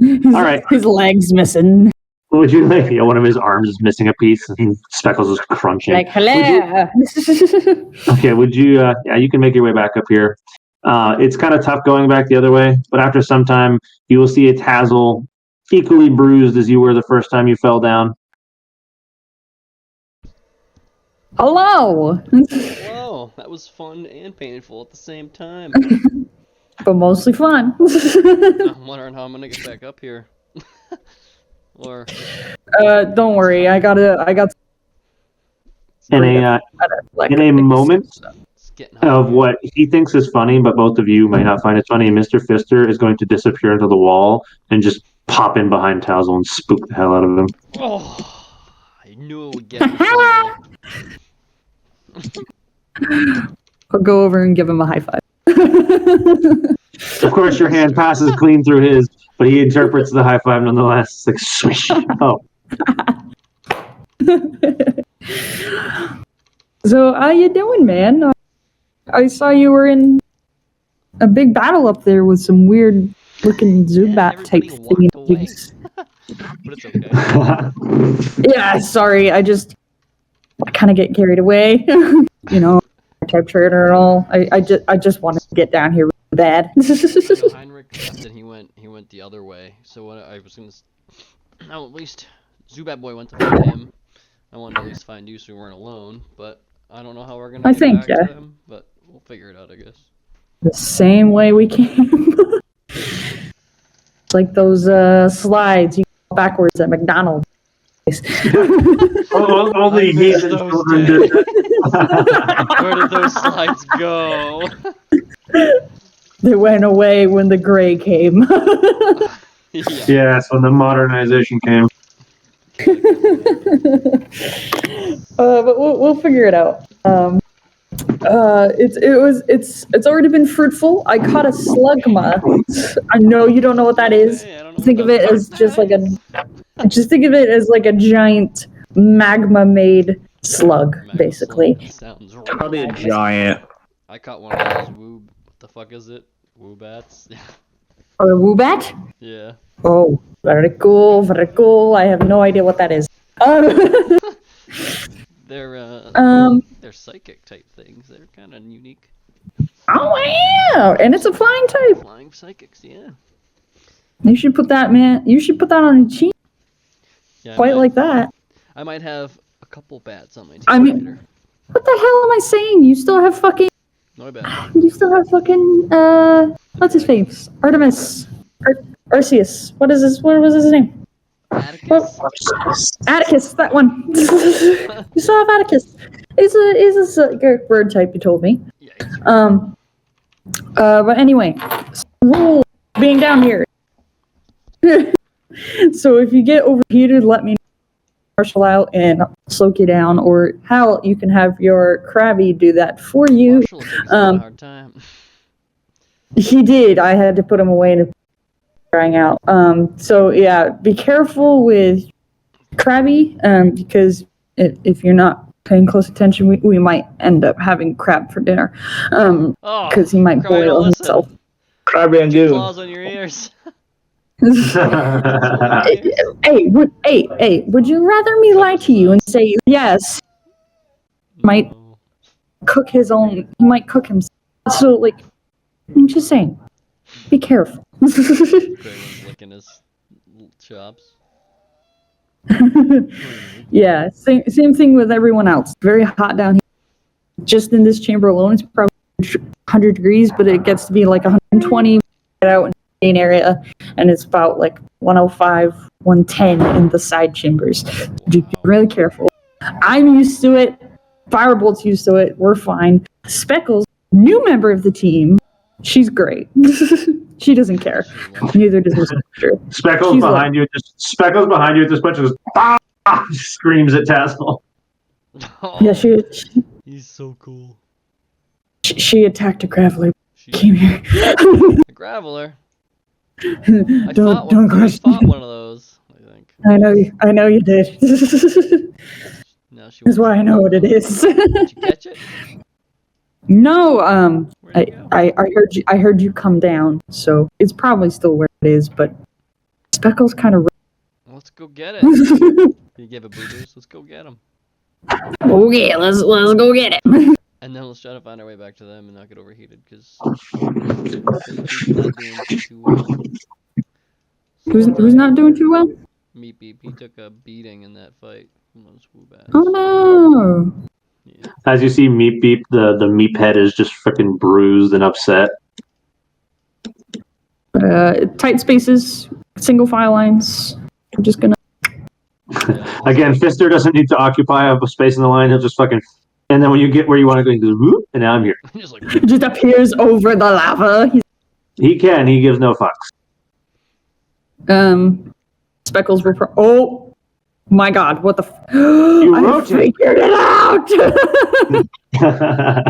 way. All right. His leg's missing. What would you like? Yeah, one of his arms is missing a piece, and Speckles is crunching. Like, hello. Okay, would you? Yeah, you can make your way back up here. It's kind of tough going back the other way, but after some time, you will see a Tazzle equally bruised as you were the first time you fell down. Hello. Whoa, that was fun and painful at the same time. But mostly fun. I'm wondering how I'm gonna get back up here. Or Don't worry, I got In a moment it's getting of hot. what he thinks is funny, but both of you might not find it funny, Mr. Fister is going to disappear into the wall and just pop in behind Tazzle and spook the hell out of him. Oh, I knew it would get me someday. I'll go over and give him a high five. Of course, your hand passes clean through his, but he interprets the high five nonetheless. It's like, swish. Oh. So, how you doing, man? I saw you were in a big battle up there with some weird looking Zubat type everybody walked away. things. But it's okay. Yeah, sorry, I kind of get carried away. You know, type trainer and all. I just wanted to get down here really bad. So Heinrich left and he went the other way. So what I was gonna, now at least Zubat Boy went to find him. I wanted to at least find you so we weren't alone. But I don't know how we're gonna I get think, back yeah. to him. But we'll figure it out, I guess. The same way we came. It's like those slides you go backwards at McDonald's. Only he and those children did that. Where did those slides go? They went away when the gray came. Yeah. Yes, when the modernization came. But we'll figure it out. It's already been fruitful. I caught a slugma. I know you don't know what that is. Hey, I don't know Think what of it the as fuck just that like is. think of it as like a giant magma-made slug, Magma basically. slug sounds Probably a right. giant. I caught one of those what the fuck is it? Woobats? Or a woobat? Yeah. Oh, very cool, very cool. I have no idea what that is. They're psychic type things. They're kind of unique. Oh wow! And it's a flying type. Flying psychics, yeah. You should put that, man. You should put that on a cheat. Yeah, Quite like that. I might have a couple bats on my team I mean- later. What the hell am I saying? You still have fucking No bad. You still have fucking what's his face? Artemis. Arceus. What was his name? Atticus? Atticus, that one. You still have Atticus. He's a bird type, you told me. Yeah. But anyway, rule being down here. So if you get overheated, let me know. Martial out and soak you down, or hell, you can have your Krabby do that for you. Marshall is having a hard time. He did. I had to put him away and crying out. So yeah, be careful with Krabby, because if you're not paying close attention, we might end up having crab for dinner. Because he might Krabby, boil listen. himself. Krabby and Two Goon. claws on your ears. Hey, would you rather me lie to you and say yes? Might No. cook his own. He might cook himself. So like, I'm just saying, be careful. Kraven's licking his chops. Yeah, same thing with everyone else. Very hot down here. Just in this chamber alone, it's probably 100 degrees, but it gets to be like 120. Get out in the main area, and it's about like 105, 110 in the side chambers. Just be really careful. I'm used to it. Firebolt's used to it. We're fine. Speckles, new member of the team. She's great. She doesn't care. Neither does Mr. Fisher. Speckles She's behind you. Speckles behind you at this point just screams at Tassel. Yeah, He's so cool. she attacked a Graveler. She Came here. a Graveler. I fought one of those, I think. I know you did. Now she That's why I know what it is. Did you catch it? No, Where'd it go? I heard you come down, so it's probably still where it is, but Speckles kind of. Let's go get it. You gave it boo-boos. Let's go get him. Okay, let's go get it. And then let's try to find our way back to them and not get overheated, because not doing too well. Who's not doing too well? Meep Beep. He took a beating in that fight from those Woobat. Oh no! Yeah. As you see Meep Beep, the Meep head is just freaking bruised and upset. Tight spaces, single file lines. I'm just gonna. Yeah. Again, Fister doesn't need to occupy a space in the line. He'll just fucking... And then when you get where you want to go, he goes, whoop, and now I'm here. Just like, Just appears over the lava. He can. He gives no fucks. Speckles will. Oh my God! What the? I rotate. figured it out. I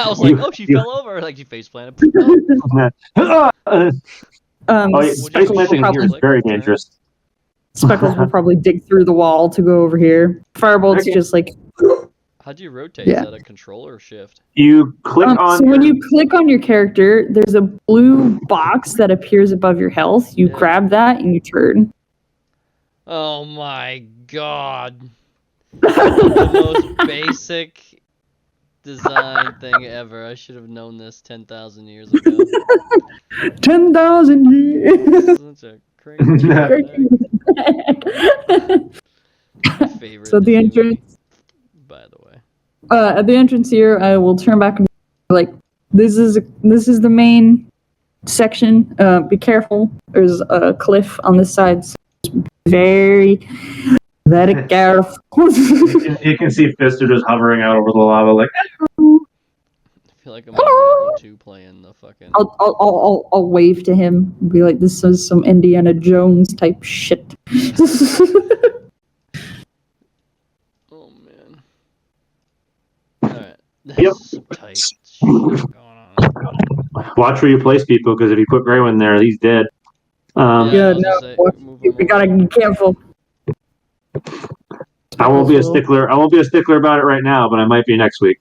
was like, oh, she fell over. Like, she face planted. Oh, yeah, Speckles space will planting here is probably- very dangerous. Speckles will probably dig through the wall to go over here. Firebolt's Okay. just like. How'd you rotate? Yeah. Is that a control or shift? You click on... So when you click on your character, there's a blue box that appears above your health. You Yeah. grab that and you turn. Oh my god. The most basic design thing ever. I should have known this 10,000 years ago. 10,000 years. Such a crazy favorite. So the Disney entrance, movie, by the way. at the entrance here, I will turn back and be like, this is the main section. Be careful. There's a cliff on this side. So very careful. You can see Fister just hovering out over the lava like... I feel like I'm on 2 playing the fucking. I'll wave to him and be like, this is some Indiana Jones type shit. Oh man. Alright. That's Yep. some tight shit going on. Watch where you place people, because if you put Graywin there, he's dead. Yeah, I was no, gonna say, what- move we him gotta be careful. I won't be a stickler. I won't be a stickler about it right now, but I might be next week.